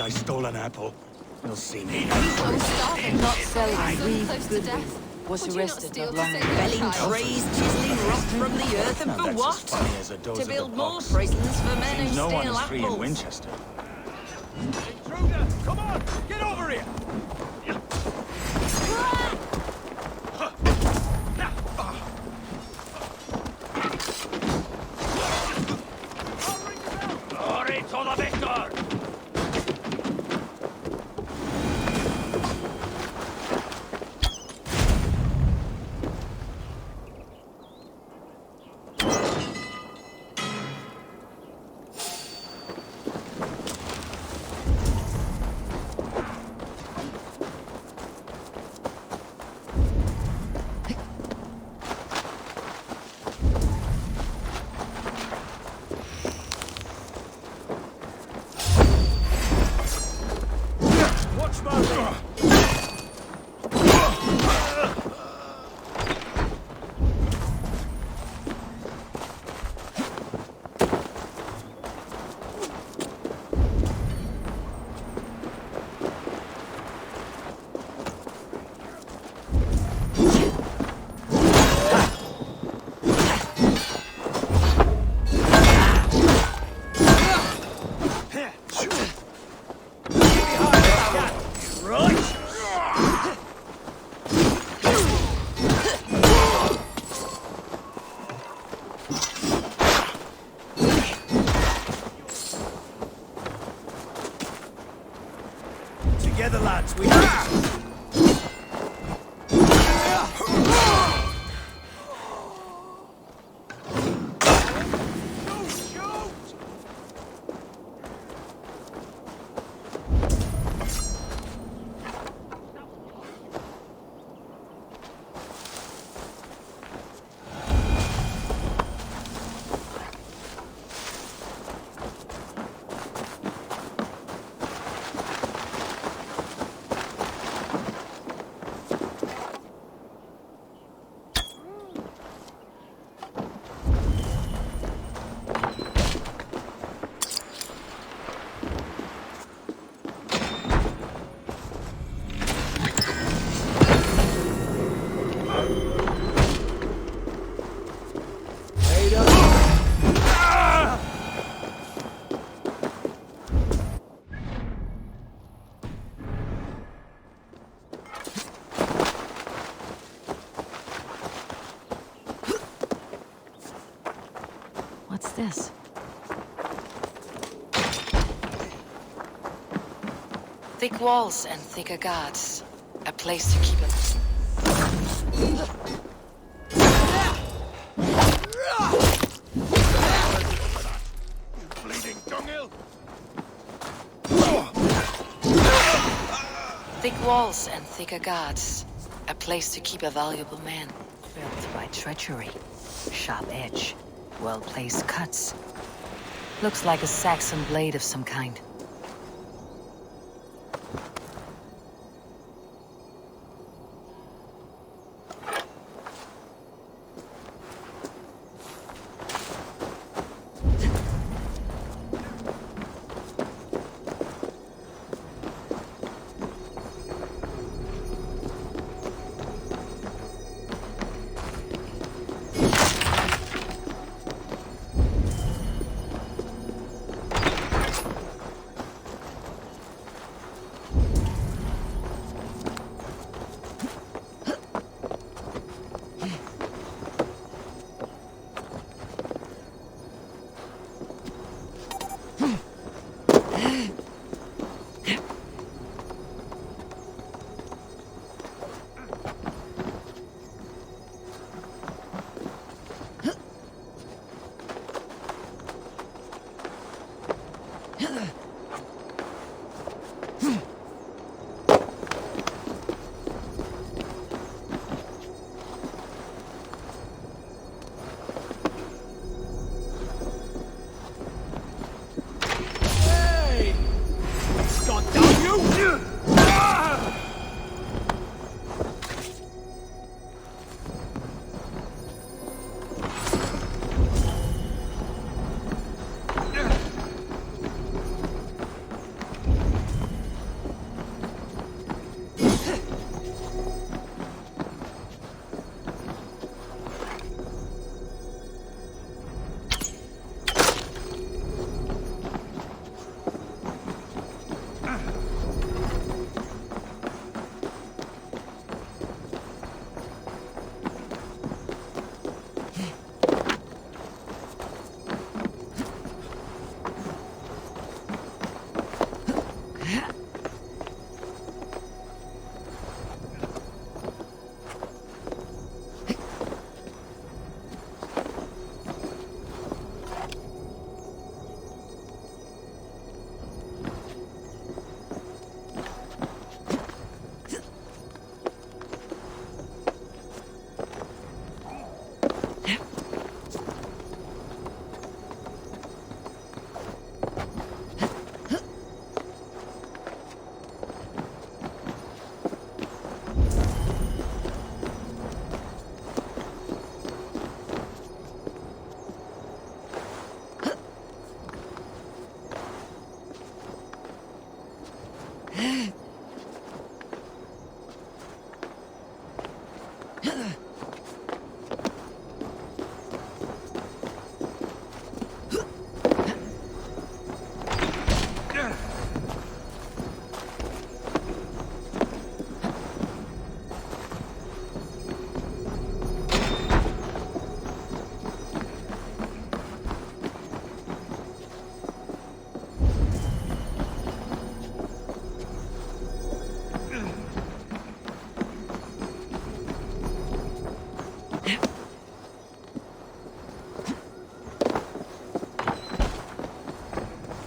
I stole an apple. You'll see me. I'm starving. Not selling. So close to death. Was Would arrested you not not long steal ago. to save your child? Trees chiseling rock from the earth, and Now for that's what? as funny as a dose To of build the more pox. prisons for men who Seems no one steal is free in apples. Winchester. Intruder! Come on! Get over here! Glory to the victor! Together, lads, we... What's this? Thick walls and thicker guards. A place to keep it. Bleeding dunghill! Thick walls and thicker guards. A place to keep a valuable man. Built by treachery. Sharp edge. Well-placed cuts. Looks like a Saxon blade of some kind.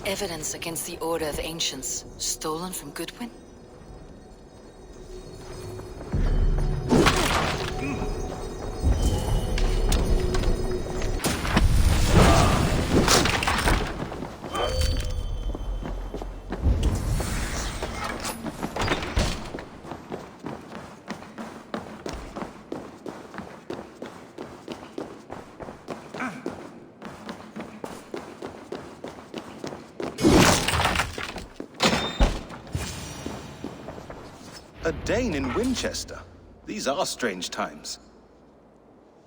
Evidence against the Order of Ancients, stolen from Goodwin? A Dane in Winchester. These are strange times.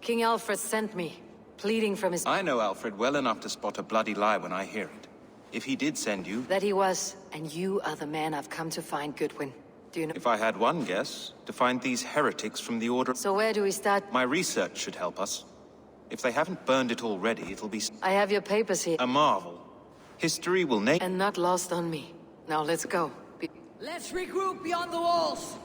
King Alfred sent me, pleading from his... I know Alfred well enough to spot a bloody lie when I hear it. If he did send you... That he was, and you are the man I've come to find, Goodwin. Do you know... If I had one guess, to find these heretics from the Order... So where do we start? My research should help us. If they haven't burned it already, it'll be... I have your papers here. A marvel. History will name... And not lost on me. Now let's go. Let's regroup beyond the walls!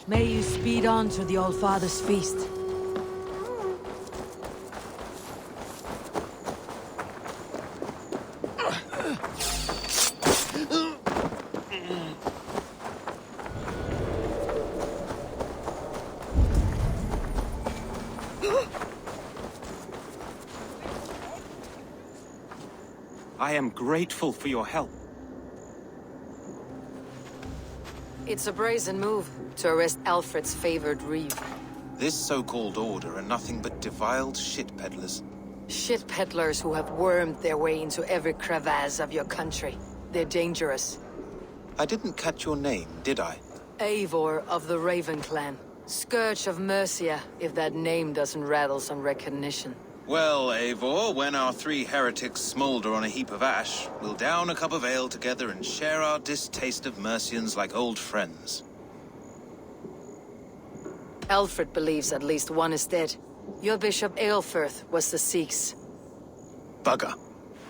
May you speed on to the Old Father's feast. I am grateful for your help. It's a brazen move to arrest Alfred's favored reeve. This so-called order are nothing but defiled shit peddlers. Shit peddlers who have wormed their way into every crevasse of your country. They're dangerous. I didn't catch your name, did I? Eivor of the Raven Clan. Scourge of Mercia, if that name doesn't rattle some recognition. Well, Eivor, when our three heretics smolder on a heap of ash, we'll down a cup of ale together and share our distaste of Mercians like old friends. Alfred believes at least one is dead. Your Bishop Aelfirth was the Sikhs. Bugger.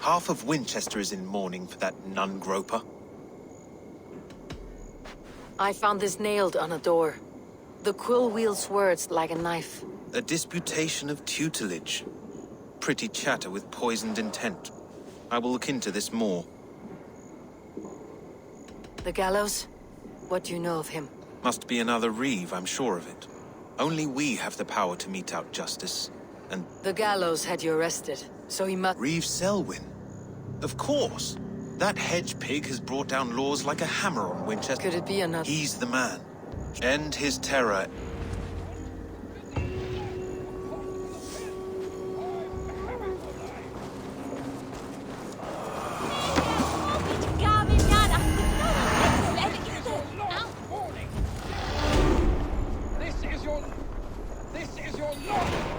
Half of Winchester is in mourning for that nun-groper. I found this nailed on a door. The quill wields words like a knife. A disputation of tutelage. Pretty chatter with poisoned intent. I will look into this more. The gallows? What do you know of him? Must be another reeve, I'm sure of it. Only we have the power to mete out justice, and... The gallows had you arrested, so he must... Reeve Selwyn? Of course! That hedge pig has brought down laws like a hammer on Winchester. Could it be another... He's the man. End his terror. This is your lot!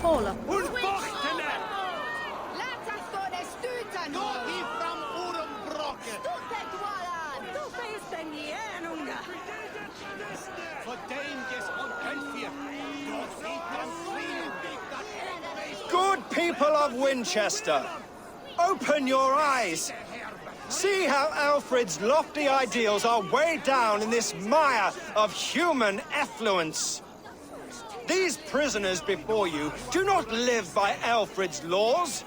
Hola. Good people of Winchester, open your eyes. See how Alfred's lofty ideals are weighed down in this mire of human effluence. These prisoners before you do not live by Alfred's laws.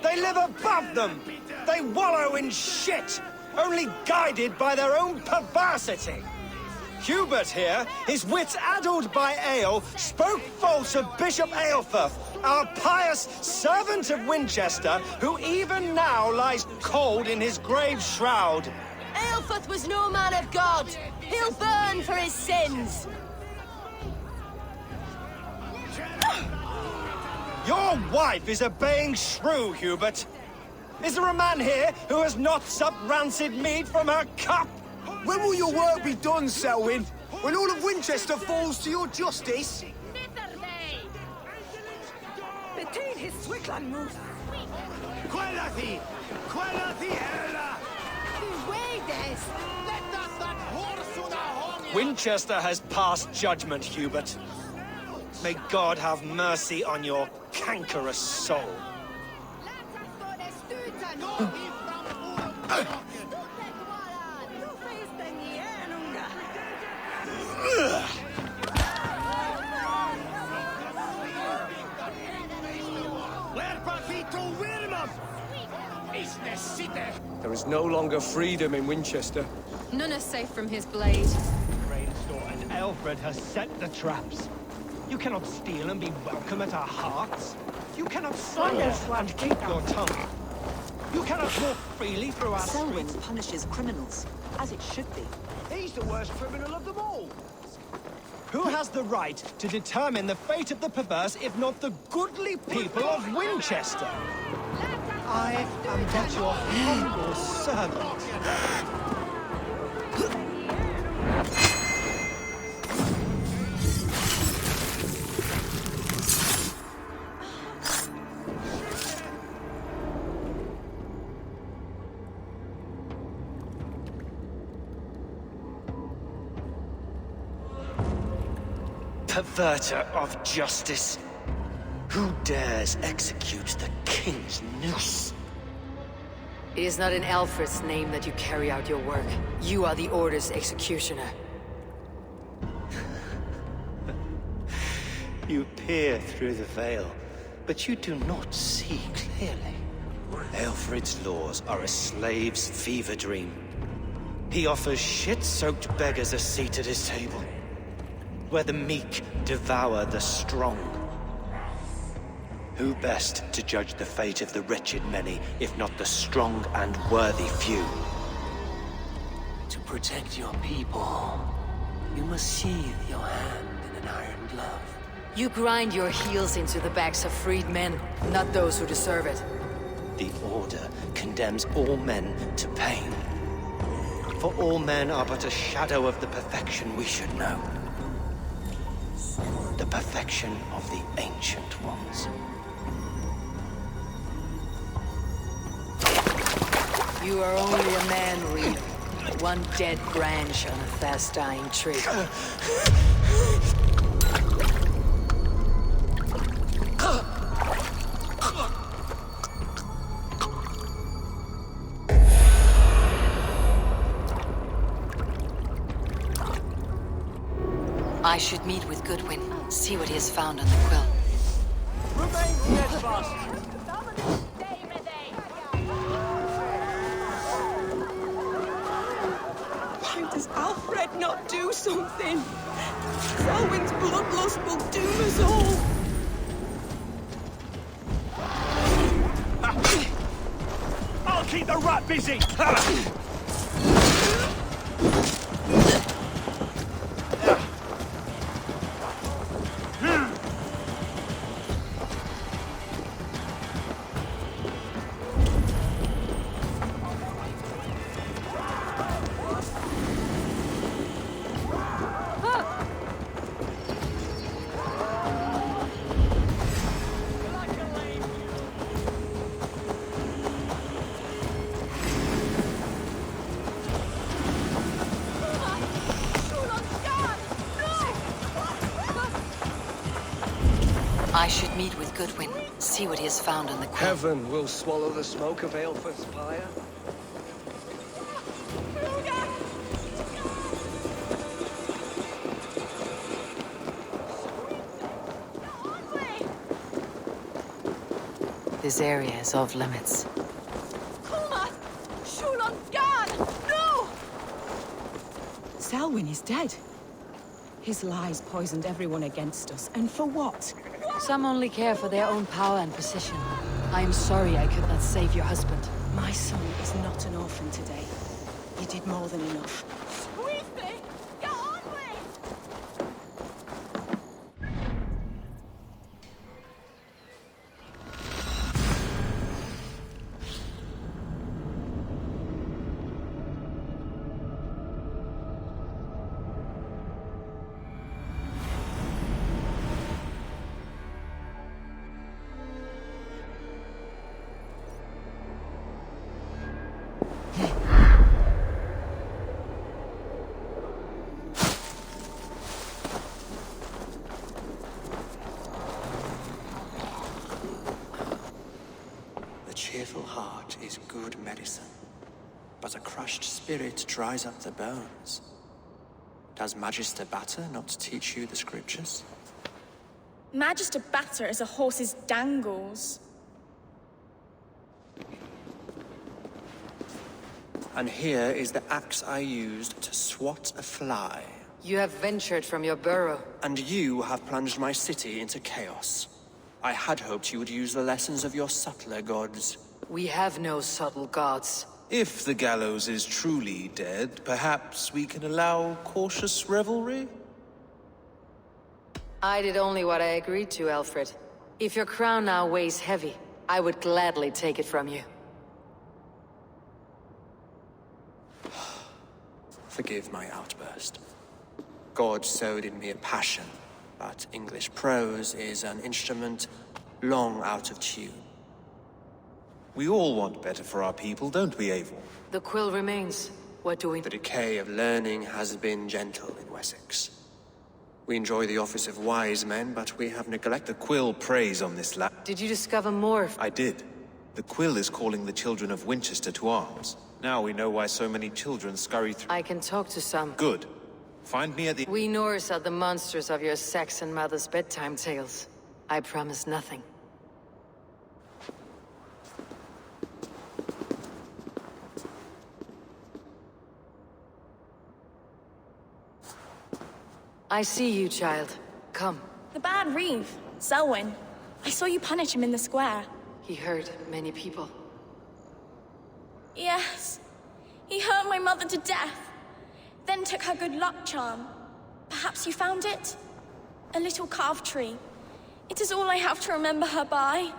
They live above them. They wallow in shit, only guided by their own perversity. Hubert here, his wits addled by ale, spoke false of Bishop Aelfirth, our pious servant of Winchester, who even now lies cold in his grave shroud. Aelfirth was no man of God. He'll burn for his sins. Your wife is obeying shrew, Hubert. Is there a man here who has not supped rancid mead from her cup? When will your work be done, Selwyn? When all of Winchester falls to your justice? Between his Swickland moves. Quellati! Quellati, Ella! Winchester has passed judgment, Hubert. May God have mercy on your cankerous soul. There is no longer freedom in Winchester. None is safe from his blade. Rainstor and Alfred has set the traps. You cannot steal and be welcome at our hearts. You cannot slander and keep your tongue. You cannot walk freely through our Selwyn streets. punishes criminals, as it should be. He's the worst criminal of them all. Who has the right to determine the fate of the perverse if not the goodly people of Winchester? I am but your humble servant. Perverter of justice. Who dares execute the king's noose? It is not in Alfred's name that you carry out your work. You are the Order's executioner. You peer through the veil, but you do not see clearly. Alfred's laws are a slave's fever dream. He offers shit-soaked beggars a seat at his table, where the meek devour the strong. Who best to judge the fate of the wretched many, if not the strong and worthy few? To protect your people, you must sheathe your hand in an iron glove. You grind your heels into the backs of freed men, not those who deserve it. The Order condemns all men to pain. For all men are but a shadow of the perfection we should know. The perfection of the Ancient Ones. You are only a man, Reed. One dead branch on a fast-dying tree. I should meet with Goodwin, see what he has found on the quill. Remain steadfast. Why does Alfred not do something? Selwyn's bloodlust will doom us all. I'll keep the rat busy! I should meet with Goodwin, see what he has found on the quill. Heaven will swallow the smoke of Aelfred's pyre. This area is off limits. No! Selwyn is dead. His lies poisoned everyone against us, and for what? Some only care for their own power and position. I am sorry I could not save your husband. My son is not an orphan today. You did more than enough. is good medicine, but a crushed spirit dries up the bones. Does Magister Batter not teach you the scriptures? Magister Batter is a horse's dangles. And here is the axe I used to swat a fly. You have ventured from your burrow. And you have plunged my city into chaos. I had hoped you would use the lessons of your subtler gods. We have no subtle gods. If the gallows is truly dead, perhaps we can allow cautious revelry? I did only what I agreed to, Alfred. If your crown now weighs heavy, I would gladly take it from you. Forgive my outburst. God sowed in me a passion, but English prose is an instrument long out of tune. We all want better for our people, don't we, Eivor? The quill remains. What do we... The decay of learning has been gentle in Wessex. We enjoy the office of wise men, but we have neglected... The quill preys on this land. Did you discover more? I did. The quill is calling the children of Winchester to arms. Now we know why so many children scurry through... I can talk to some. Good. Find me at the... We Norse are the monsters of your Saxon mother's bedtime tales. I promise nothing. I see you, child. Come. The bad Reeve, Selwyn. I saw you punish him in the square. He hurt many people. Yes. He hurt my mother to death. Then took her good luck charm. Perhaps you found it? A little carved tree. It is all I have to remember her by.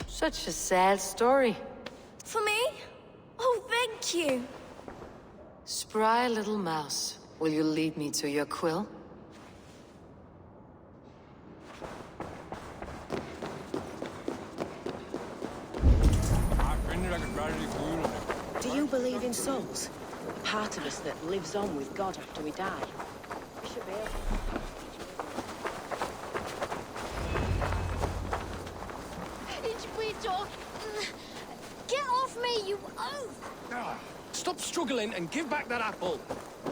Such a sad story. For me? Oh, thank you. Spry little mouse. Will you lead me to your quill? Do you believe in souls? Part of us that lives on with God after we die. We should be able... Get off me, you oaf! Stop struggling and give back that apple.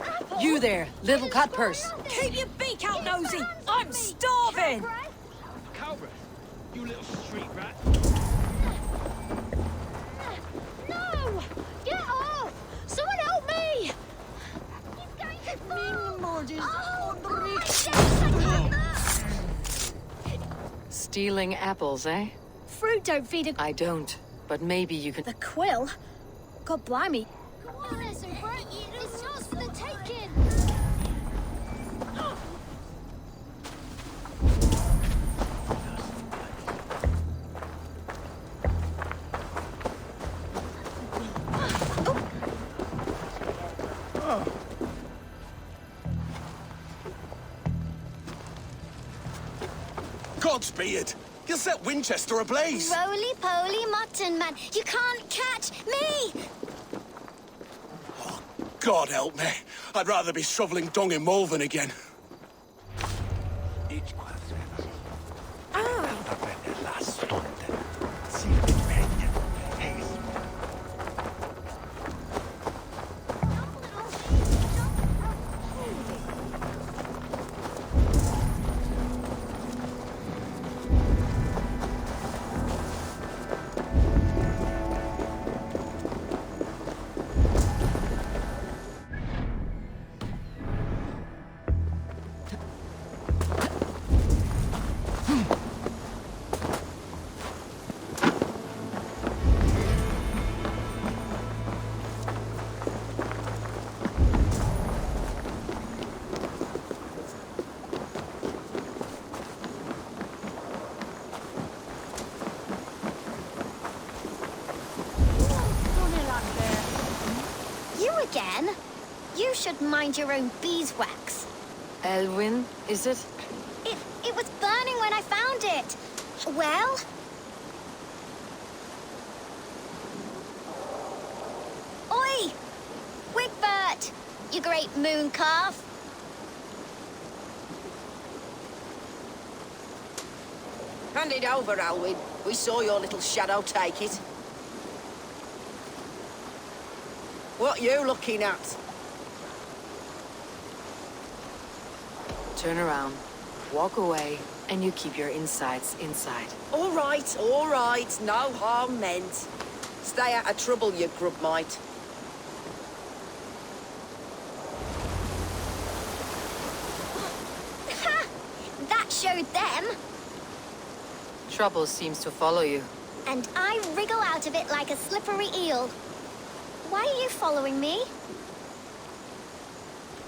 Apple? You there, little cut purse. Keep your beak out, nosy! I'm starving! Cowbreath, you little street rat. No! Get off! Someone help me! Stealing apples, eh? Fruit don't feed a... I don't, but maybe you can... The quill? God blimey. Come on, Essenbrook. It's yours for the taking. Godspeed! You'll set Winchester ablaze! Roly-poly mutton man, you can't catch me! God help me. I'd rather be shoveling dung in Malvern again. Again? You should mind your own beeswax. Elwyn, is it? It was burning when I found it. Well? Oi! Wigbert! You great moon calf. Hand it over, Alwyn. We saw your little shadow take it. What you looking at? Turn around, walk away, and you keep your insides inside. All right, no harm meant. Stay out of trouble, you grub mite. That showed them. Trouble seems to follow you. And I wriggle out of it like a slippery eel. Why are you following me?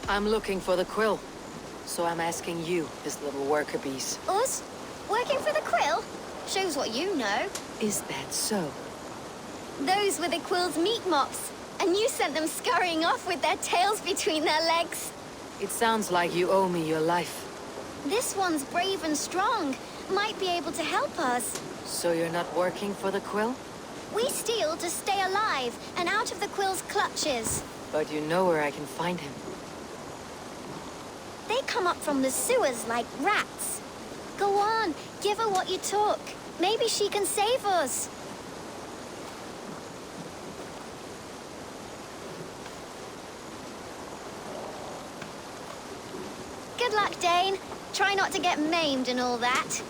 I'm looking for the quill. So I'm asking you, his little worker bees. Us? Working for the quill? Shows what you know. Is that so? Those were the quill's meat mops. And you sent them scurrying off with their tails between their legs. It sounds like you owe me your life. This one's brave and strong. Might be able to help us. So you're not working for the quill? We steal to stay alive and out of the quill's clutches. But you know where I can find him. They come up from the sewers like rats. Go on, give her what you took. Maybe she can save us. Good luck, Dane. Try not to get maimed and all that.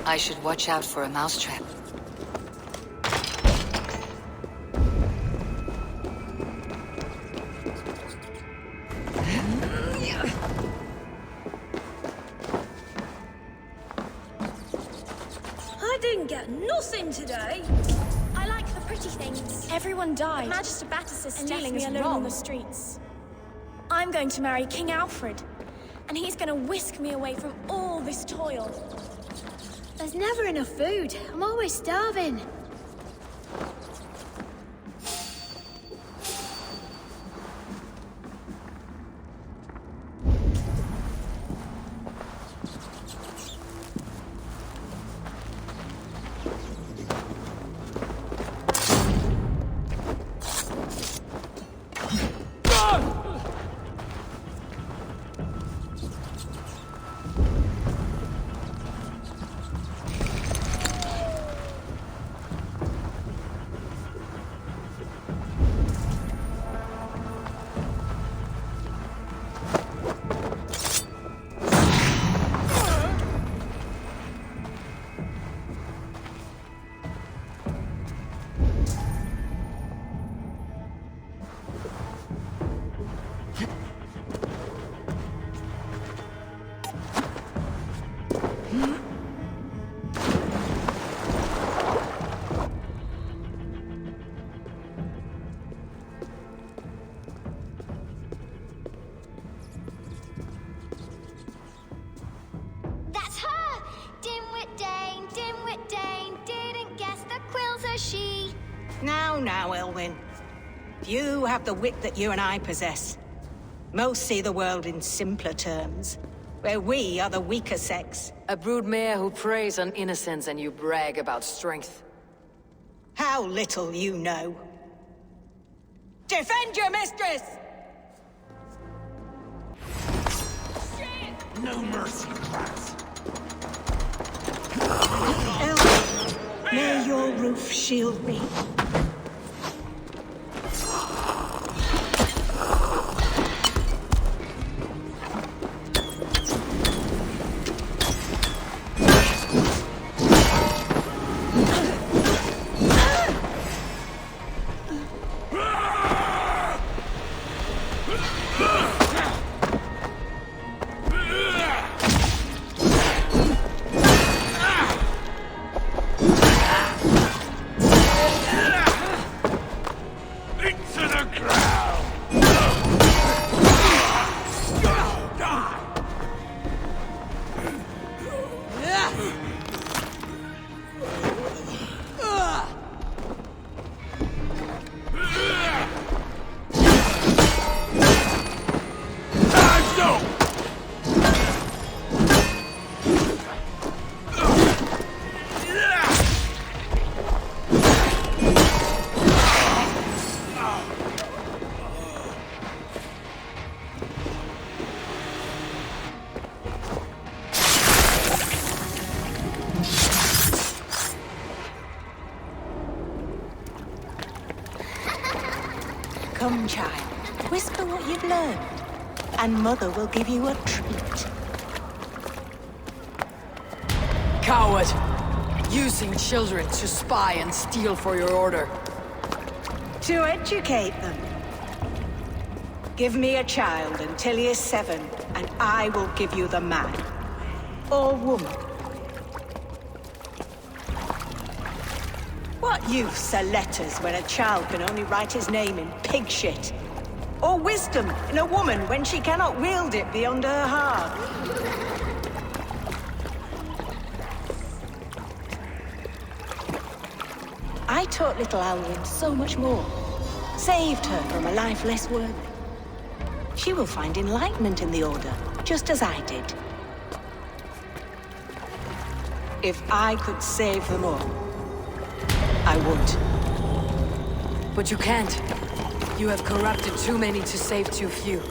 I should watch out for a mousetrap. I didn't get nothing today. I like the pretty things. Everyone died. Magister Battus' and left stealing me is alone wrong. on the streets. I'm going to marry King Alfred, and he's going to whisk me away from all this toil. There's never enough food. I'm always starving. That's her! Dimwit Dane, didn't guess the quill's a she. Now, Elwyn. You have the wit that you and I possess. Most see the world in simpler terms, where we are the weaker sex. A broodmare who preys on innocence and you brag about strength. How little you know. Defend your mistress! No mercy, rats. Elwyn, may your roof shield me. Come, child. Whisper what you've learned, and Mother will give you a treat. Coward! Using children to spy and steal for your order. To educate them. Give me a child until he is 7, and I will give you the man. Or woman. What use are letters when a child can only write his name in pig shit? Or wisdom in a woman when she cannot wield it beyond her heart? I taught little Alwyn so much more. Saved her from a life less worthy. She will find enlightenment in the Order, just as I did. If I could save them all, I would. But you can't. You have corrupted too many to save too few.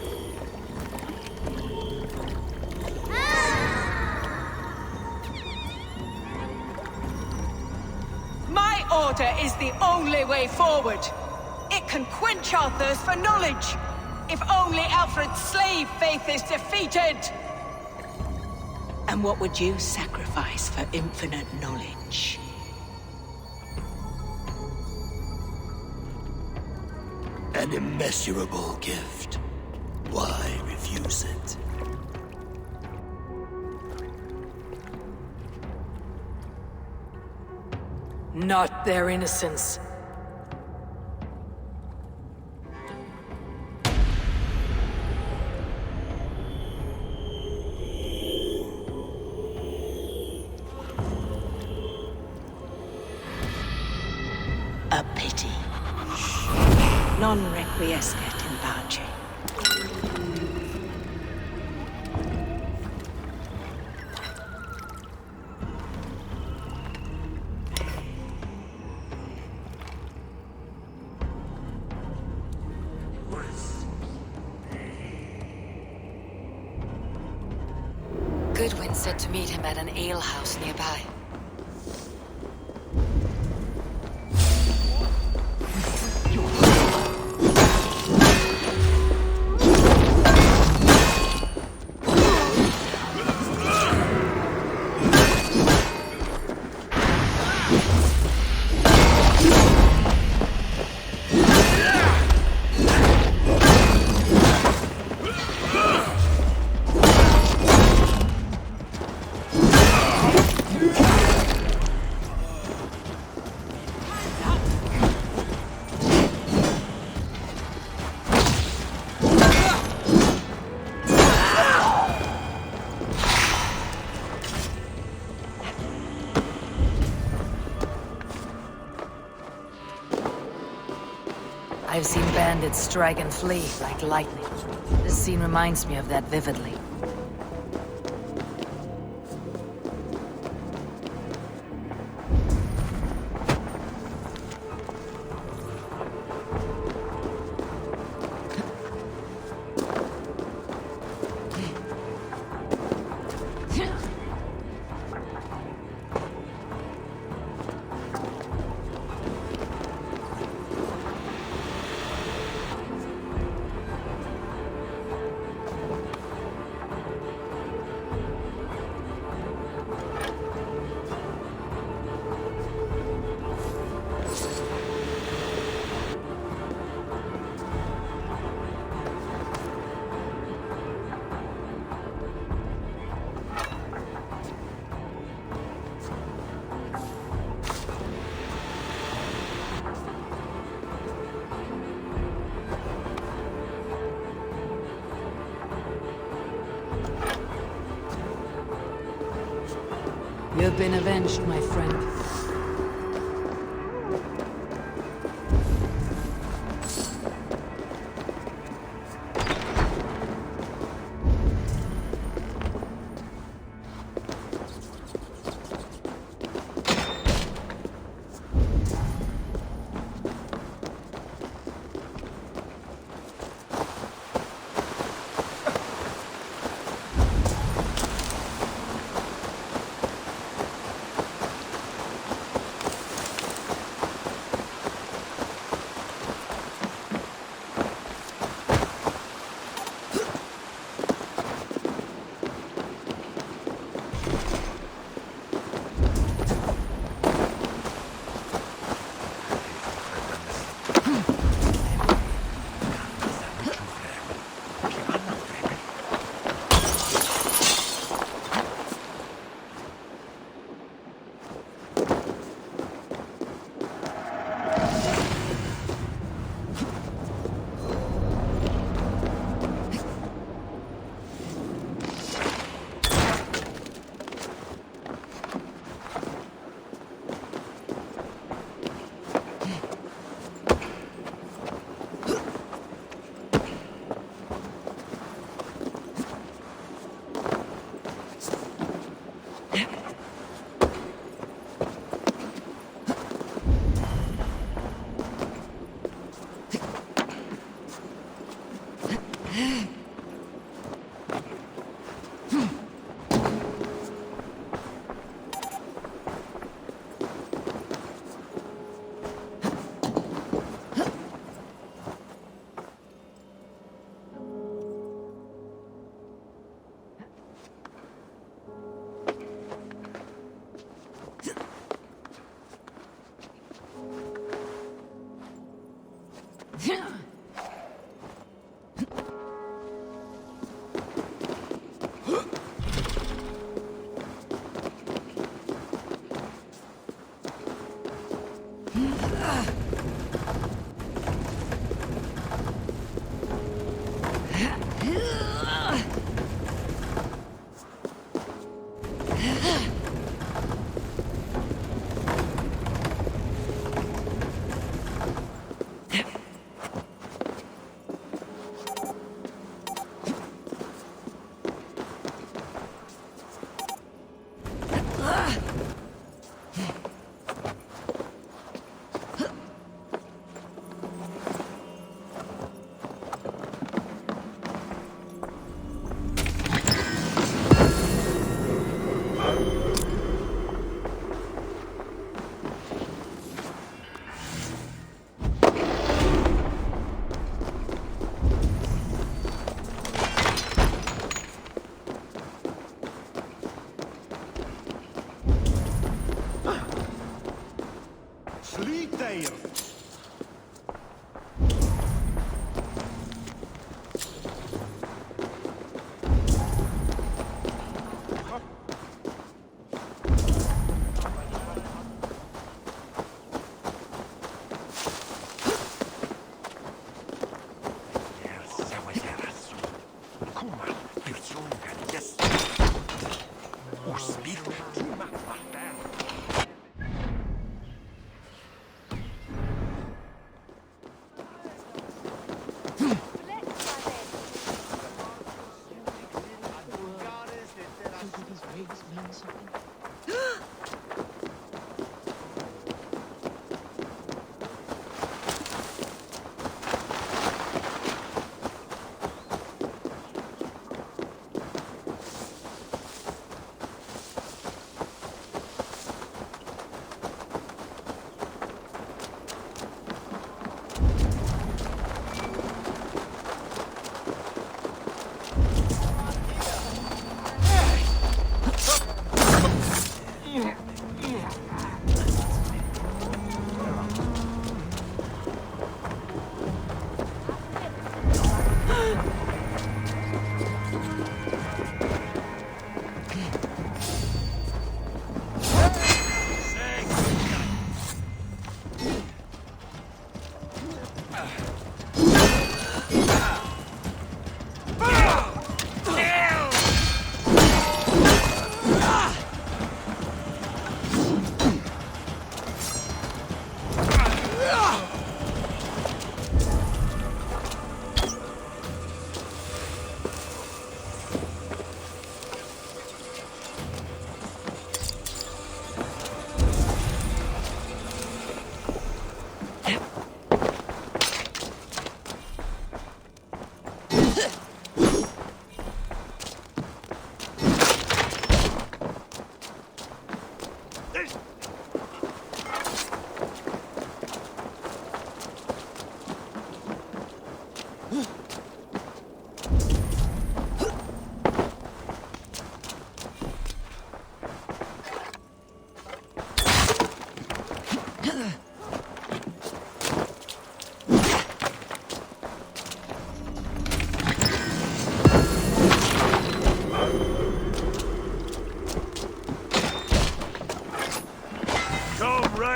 My order is the only way forward. It can quench our thirst for knowledge. If only Alfred's slave faith is defeated! And what would you sacrifice for infinite knowledge? An immeasurable gift. Why refuse it? Not their innocence. A pity. Non requiescat in pace. Goodwin said to meet him at an alehouse nearby. I've seen bandits strike and flee like lightning. This scene reminds me of that vividly. You've been avenged, my friend.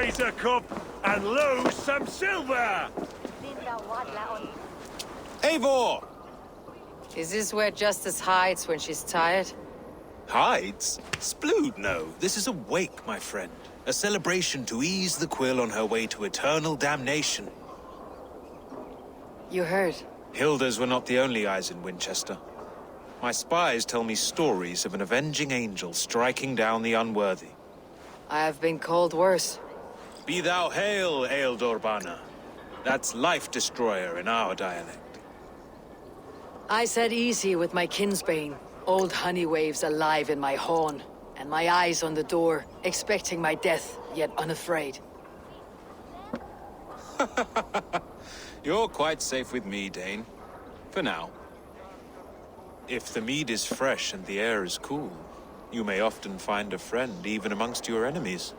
raise a cup and lose some silver! Eivor! Is this where Justice hides when she's tired? Hides? Splood, no. This is a wake, my friend. A celebration to ease the quill on her way to eternal damnation. You heard. Hilda's were not the only eyes in Winchester. My spies tell me stories of an avenging angel striking down the unworthy. I have been called worse. Be thou hail, Ealdor Bana. That's Life Destroyer in our dialect. I said easy with my kinsbane. Old honey waves alive in my horn, and my eyes on the door, expecting my death, yet unafraid. You're quite safe with me, Dane. For now. If the mead is fresh and the air is cool, you may often find a friend even amongst your enemies.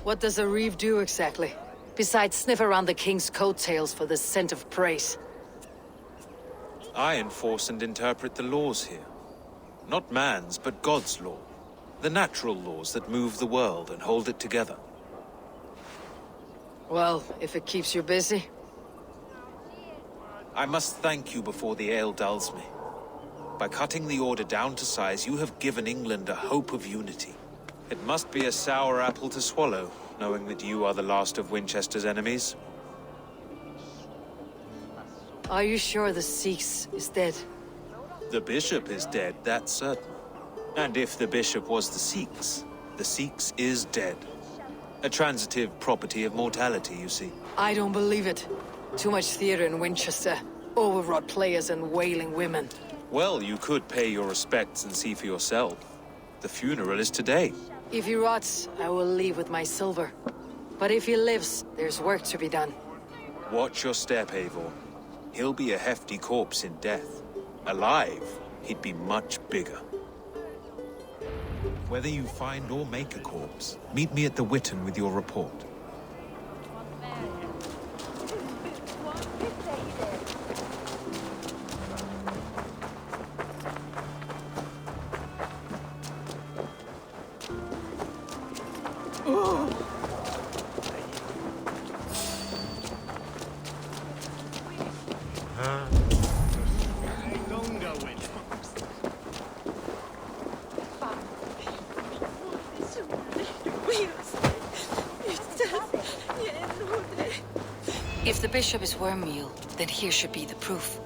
What does a reeve do exactly? Besides, sniff around the king's coattails for the scent of praise. I enforce and interpret the laws here. Not man's, but God's law. The natural laws that move the world and hold it together. Well, if it keeps you busy. I must thank you before the ale dulls me. By cutting the Order down to size, you have given England a hope of unity. It must be a sour apple to swallow, knowing that you are the last of Winchester's enemies. Are you sure the Sikhs is dead? The bishop is dead, that's certain. And if the bishop was the Sikhs is dead. A transitive property of mortality, you see. I don't believe it. Too much theater in Winchester. Overwrought players and wailing women. Well, you could pay your respects and see for yourself. The funeral is today. If he rots, I will leave with my silver. But if he lives, there's work to be done. Watch your step, Eivor. He'll be a hefty corpse in death. Alive, he'd be much bigger. Whether you find or make a corpse, meet me at the Witten with your report. If the bishop is wormmeal, then here should be the proof.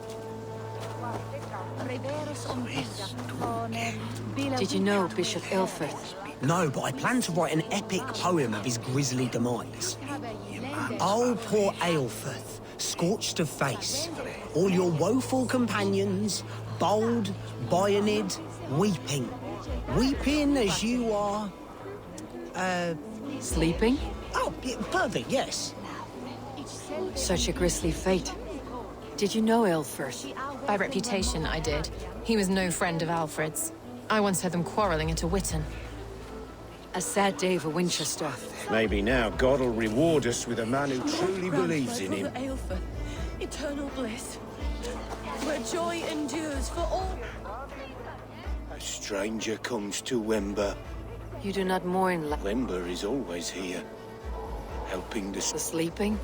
Did you know Bishop Aelfrith? No, but I plan to write an epic poem of his grisly demise. Oh, poor Aelfrith, scorched of face. All your woeful companions, bold, Bionid, weeping. Weeping as you are... Sleeping? Oh, yeah, perfect, yes. Such a grisly fate. Did you know Aelfrith? By reputation, I did. He was no friend of Alfred's. I once heard them quarreling at a Witten. A sad day for Winchester. Maybe now God will reward us with a man who truly believes in him. Aelfrith, eternal bliss, where joy endures for all. A stranger comes to Wember. You do not mourn Wember is always here, helping the sleeping?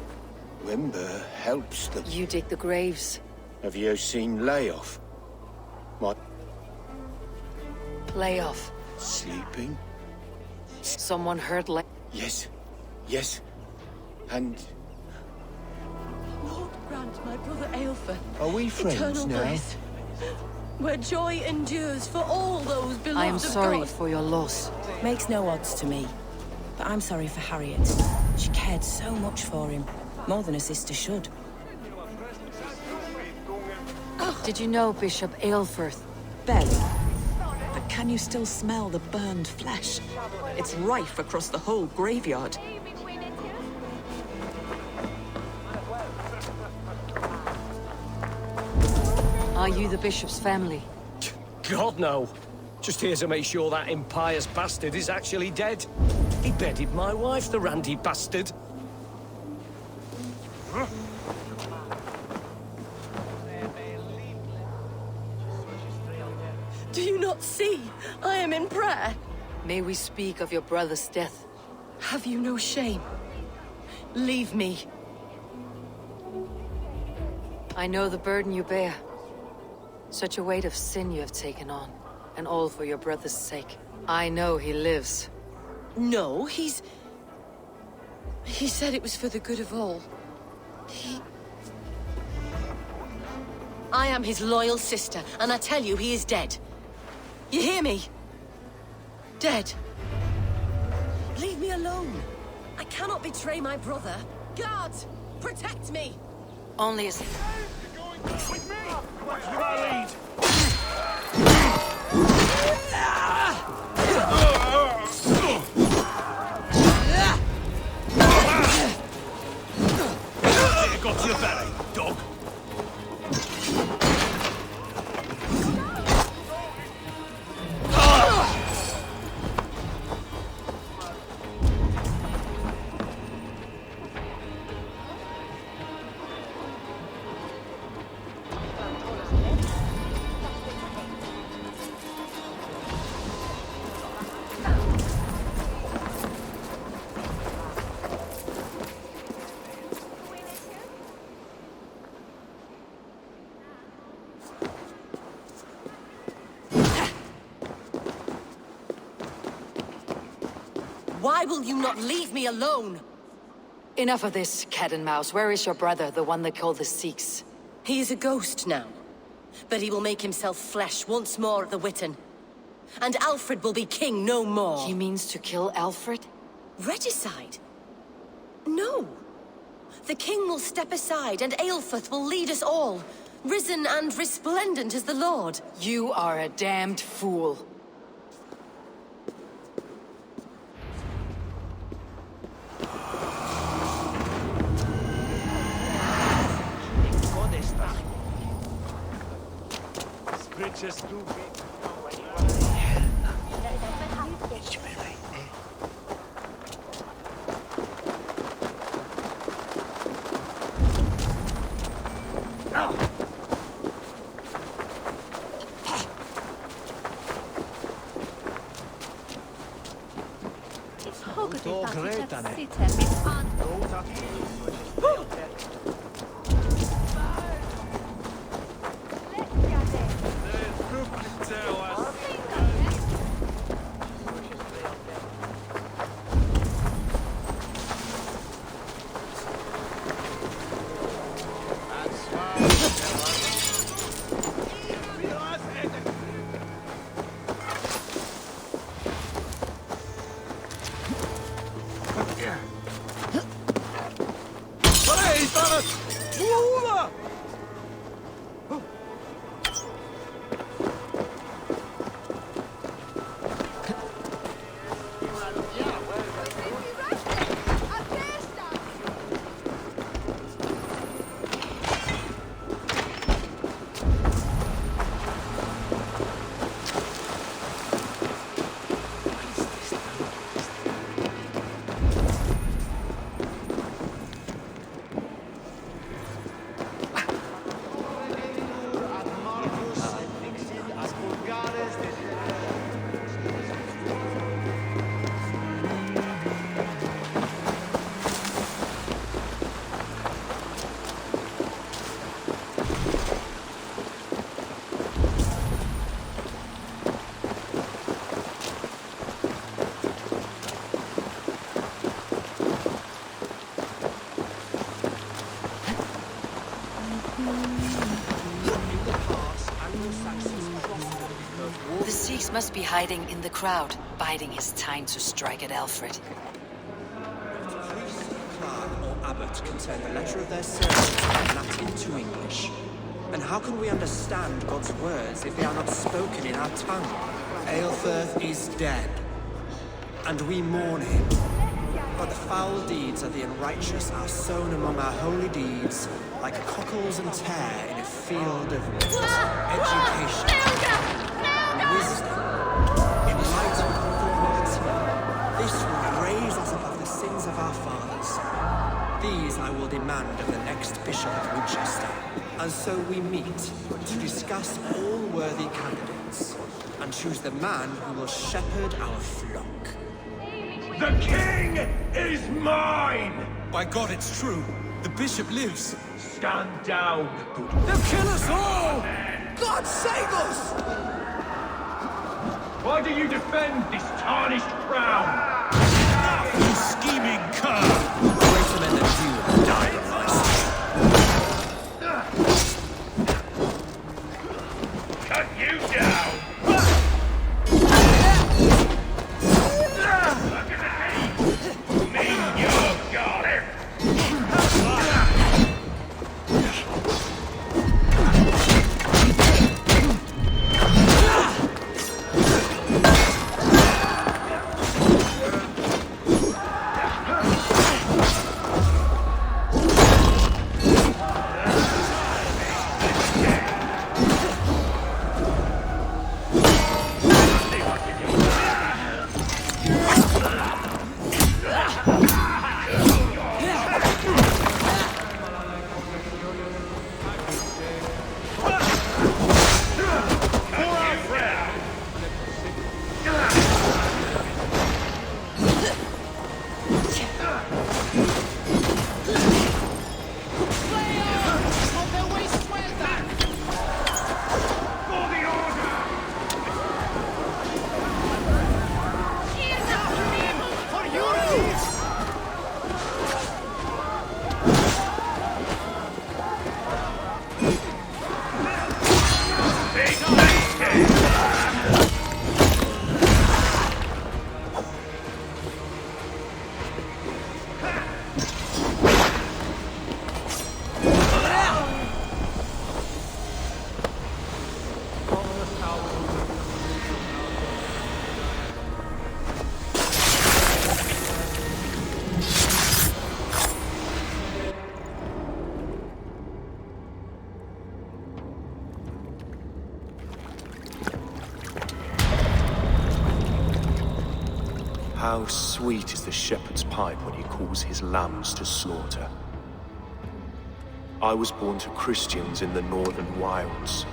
Wember helps them. You dig the graves. Have you seen Layoff? What? Layoff. Sleeping? Someone heard Yes. Yes. And... Lord grant my brother Aelfrith Are we friends eternal now? bliss, where joy endures for all those beloved I am of sorry God. for your loss. Makes no odds to me. But I'm sorry for Harriet. She cared so much for him. More than a sister should. Did you know Bishop Aelfrith? Barely. But can you still smell the burned flesh? It's rife across the whole graveyard. Are you the bishop's family? God, no. Just here to make sure that impious bastard is actually dead. He bedded my wife, the randy bastard. Do you not see? I am in prayer. May we speak of your brother's death? Have you no shame? Leave me. I know the burden you bear. Such a weight of sin you have taken on, and all for your brother's sake. I know he lives. No, He said it was for the good of all. I am his loyal sister, and I tell you he is dead. You hear me? Dead. Leave me alone. I cannot betray my brother. Guards, protect me! Only as... With me! Watch with my lead! Got your belly, dog. Why will you not leave me alone? Enough of this, cat and mouse. Where is your brother, the one they call the Sikhs? He is a ghost now. But he will make himself flesh once more at the Witten. And Alfred will be king no more. He means to kill Alfred? Regicide? No. The king will step aside and Aelfrith will lead us all. Risen and resplendent as the Lord. You are a damned fool. The Sikhs must be hiding in the crowd, biding his time to strike at Alfred. Priest, clerk, or abbot can turn the letter of their sermons from Latin to English. And how can we understand God's words if they are not spoken in our tongue? Aelfrith is dead, and we mourn him. But the foul deeds of the unrighteous are sown among our holy deeds, like cockles and tare in a field of education, wisdom, enlightened thought. This will raise us above the sins of our fathers. These I will demand of the next Bishop of Winchester. And so we meet to discuss all worthy candidates and choose the man who will shepherd our flock. The king is mine! By God, it's true. The bishop lives. Stand down, good. They'll kill us all! God save us! Why do you defend this tarnished crown? You scheming cur! Greater men than you have died of my side. Cut you down! How sweet is the shepherd's pipe when he calls his lambs to slaughter. I was born to Christians in the northern wilds.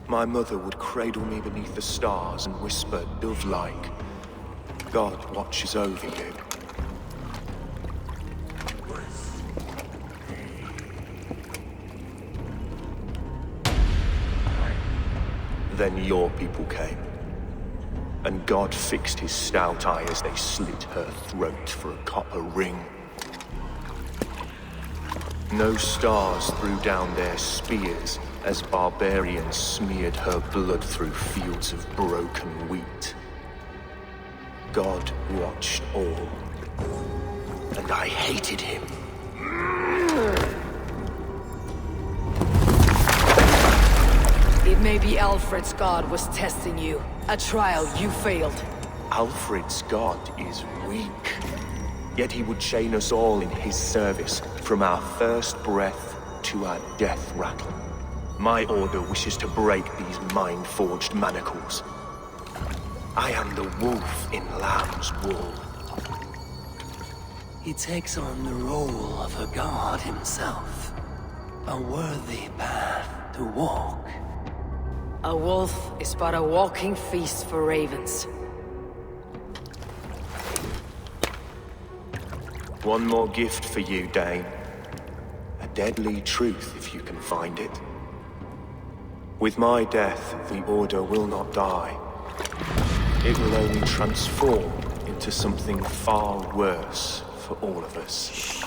My mother would cradle me beneath the stars and whisper, dove-like, God watches over you. Then your people came, and God fixed his stout eye as they slit her throat for a copper ring. No stars threw down their spears as barbarians smeared her blood through fields of broken wheat. God watched all, and I hated him. It may be Alfred's god was testing you. A trial you failed. Alfred's god is weak. Yet he would chain us all in his service, from our first breath to our death rattle. My order wishes to break these mind-forged manacles. I am the wolf in lamb's wool. He takes on the role of a god himself. A worthy path to walk. A wolf is but a walking feast for ravens. One more gift for you, Dane. A deadly truth, if you can find it. With my death, the Order will not die. It will only transform into something far worse for all of us.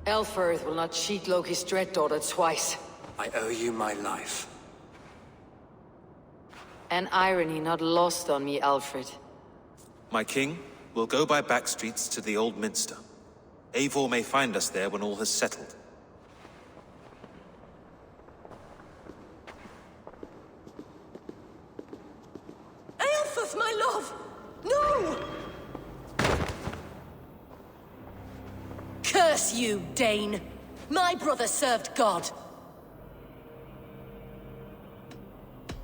Elfirth will not cheat Loki's dread daughter twice. I owe you my life. An irony not lost on me, Alfred. My king, we'll go by back streets to the Old Minster. Eivor may find us there when all has settled. Aelfirth, my love! No! Curse you, Dane! My brother served God!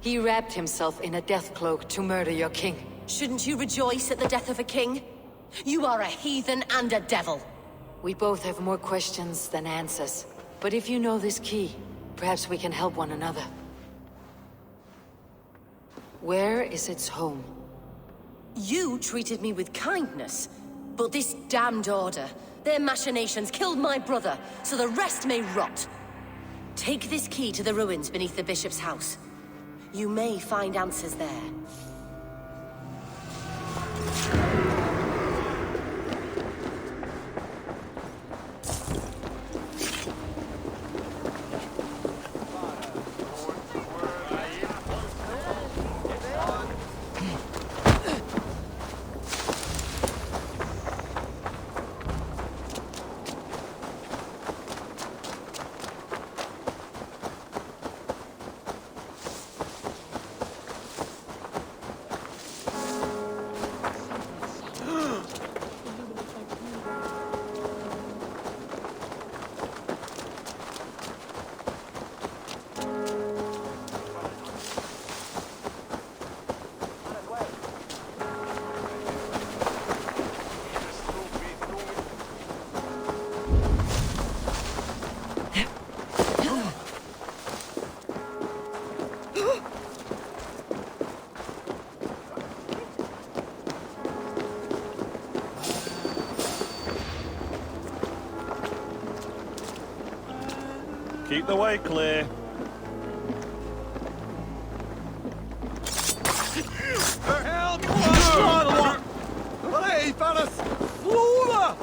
He wrapped himself in a death cloak to murder your king. Shouldn't you rejoice at the death of a king? You are a heathen and a devil. We both have more questions than answers. But if you know this key, perhaps we can help one another. Where is its home? You treated me with kindness, but this damned Order, their machinations killed my brother, so the rest may rot. Take this key to the ruins beneath the Bishop's house. You may find answers there. Keep the way clear. För helvete! Hej, Faras! Flora!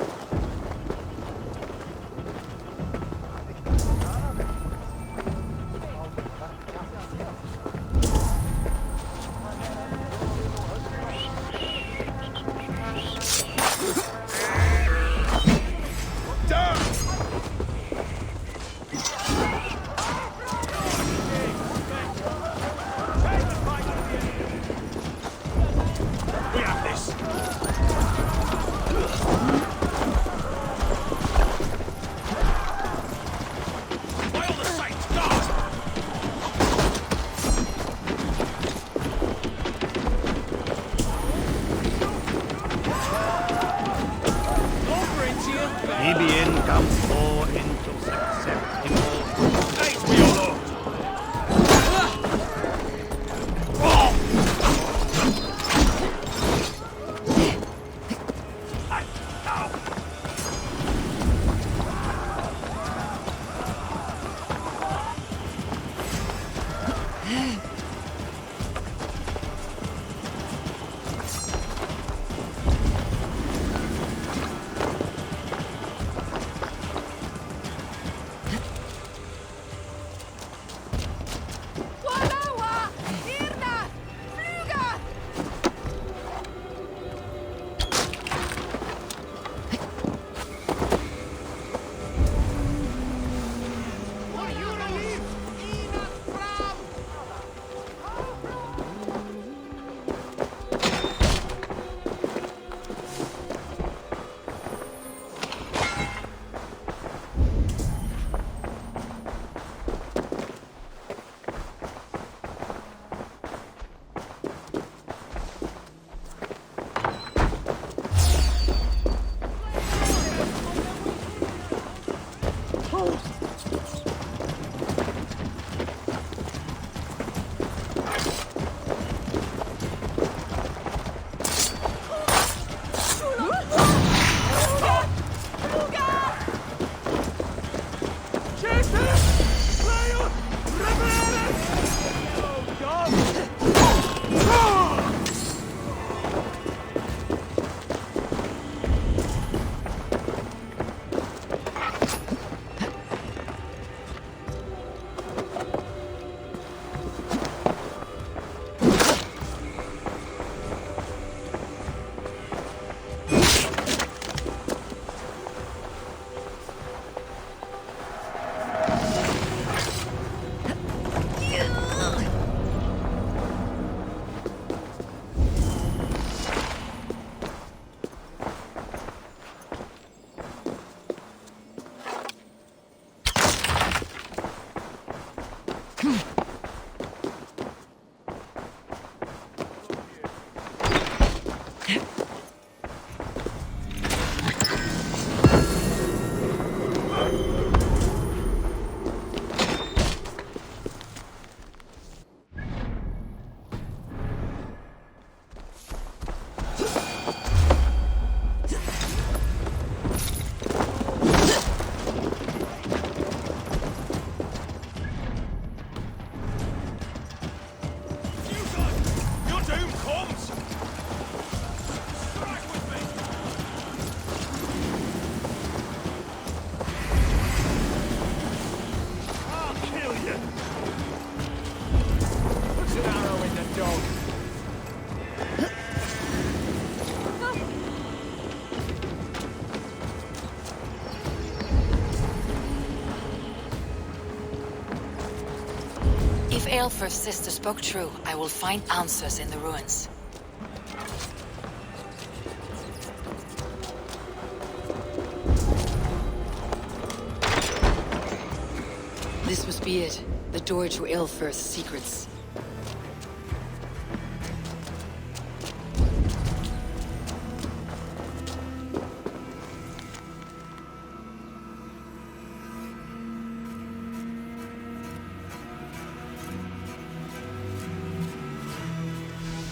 If Aelfir's sister spoke true, I will find answers in the ruins. This must be it. The door to Aelfir's secrets.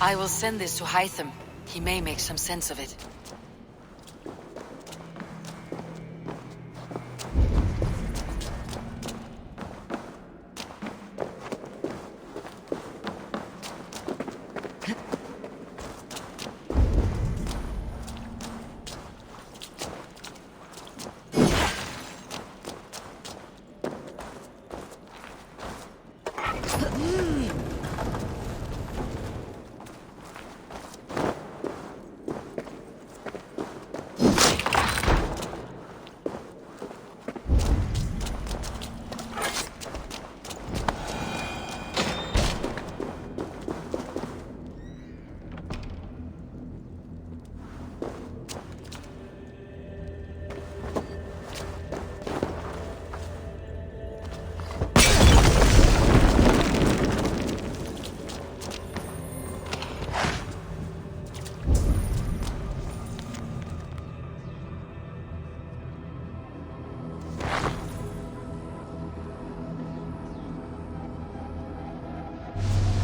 I will send this to Hytham. He may make some sense of it.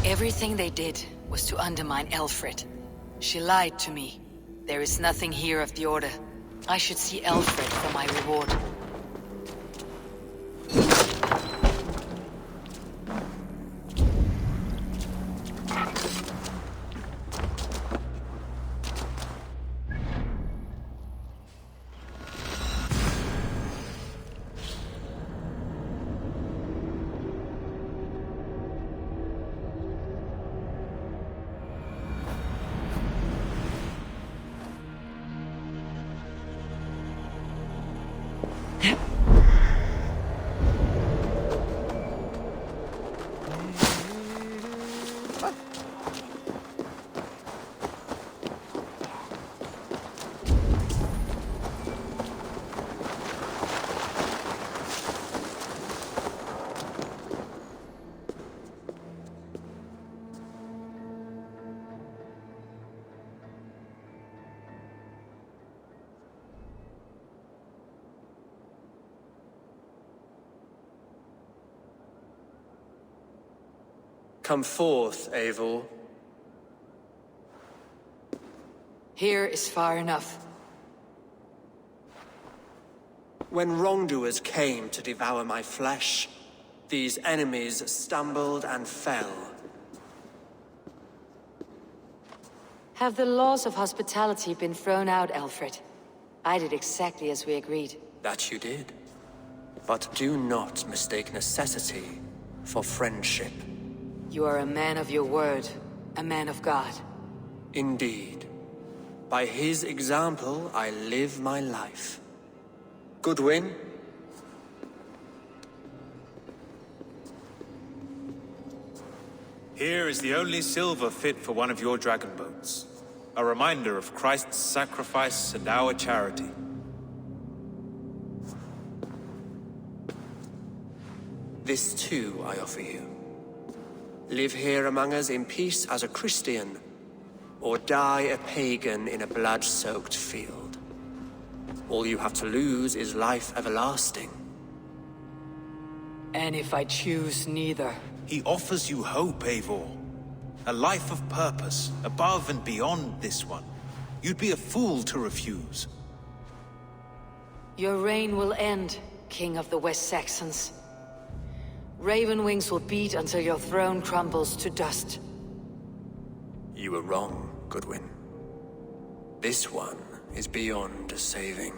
Everything they did was to undermine Aelfried. She lied to me. There is nothing here of the Order. I should see Aelfried for my reward. Come forth, Eivor. Here is far enough. When wrongdoers came to devour my flesh, these enemies stumbled and fell. Have the laws of hospitality been thrown out, Aelfried? I did exactly as we agreed. That you did. But do not mistake necessity for friendship. You are a man of your word, a man of God. Indeed. By his example, I live my life. Goodwin? Here is the only silver fit for one of your dragon boats. A reminder of Christ's sacrifice and our charity. This too I offer you. Live here among us in peace as a Christian, or die a pagan in a blood-soaked field. All you have to lose is life everlasting. And if I choose neither? He offers you hope, Eivor. A life of purpose, above and beyond this one. You'd be a fool to refuse. Your reign will end, King of the West Saxons. Ravenwings will beat until your throne crumbles to dust. You were wrong, Goodwin. This one is beyond saving.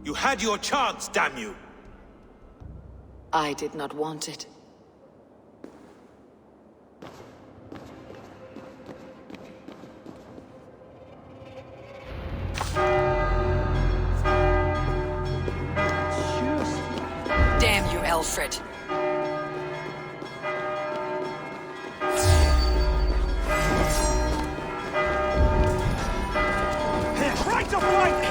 You had your chance, damn you! I did not want it. Damn you, Alfred. Try to flank!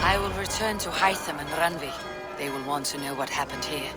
I will return to Hytham and Randvi. They will want to know what happened here.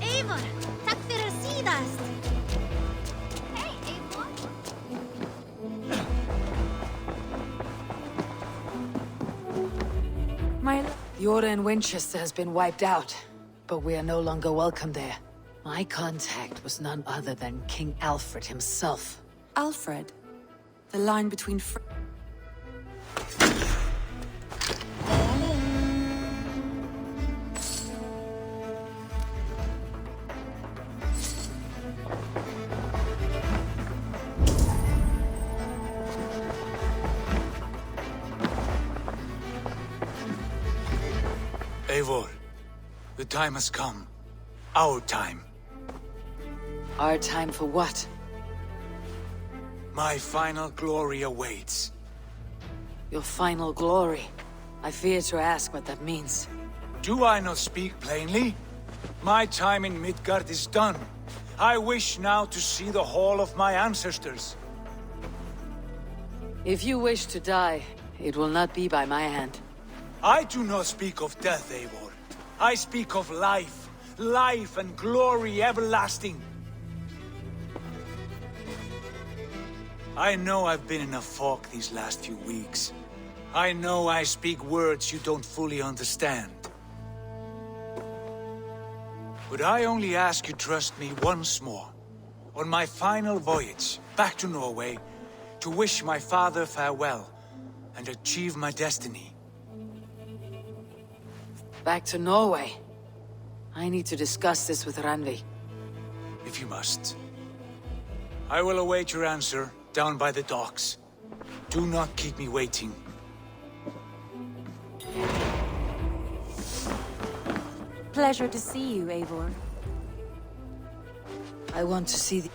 Eivor, takk fyrir síðast. Hey, Eivor. The order in Winchester has been wiped out, but we are no longer welcome there. My contact was none other than King Alfred himself. Alfred? The line between Eivor, the time has come. Our time. Our time for what? My final glory awaits. Your final glory? I fear to ask what that means. Do I not speak plainly? My time in Midgard is done. I wish now to see the hall of my ancestors. If you wish to die, it will not be by my hand. I do not speak of death, Eivor. I speak of life. Life and glory everlasting. I know I've been in a fog these last few weeks. I know I speak words you don't fully understand. But I only ask you trust me once more. On my final voyage back to Norway, to wish my father farewell and achieve my destiny. Back to Norway. I need to discuss this with Randvi. If you must. I will await your answer down by the docks. Do not keep me waiting. Pleasure to see you, Eivor. I want to see the...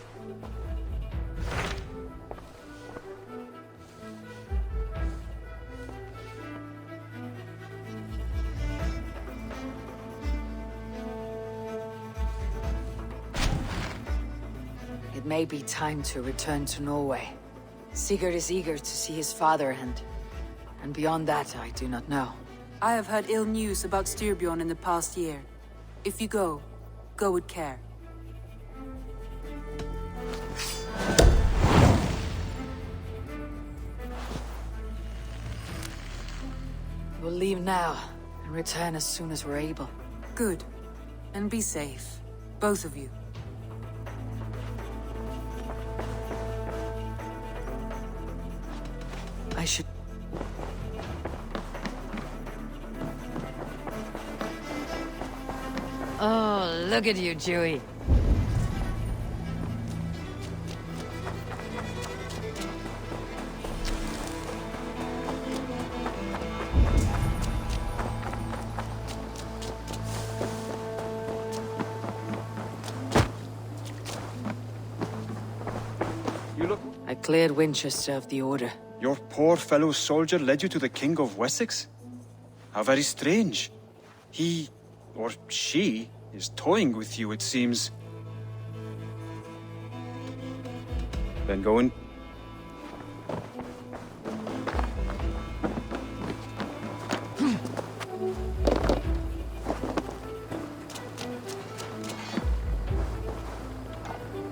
It may be time to return to Norway. Sigurd is eager to see his father, and beyond that, I do not know. I have heard ill news about Styrbjorn in the past year. If you go with care. We'll leave now, and return as soon as we're able. Good. And be safe. Both of you. I should... Oh, look at you, Dewey. You look... I cleared Winchester of the Order. Your poor fellow soldier led you to the King of Wessex? How very strange. He, or she, is toying with you, it seems. Then go in.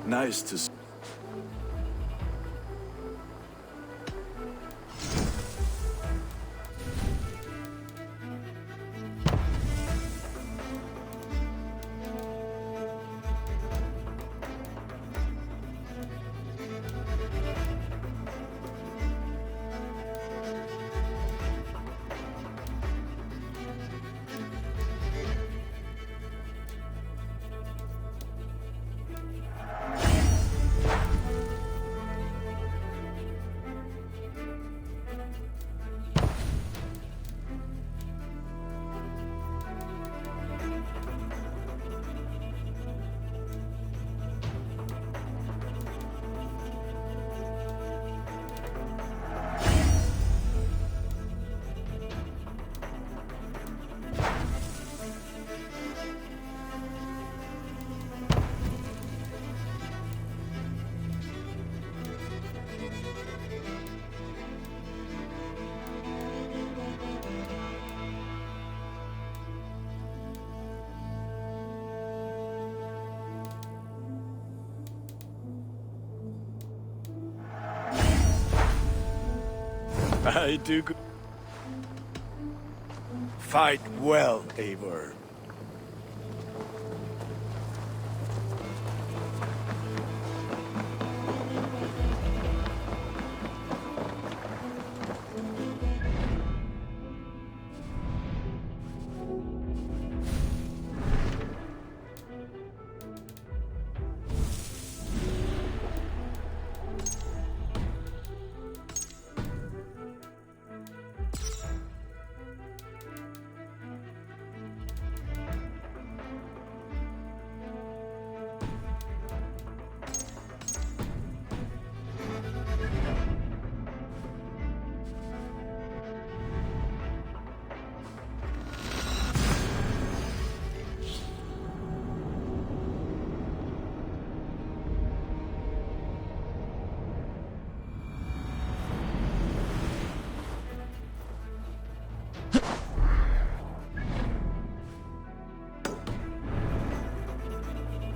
Nice to see. I do. Fight well, Eivor.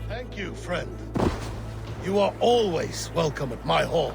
Thank you, friend. You are always welcome at my hall.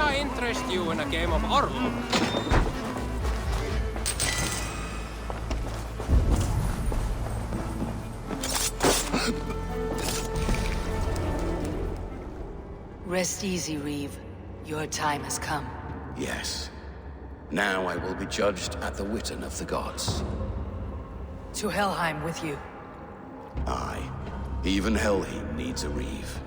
I interest you in a game of Orlog? Rest easy, Reeve. Your time has come. Yes. Now I will be judged at the Witan of the gods. To Helheim with you. Aye. Even Helheim needs a Reeve.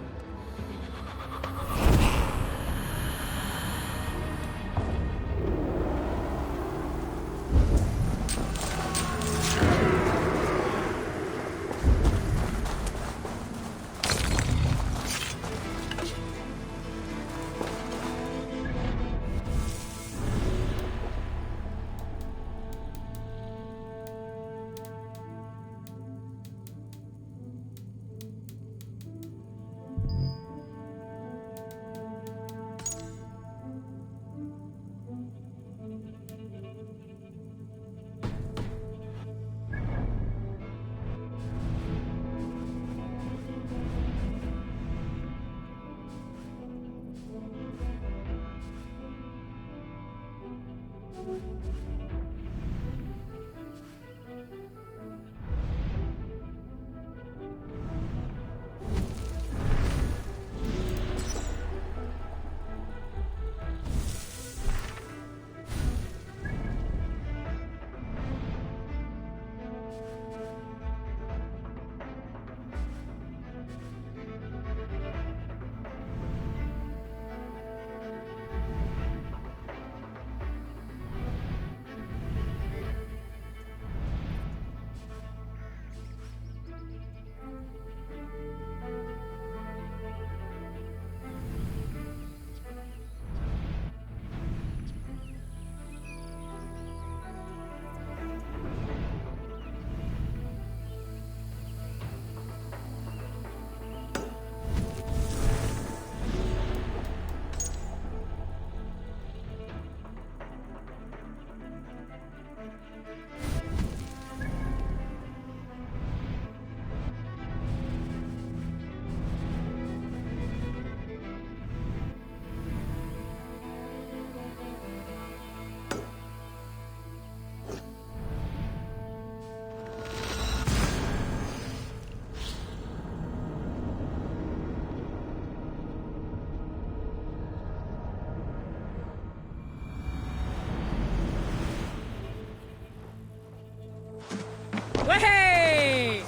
Hey!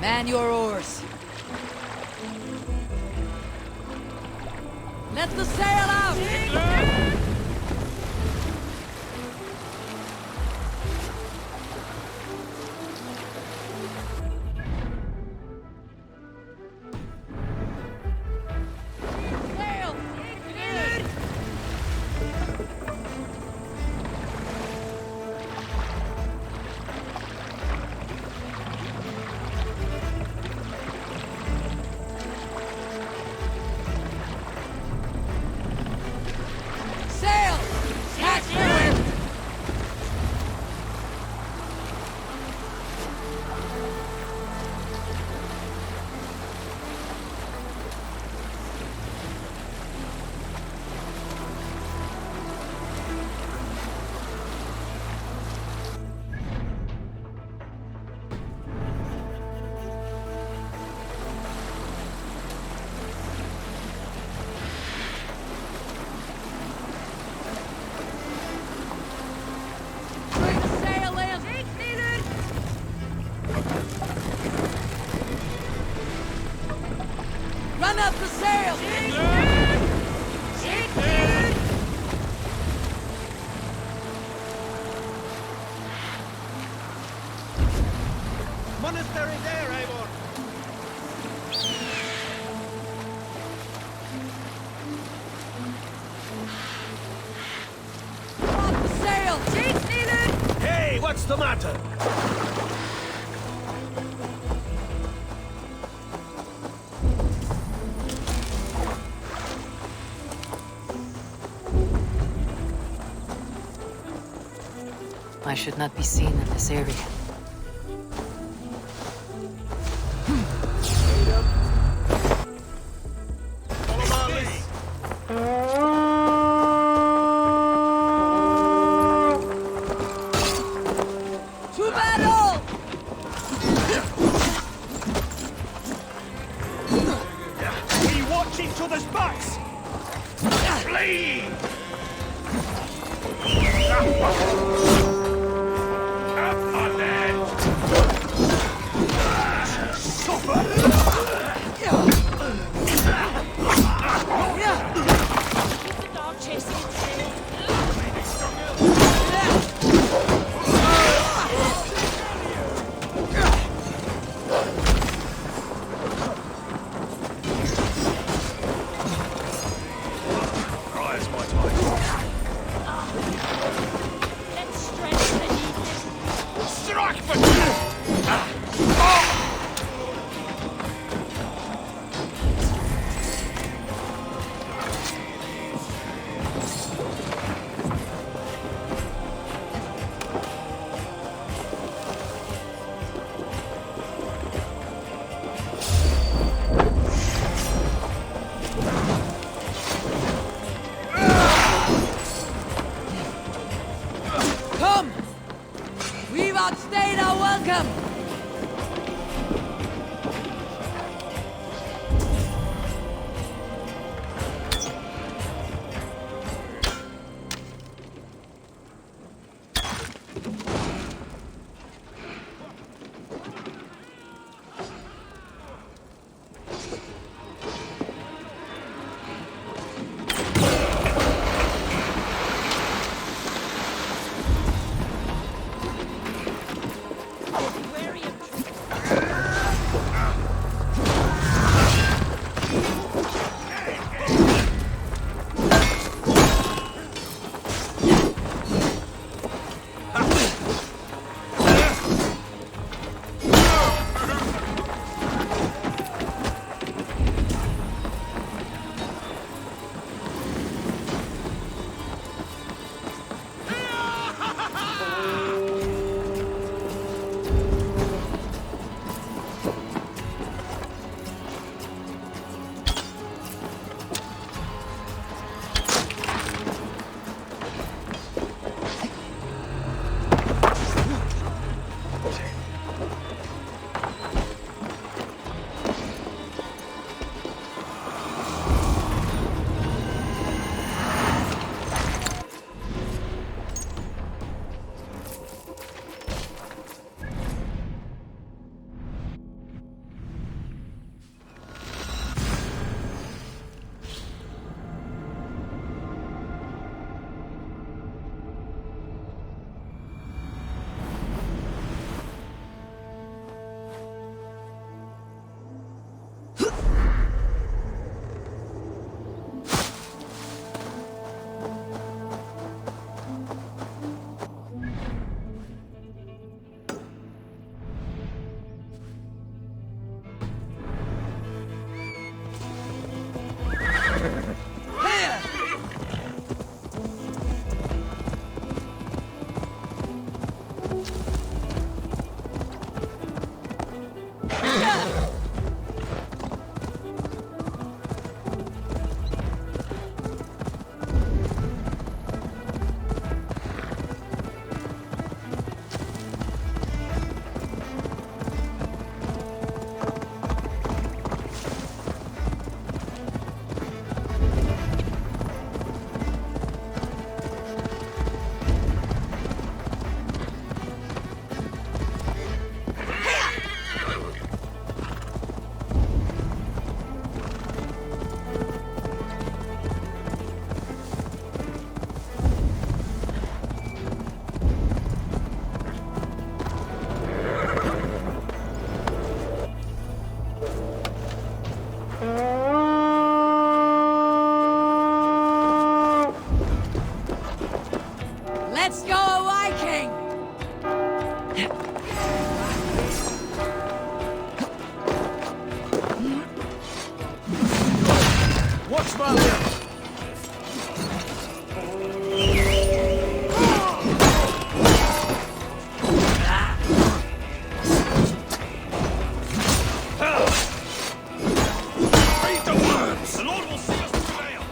Man your oars. Let the sail out! Run up the sail! Monastery there, Eivor! Drop the sail! Hey, what's the matter? I should not be seen in this area. each other's backs! Flee! Up on it! Suffer! Come! We've outstayed our welcome! Let's go, Viking! Watch my lip! Read the words! The Lord will see us prevail!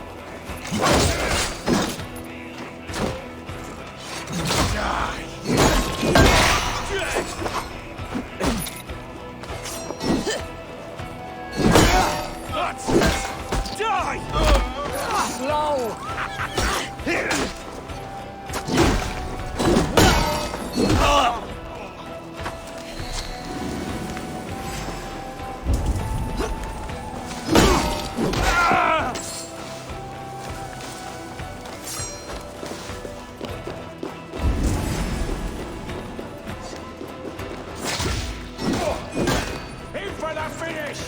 Die! Slow! In for the finish!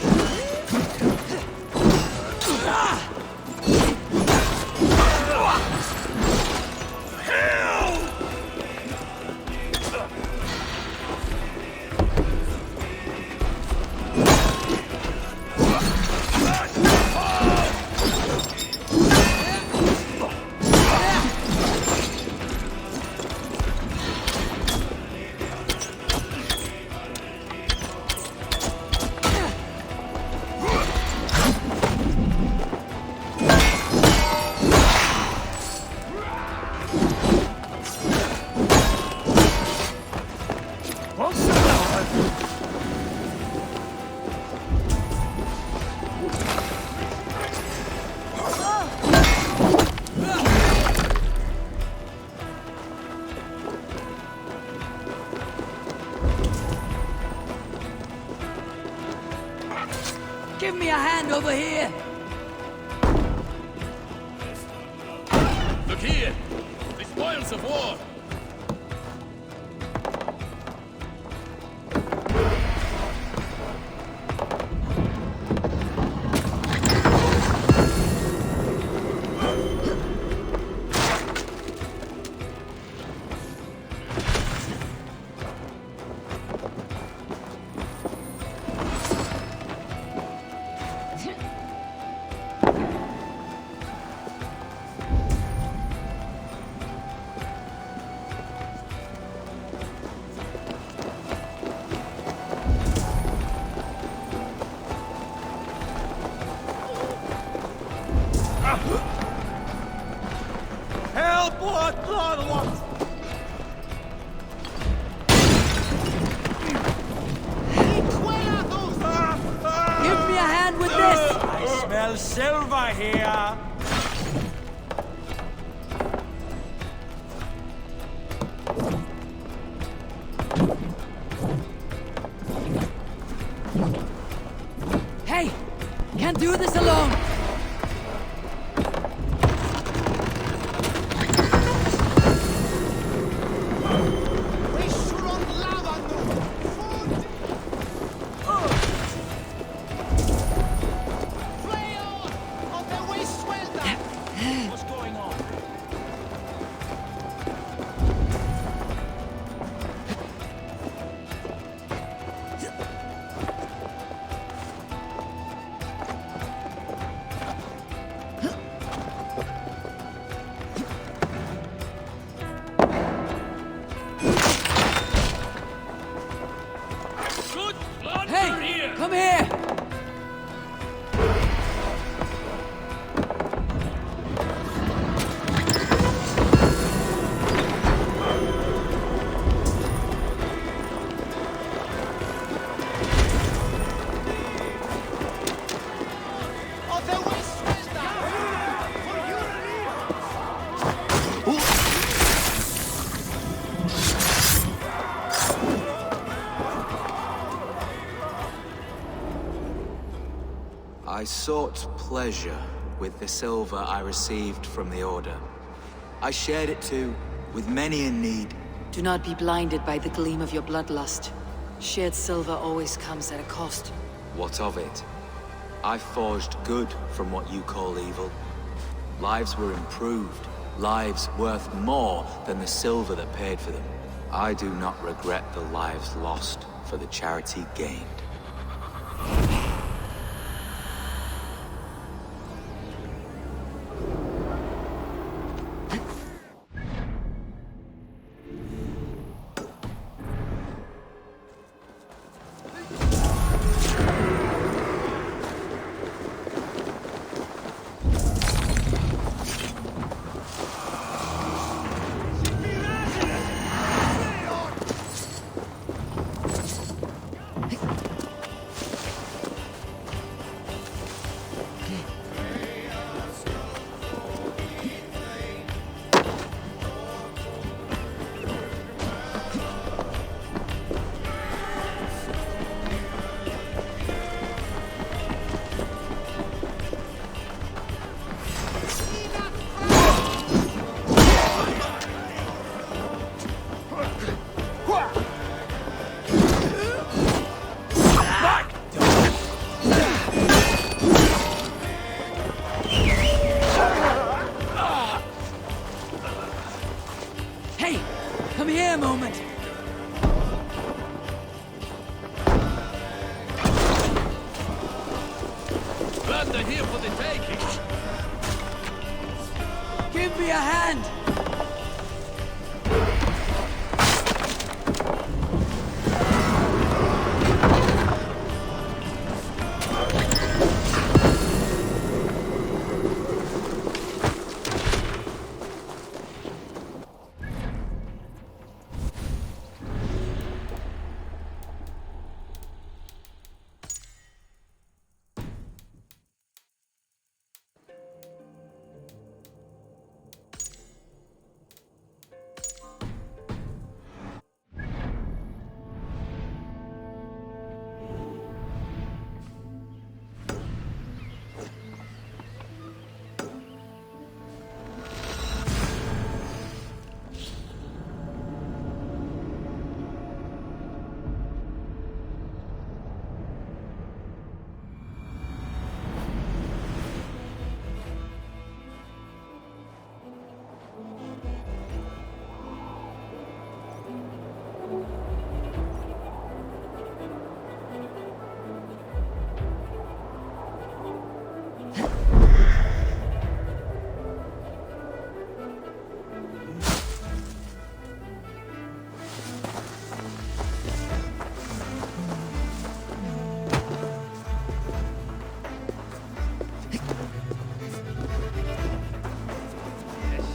Give me a hand over here! Look here! The spoils of war! Help! What? Blood! What? Give me a hand with this! I smell silver here! Hey! Can't do this alone! What's going on? Good blood Hey! here! Come here! I sought pleasure with the silver I received from the Order. I shared it too, with many in need. Do not be blinded by the gleam of your bloodlust. Shared silver always comes at a cost. What of it? I forged good from what you call evil. Lives were improved, lives worth more than the silver that paid for them. I do not regret the lives lost for the charity gained. you take it? Give me a hand!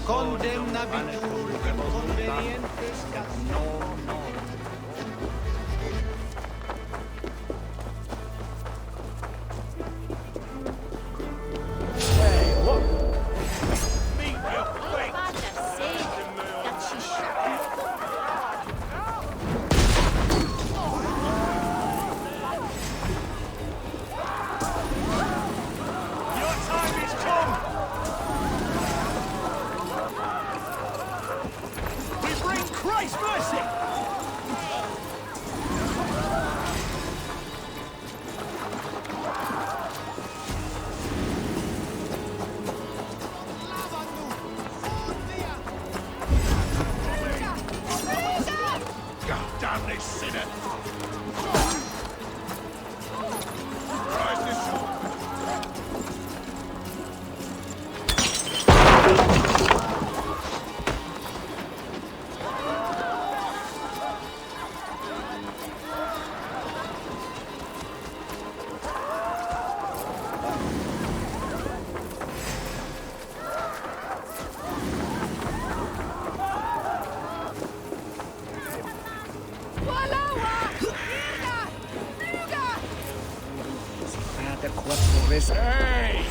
Condemnabitur inconvenientes non. Hey, what? Meet your fate! That she shot. Your time is come! We bring Christ's mercy! God damn this sinner! Rise this shore! Hey!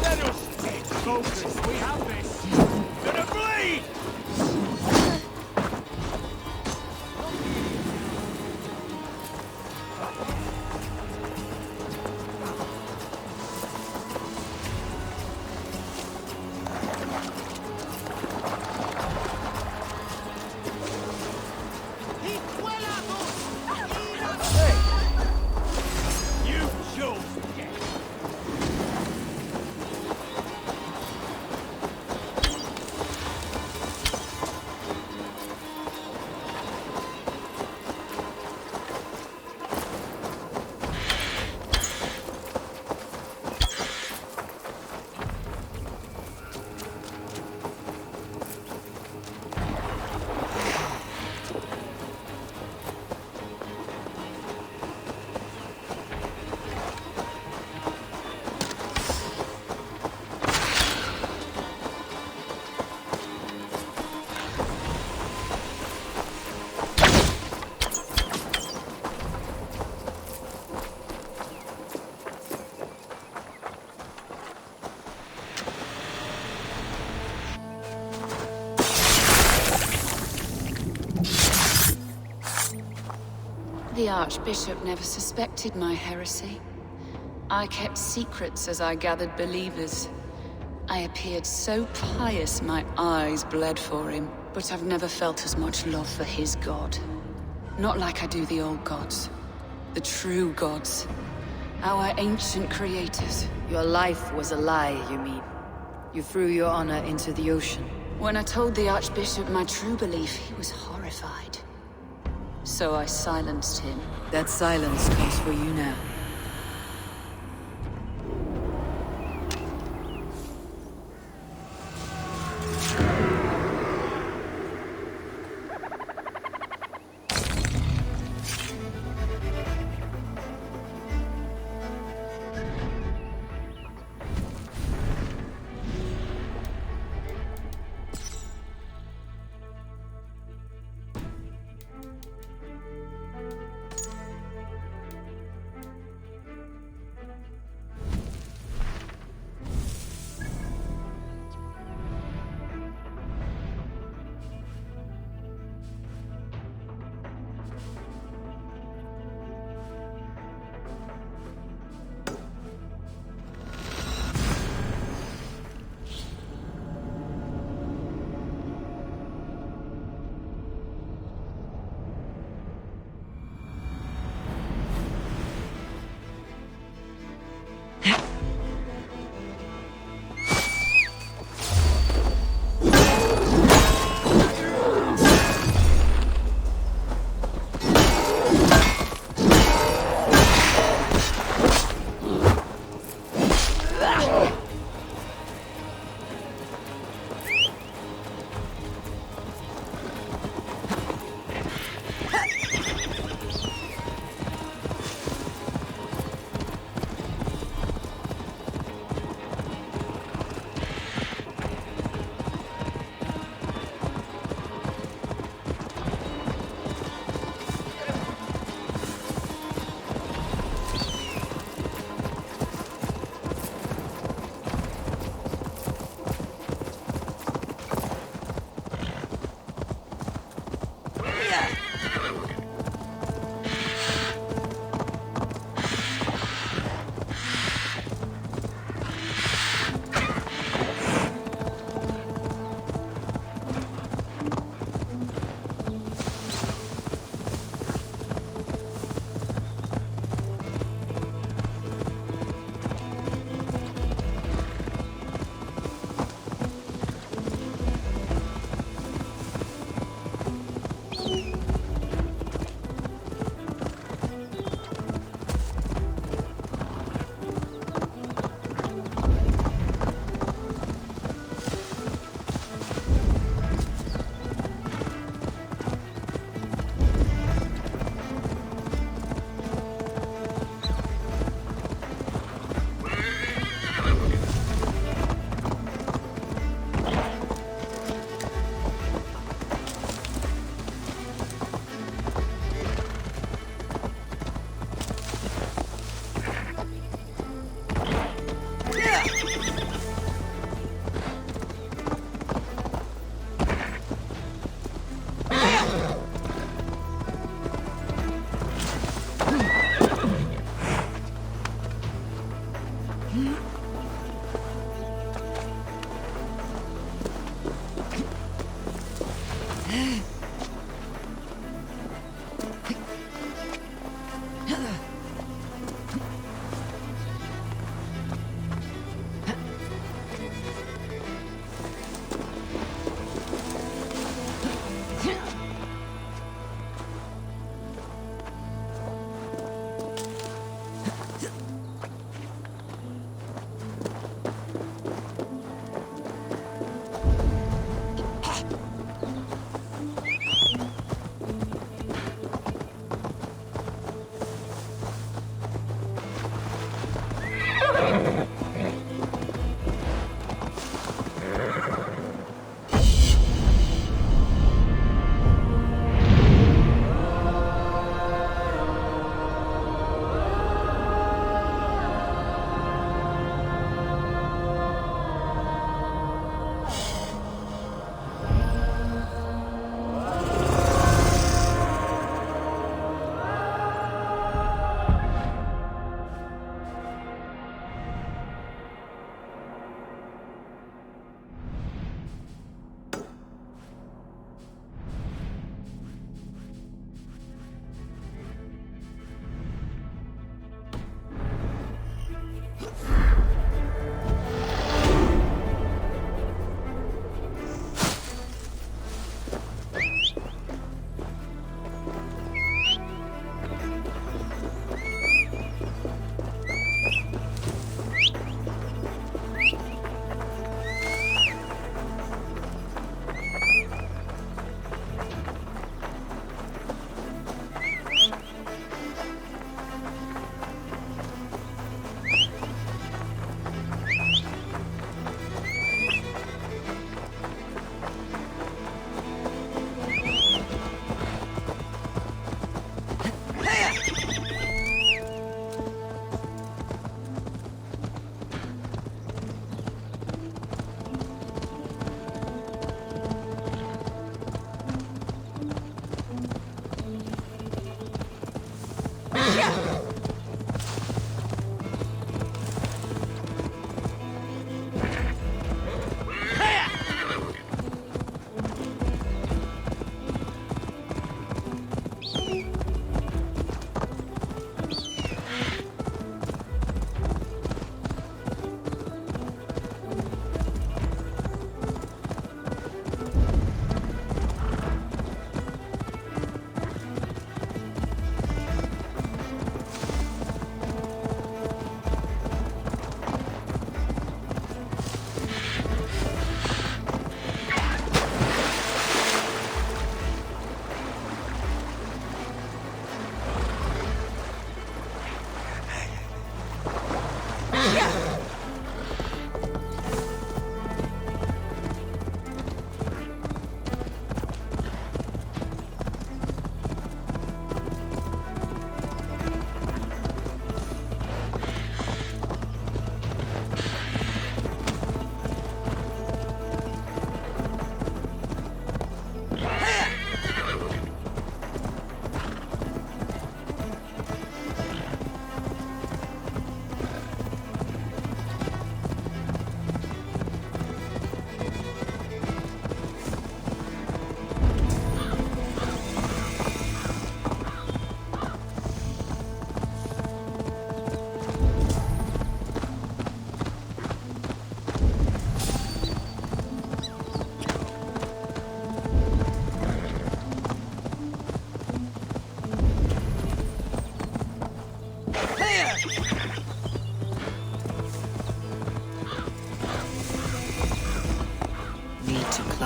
Let us take focus. We have this. Gonna bleed! Hey! You chose death. The Archbishop never suspected my heresy. I kept secrets as I gathered believers. I appeared so pious my eyes bled for him, but I've never felt as much love for his god. Not like I do the old gods. The true gods. Our ancient creators. Your life was a lie, you mean? You threw your honor into the ocean. When I told the Archbishop my true belief, he was horrified. So I silenced him. That silence comes for you now.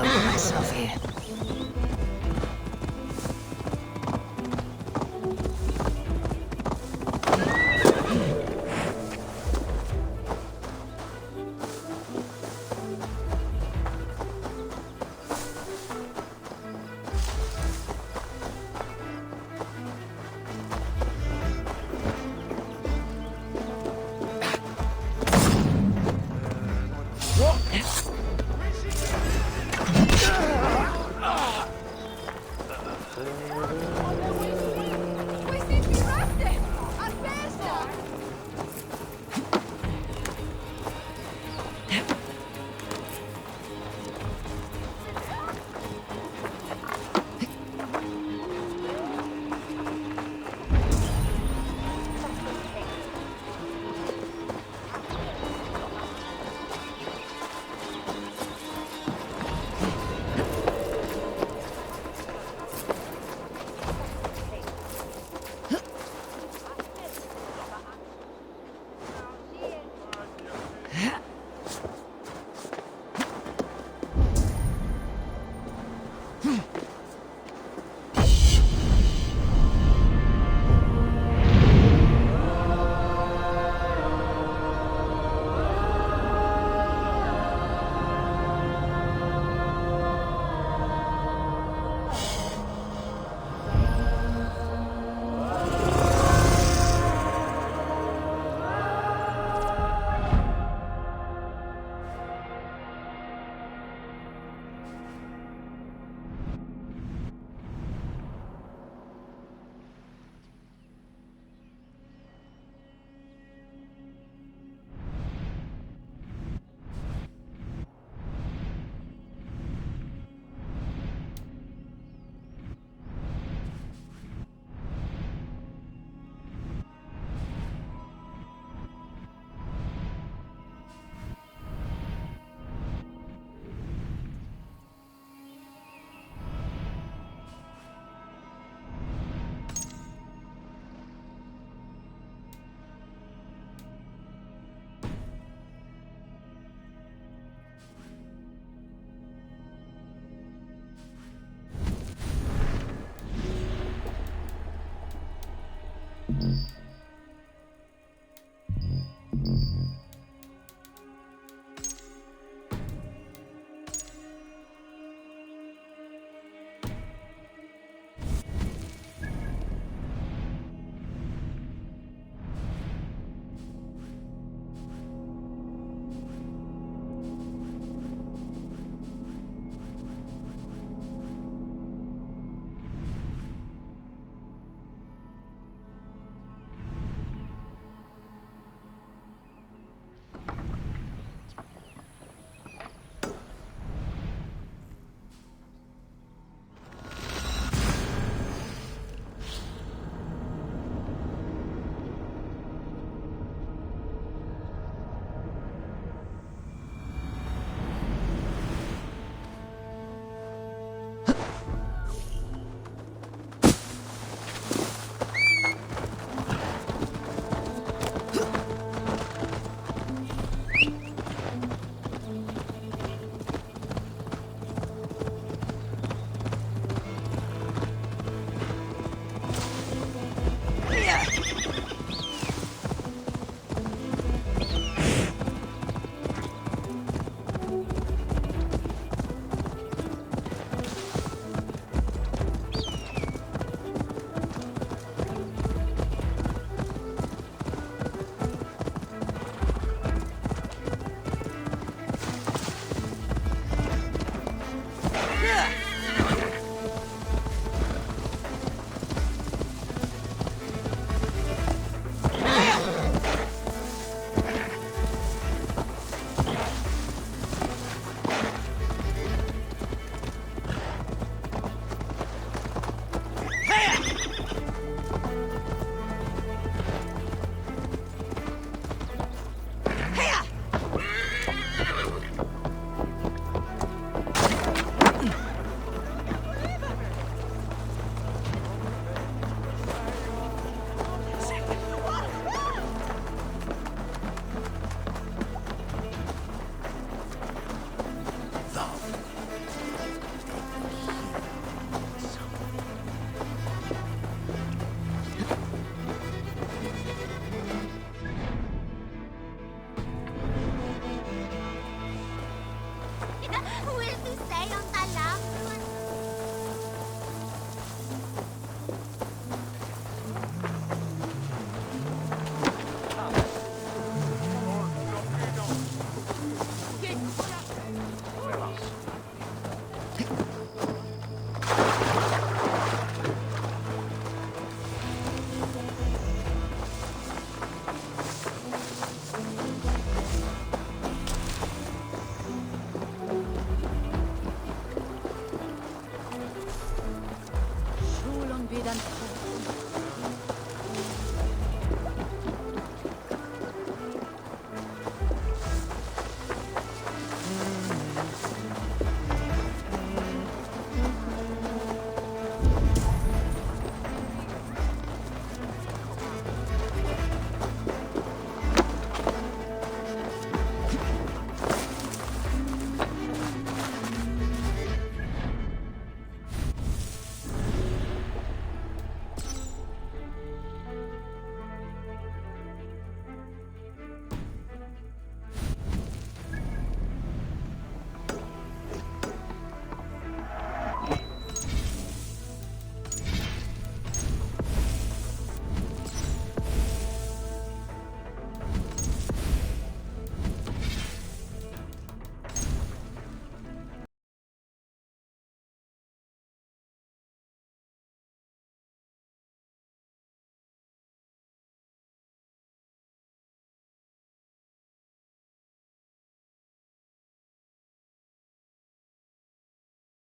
clothe myself here. Mm-hmm.